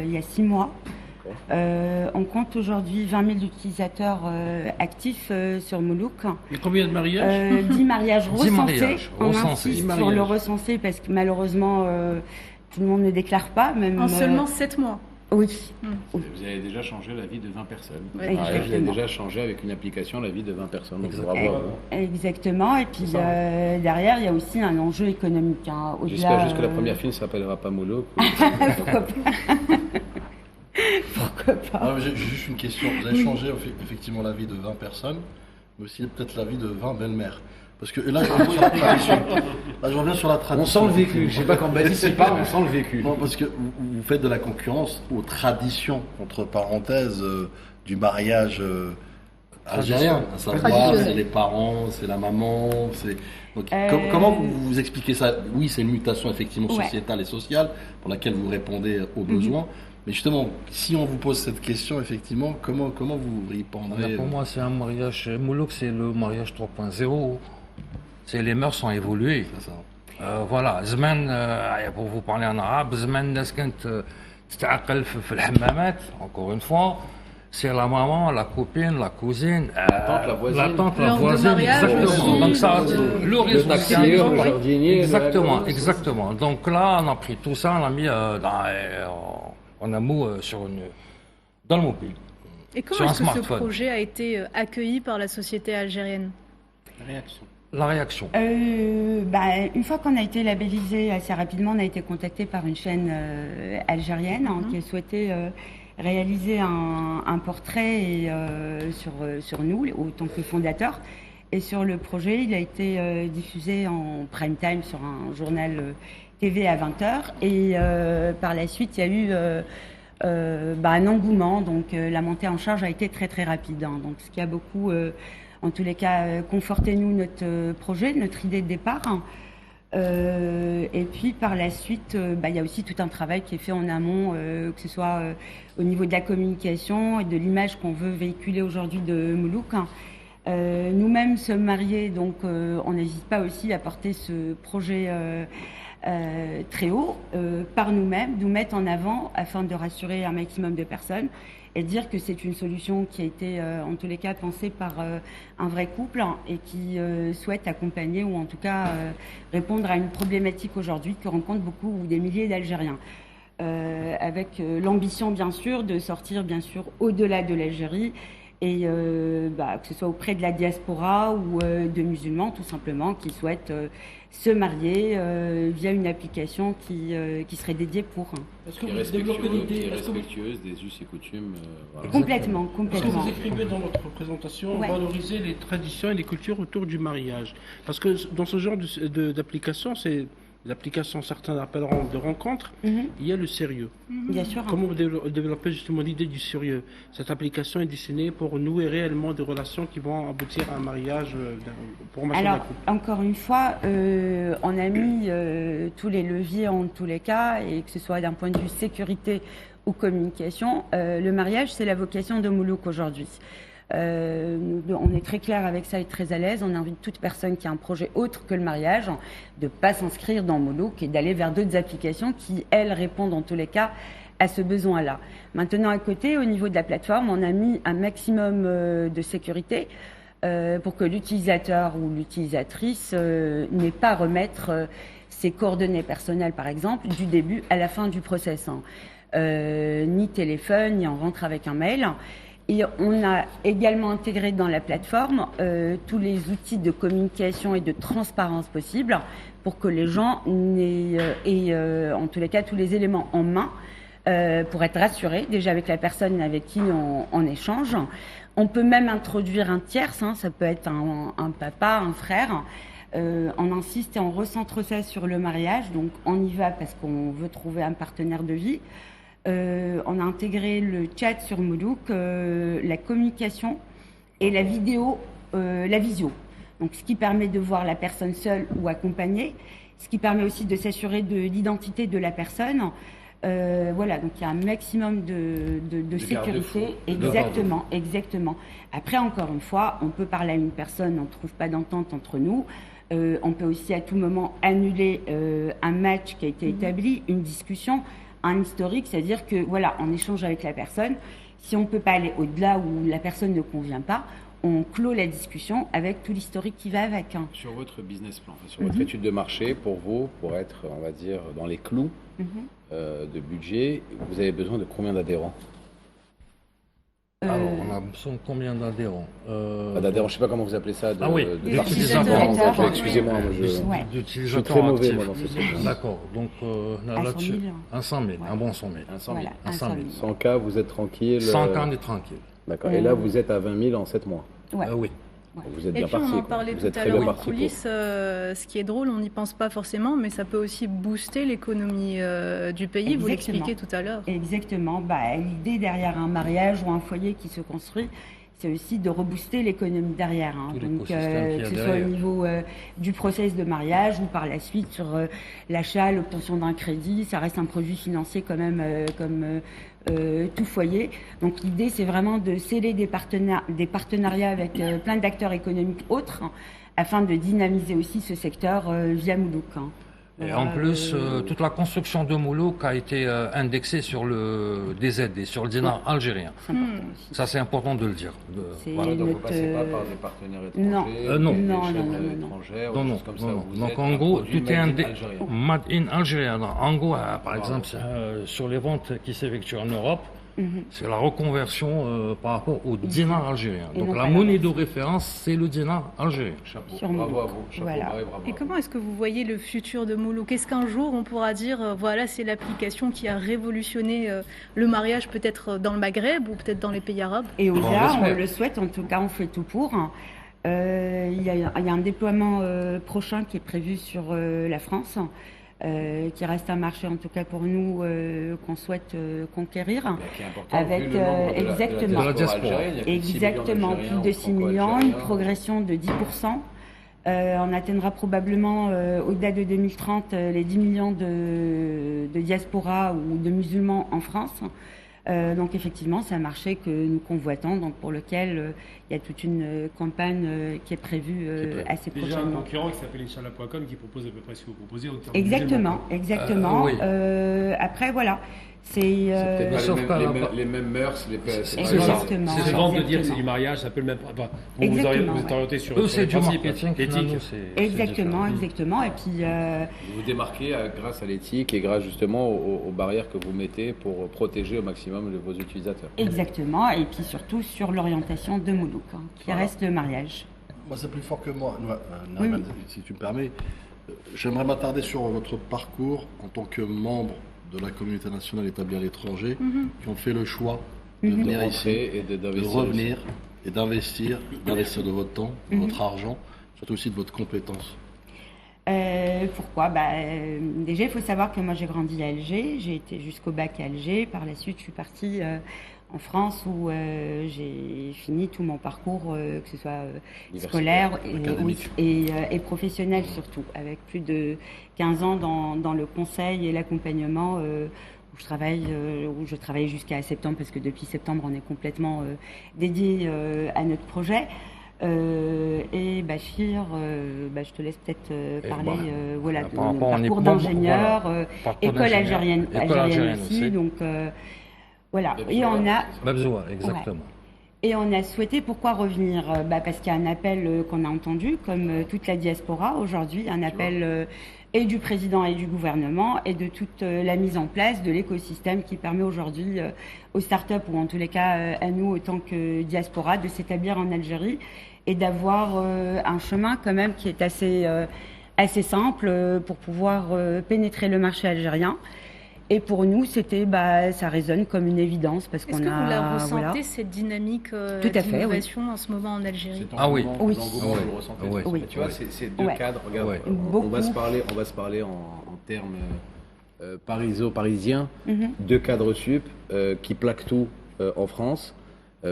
il y a 6 mois. On compte aujourd'hui 20 000 utilisateurs actifs sur Moulouk. Et combien de mariages 10 mariages recensés. On insiste sur le recensé parce que malheureusement, tout le monde ne déclare pas. Même, en seulement 7 mois. Oui. Vous avez déjà changé la vie de 20 personnes. Vous avez déjà changé avec une application la vie de 20 personnes. Donc Exactement. Et puis derrière, il y a aussi un enjeu économique. J'espère juste que la première fille ne s'appellera pas Moulouk. Pourquoi pas J'ai juste une question. Vous avez changé effectivement la vie de 20 personnes, mais aussi peut-être la vie de 20 belles-mères. Parce que là, je reviens sur la tradition. On sent le vécu. Je sais pas quand Baptiste c'est pas, on sent le vécu. Non, parce que vous faites de la concurrence aux traditions, entre parenthèses, du mariage algérien. À savoir, c'est les parents, c'est la maman. Donc, comment vous expliquez ça? Oui, c'est une mutation effectivement sociétale et sociale pour laquelle vous répondez aux besoins. Mais justement, si on vous pose cette question, effectivement, comment vous répondrez? Pour moi, c'est un mariage. Moulouk, c'est le mariage 3.0. Les mœurs ont évolué. Voilà. Pour vous parler en arabe, encore une fois, c'est la maman, la copine, la cousine, la tante, la voisine, exactement. Donc ça, le réseau social, exactement. Donc là, on a pris tout ça, on l'a mis en amont dans le mobile. Et comment est-ce que ce projet a été accueilli par la société algérienne? La réaction. Une fois qu'on a été labellisé assez rapidement, on a été contacté par une chaîne algérienne qui a souhaité réaliser un portrait sur nous, autant que fondateurs. Et sur le projet, il a été diffusé en prime time sur un journal TV à 20h. Et par la suite, il y a eu un engouement. Donc la montée en charge a été très très rapide. Donc ce qui a beaucoup... en tous les cas, confortez-nous notre projet, notre idée de départ. Et puis par la suite, il y a aussi tout un travail qui est fait en amont, que ce soit au niveau de la communication et de l'image qu'on veut véhiculer aujourd'hui de Moulouk. Nous-mêmes sommes mariés, donc on n'hésite pas aussi à porter ce projet très haut par nous-mêmes, nous mettre en avant afin de rassurer un maximum de personnes. Et dire que c'est une solution qui a été, en tous les cas, pensée par un vrai couple et qui souhaite accompagner ou en tout cas répondre à une problématique aujourd'hui que rencontrent beaucoup ou des milliers d'Algériens. Avec l'ambition, bien sûr, de sortir, bien sûr, au-delà de l'Algérie et que ce soit auprès de la diaspora ou de musulmans, tout simplement, qui souhaitent se marier via une application qui serait dédiée pour... Est-ce que vous développez l'idée respectueuse des us et coutumes voilà. Complètement. Est-ce que vous écrivez dans votre présentation valoriser les traditions et les cultures autour du mariage? Parce que dans ce genre d'application, c'est l'application, certains appelleront de rencontres, il y a le sérieux. Bien sûr. Comment vous développez justement l'idée du sérieux? Cette application est dessinée pour nouer réellement des relations qui vont aboutir à un mariage pour un Alors, encore une fois, on a mis tous les leviers en tous les cas, et que ce soit d'un point de vue sécurité ou communication. Le mariage, c'est la vocation de Moulouk aujourd'hui. On est très clair avec ça et très à l'aise. On invite toute personne qui a un projet autre que le mariage de ne pas s'inscrire dans Moulouk et d'aller vers d'autres applications qui, elles, répondent en tous les cas à ce besoin-là. Maintenant, à côté, au niveau de la plateforme, on a mis un maximum de sécurité. pour que l'utilisateur ou l'utilisatrice n'ait pas à remettre ses coordonnées personnelles, par exemple, du début à la fin du process. Ni téléphone, ni on rentre avec un mail. Et on a également intégré dans la plateforme tous les outils de communication et de transparence possibles pour que les gens aient, en tous les cas, tous les éléments en main pour être rassurés, déjà avec la personne avec qui on échange. On peut même introduire un tierce, ça peut être un papa, un frère. On insiste et on recentre ça sur le mariage, donc on y va parce qu'on veut trouver un partenaire de vie. On a intégré le chat sur Moulouk, la communication et la vidéo, la visio. Donc, ce qui permet de voir la personne seule ou accompagnée, ce qui permet aussi de s'assurer de l'identité de la personne. Voilà, donc il y a un maximum de sécurité. Exactement. Après, encore une fois, on peut parler à une personne, on ne trouve pas d'entente entre nous. On peut aussi à tout moment annuler un match qui a été établi, une discussion, un historique, c'est-à-dire que voilà, on échange avec la personne. Si on ne peut pas aller au-delà ou la personne ne convient pas, on clôt la discussion avec tout l'historique qui va avec. Sur votre business plan, sur votre étude de marché, pour vous, pour être, on va dire, dans les clous de budget, vous avez besoin de combien d'adhérents? Alors, on a besoin de combien d'adhérents d'adhérents, je ne sais pas comment vous appelez ça. D'utilisateurs. Excusez-moi, je suis très mauvais moi, dans ce sujet. D'accord, donc là-dessus, un 100 000, un bon 100 000. Un 100 000. Voilà, un 100 000. 100 K, vous êtes tranquille. 100 K, on est tranquille. D'accord, et là vous êtes à 20 000 en 7 mois. Oui. Vous êtes Et bien puis on parti. en parlait tout à l'heure en coulisses, ce qui est drôle, on n'y pense pas forcément, mais ça peut aussi booster l'économie du pays, vous l'expliquez tout à l'heure. Exactement, l'idée derrière un mariage ou un foyer qui se construit, c'est aussi de rebooster l'économie derrière. Donc, que ce soit au niveau du process de mariage ou par la suite sur l'achat, l'obtention d'un crédit, ça reste un produit financier quand même comme tout foyer. Donc l'idée, c'est vraiment de sceller des partenariats avec plein d'acteurs économiques autres afin de dynamiser aussi ce secteur via Moulouk. Et en plus, toute la construction de Moulouk a été indexée sur le DZD, sur le dinar algérien. Ça, c'est important de le dire. Voilà, donc vous ne passez pas par des partenaires étrangers, non. Donc en gros, tout est made in algérien. En gros, par exemple, sur les ventes qui s'effectuent en Europe, c'est la reconversion par rapport au dinar algérien. Donc la monnaie de référence, c'est le dinar algérien. Bravo à vous. Voilà. Et comment est-ce que vous voyez le futur de Moulouk? Est-ce qu'un jour on pourra dire, voilà, c'est l'application qui a révolutionné le mariage peut-être dans le Maghreb ou peut-être dans les pays arabes? Et au-delà, on le souhaite, en tout cas on fait tout pour. Il y a un déploiement prochain qui est prévu sur la France. Qui reste un marché en tout cas pour nous qu'on souhaite conquérir avec exactement plus de 6 millions, une progression de 10%. On atteindra probablement au-delà de 2030 les 10 millions de diaspora ou de musulmans en France. Donc effectivement, c'est un marché que nous convoitons, donc pour lequel il y a toute une campagne qui est prévue assez prochainement. Déjà un concurrent qui s'appelle Inch'Allah.com qui propose à peu près ce que vous proposez. Exactement. Oui. Après, voilà. C'est peut-être pas les mêmes mœurs, exactement. C'est vente de dire que c'est du mariage, ça peut le même. Enfin, vous êtes orienté sur. C'est du marketing éthique. Exactement. Et puis. Vous vous démarquez grâce à l'éthique et grâce justement aux barrières que vous mettez pour protéger au maximum vos utilisateurs. Exactement. Et puis surtout sur l'orientation de Moulouk, qui reste le mariage. Moi, c'est plus fort que moi. Nariman, si tu me permets, j'aimerais m'attarder sur votre parcours en tant que membre de la communauté nationale établie à l'étranger, qui ont fait le choix de venir ici, et de revenir et d'investir de votre temps, de votre argent, surtout aussi de votre compétence. Pourquoi déjà, il faut savoir que moi j'ai grandi à Alger, j'ai été jusqu'au bac à Alger, par la suite je suis partie en France où j'ai fini tout mon parcours, que ce soit scolaire et professionnel surtout, avec plus de 15 ans dans le conseil et l'accompagnement où je travaille jusqu'à septembre, parce que depuis septembre on est complètement dédié à notre projet. Et Bachir, je te laisse peut-être parler de mon parcours d'ingénieur, école algérienne aussi, donc voilà. Et on a Babzoua, exactement. Et on a souhaité, pourquoi revenir? Parce qu'il y a un appel qu'on a entendu, comme toute la diaspora aujourd'hui, un appel et du président et du gouvernement, et de toute la mise en place de l'écosystème qui permet aujourd'hui aux startups, ou en tous les cas à nous, autant que diaspora, de s'établir en Algérie et d'avoir un chemin quand même qui est assez simple pour pouvoir pénétrer le marché algérien. Et pour nous, ça résonne comme une évidence parce qu'on a. Est-ce que vous la ressentez, cette dynamique d'innovation en ce moment en Algérie? Ah oui, oui. Vous le ressentez. Oui. Tu vois, c'est deux cadres. Regarde, on va se parler en termes parisiens. Deux cadres sup qui plaquent tout en France.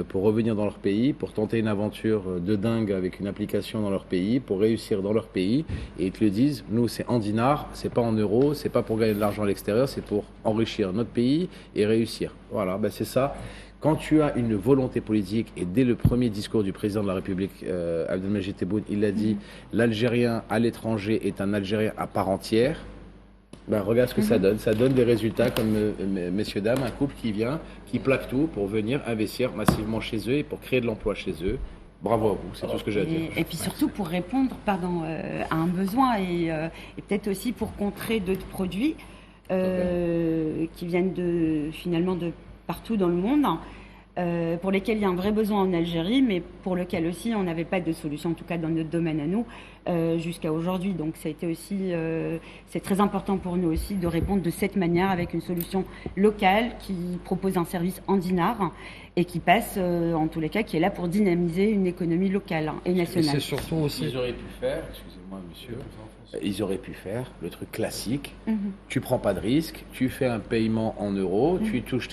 Pour revenir dans leur pays, pour tenter une aventure de dingue avec une application dans leur pays, pour réussir dans leur pays, et ils te le disent, nous c'est en dinars, c'est pas en euros, c'est pas pour gagner de l'argent à l'extérieur, c'est pour enrichir notre pays et réussir. Voilà, c'est ça. Quand tu as une volonté politique, et dès le premier discours du président de la République, Abdelmajid Tebboune, il a dit, l'Algérien à l'étranger est un Algérien à part entière. Regarde ce que ça donne. Ça donne des résultats comme, messieurs, dames, un couple qui vient, qui plaque tout pour venir investir massivement chez eux et pour créer de l'emploi chez eux. Bravo à vous, c'est tout ce que j'ai à dire. Et puis surtout pour répondre à un besoin et peut-être aussi pour contrer d'autres produits qui viennent finalement de partout dans le monde. Pour lesquels il y a un vrai besoin en Algérie, mais pour lequel aussi on n'avait pas de solution, en tout cas dans notre domaine à nous, jusqu'à aujourd'hui. Donc ça a été aussi, c'est très important pour nous aussi de répondre de cette manière avec une solution locale qui propose un service en dinars et qui passe, en tous les cas, qui est là pour dynamiser une économie locale et nationale. C'est surtout aussi, ils auraient pu faire, excusez-moi monsieur, ils auraient pu faire le truc classique. Tu prends pas de risque, tu fais un paiement en euros, tu touches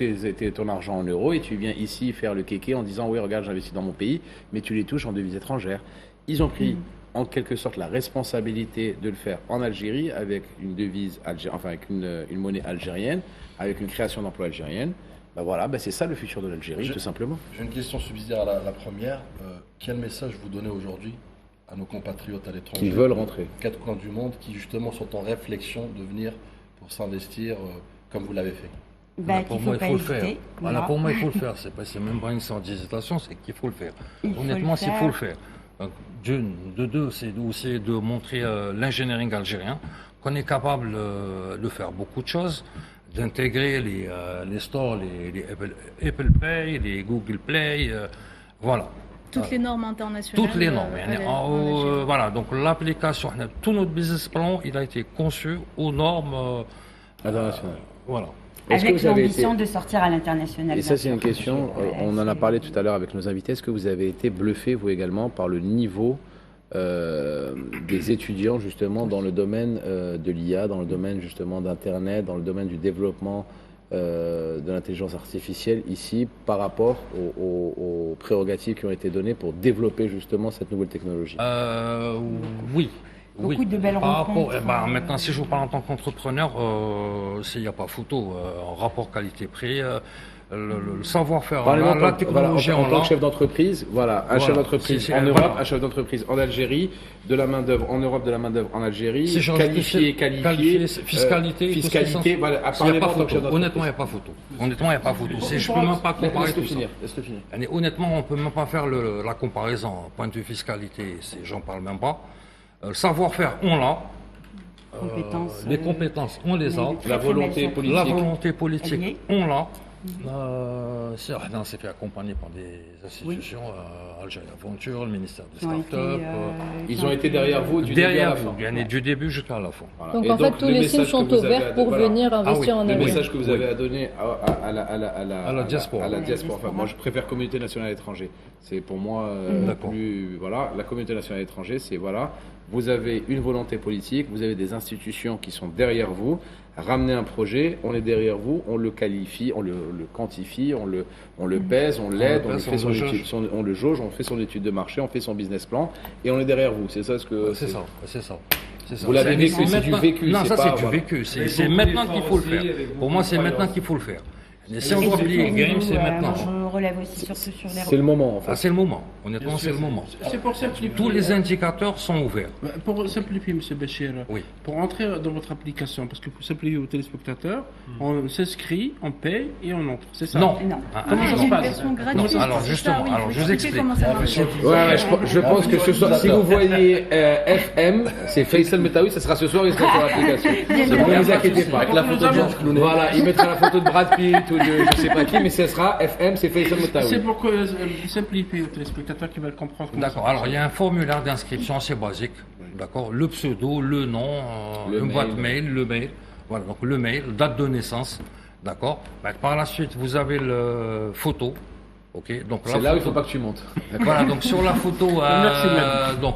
ton argent en euros et tu viens ici faire le kéké en disant oui regarde j'investis dans mon pays, mais tu les touches en devises étrangères. Ils ont pris en quelque sorte la responsabilité de le faire en Algérie avec une devise avec une monnaie algérienne, avec une création d'emplois algérienne. C'est ça le futur de l'Algérie, tout simplement. J'ai une question subsidiaire à la première. Quel message vous donnez aujourd'hui à nos compatriotes à l'étranger qui veulent rentrer, quatre coins du monde, qui justement sont en réflexion de venir pour s'investir comme vous l'avez fait? Pour moi, il faut le faire. Pour moi, il faut le faire. C'est même pas une sorte d'hésitation, c'est qu'il faut le faire. Honnêtement, il faut le faire. De deux, c'est aussi de montrer l'engineering algérien, qu'on est capable de faire beaucoup de choses, d'intégrer les stores, les Apple Pay, les Google Play, voilà. Toutes les normes internationales. Toutes les normes. Voilà, donc l'application, tout notre business plan, il a été conçu aux normes internationales. Voilà. Avec l'ambition de sortir à l'international. Et ça, c'est une question, on en a parlé tout à l'heure avec nos invités. Est-ce que vous avez été bluffé, vous également, par le niveau des étudiants, justement, dans le domaine de l'IA, dans le domaine, justement, d'Internet, dans le domaine du développement de l'intelligence artificielle ici par rapport aux prérogatives qui ont été données pour développer justement cette nouvelle technologie? Oui. Beaucoup de belles rencontres. Maintenant, si je vous parle en tant qu'entrepreneur, il n'y a pas photo. Rapport qualité-prix, le savoir-faire, la technologie en tant que chef d'entreprise, un chef d'entreprise en Europe, un chef d'entreprise en Algérie, de la main-d'œuvre en Europe, de la main-d'œuvre en Algérie, qualifié, fiscalité, honnêtement, il n'y a pas photo. Je ne peux même pas comparer tout ça. Honnêtement, on ne peut même pas faire la comparaison. Point de vue fiscalité, j'en parle même pas. Le savoir-faire, on l'a. Les compétences, on les a. La volonté politique, on l'a. On s'est fait accompagner par des institutions, Algérie Aventure, le ministère des Startups. Ils ont été derrière vous du début à la fin. Du début jusqu'à la fin. Voilà. Donc en fait, tous les signes sont ouverts pour venir investir en Algérie. Le message que vous avez à donner à la diaspora. Moi, je préfère communauté nationale à l'étranger. C'est pour moi plus. La communauté nationale à l'étranger, c'est vous avez une volonté politique, vous avez des institutions qui sont derrière vous. Ramener un projet, on est derrière vous, on le qualifie, on le quantifie, on le pèse, on l'aide, on le jauge, on fait son étude de marché, on fait son business plan et on est derrière vous. C'est ça ce que. C'est ça. Vous l'avez vécu, c'est du vécu. Non, ça c'est du vécu. C'est maintenant qu'il faut le faire. Pour moi, c'est maintenant qu'il faut le faire. Si on doit oublier Game, c'est maintenant. Je relève aussi, surtout sur les... C'est le moment, en fait. C'est le moment. Honnêtement, c'est le moment. C'est pour simplifier. Tous les indicateurs sont ouverts. Pour simplifier, M. Béchir, pour entrer dans votre application, parce que pour simplifier aux téléspectateurs, on s'inscrit, on paye et on entre. C'est ça? Non. Comment ça se passe? Alors justement, je vous explique. Je pense que ce soir, si vous voyez FM, c'est Faisal Metaoui, ça sera ce soir, il sera sur l'application. Ne vous inquiétez pas. Avec la photo de Georges Clooney. Voilà, il mettra la photo de Brad Pitt ou de je sais pas qui, mais ce sera FM, c'est Faisal Metaoui. C'est pour simplifier aux téléspectateurs qui veulent comprendre. D'accord, alors il y a un formulaire d'inscription assez basique. D'accord, le pseudo, le nom, une boîte mail, le mail. Voilà, donc le mail, date de naissance. D'accord. Par la suite, vous avez le photo. Ok. Donc c'est là où il ne faut pas que tu montes. Voilà. Donc sur la photo, donc.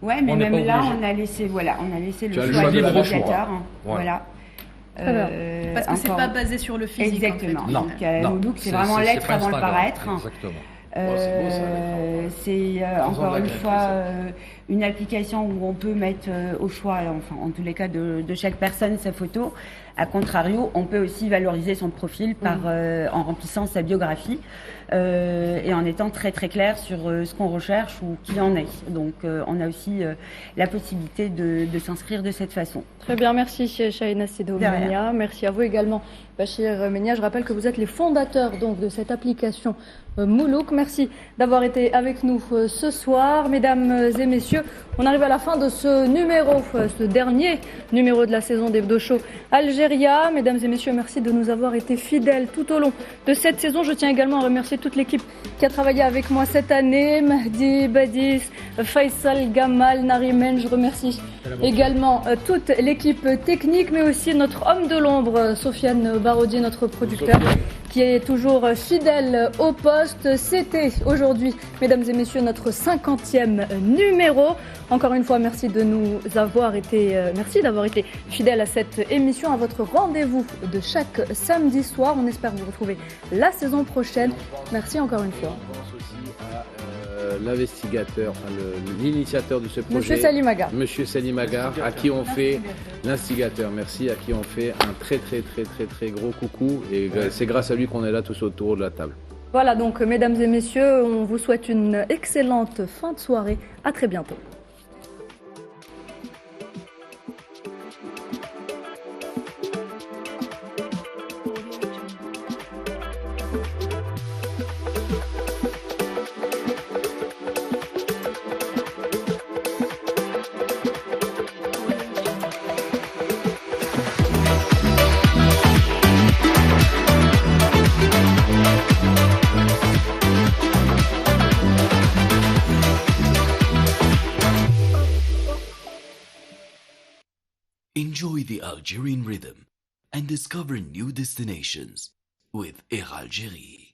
Ouais, mais même là, on a laissé le choix de l'utilisateur. Voilà. Parce que c'est pas basé sur le physique. Exactement. En fait. Donc c'est vraiment l'être avant le paraître. Exactement. C'est encore une fois une application où on peut mettre au choix, enfin en tous les cas de chaque personne sa photo. A contrario, on peut aussi valoriser son profil en remplissant sa biographie et en étant très très clair sur ce qu'on recherche ou qui en est. Donc on a aussi la possibilité de s'inscrire de cette façon. Très bien, merci Chahina Sido Menia. Merci à vous également Bachir Menia. Je rappelle que vous êtes les fondateurs donc de cette application Moulouk. Merci d'avoir été avec nous ce soir, mesdames et messieurs. On arrive à la fin de ce numéro, ce dernier numéro de la saison d'Hebdo Show Algéria. Mesdames et messieurs, merci de nous avoir été fidèles tout au long de cette saison. Je tiens également à remercier toute l'équipe qui a travaillé avec moi cette année. Mahdi, Badis, Faisal, Gamal, Narimen. Je remercie également toute l'équipe technique, mais aussi notre homme de l'ombre, Sofiane Barodi, notre producteur, qui est toujours fidèle au poste. C'était aujourd'hui, mesdames et messieurs, notre 50e numéro. Encore une fois, merci d'avoir été fidèles à cette émission, à votre rendez-vous de chaque samedi soir. On espère vous retrouver la saison prochaine. Merci encore une fois. Je pense aussi à l'investigateur, l'initiateur de ce projet. Monsieur Salim Agar. Monsieur Salim Agar, à qui on fait l'instigateur. Merci, à qui on fait un très très très très très gros coucou. Et c'est grâce à lui qu'on est là tous autour de la table. Voilà donc, mesdames et messieurs, on vous souhaite une excellente fin de soirée. À très bientôt. Enjoy the Algerian rhythm and discover new destinations with Air Algérie.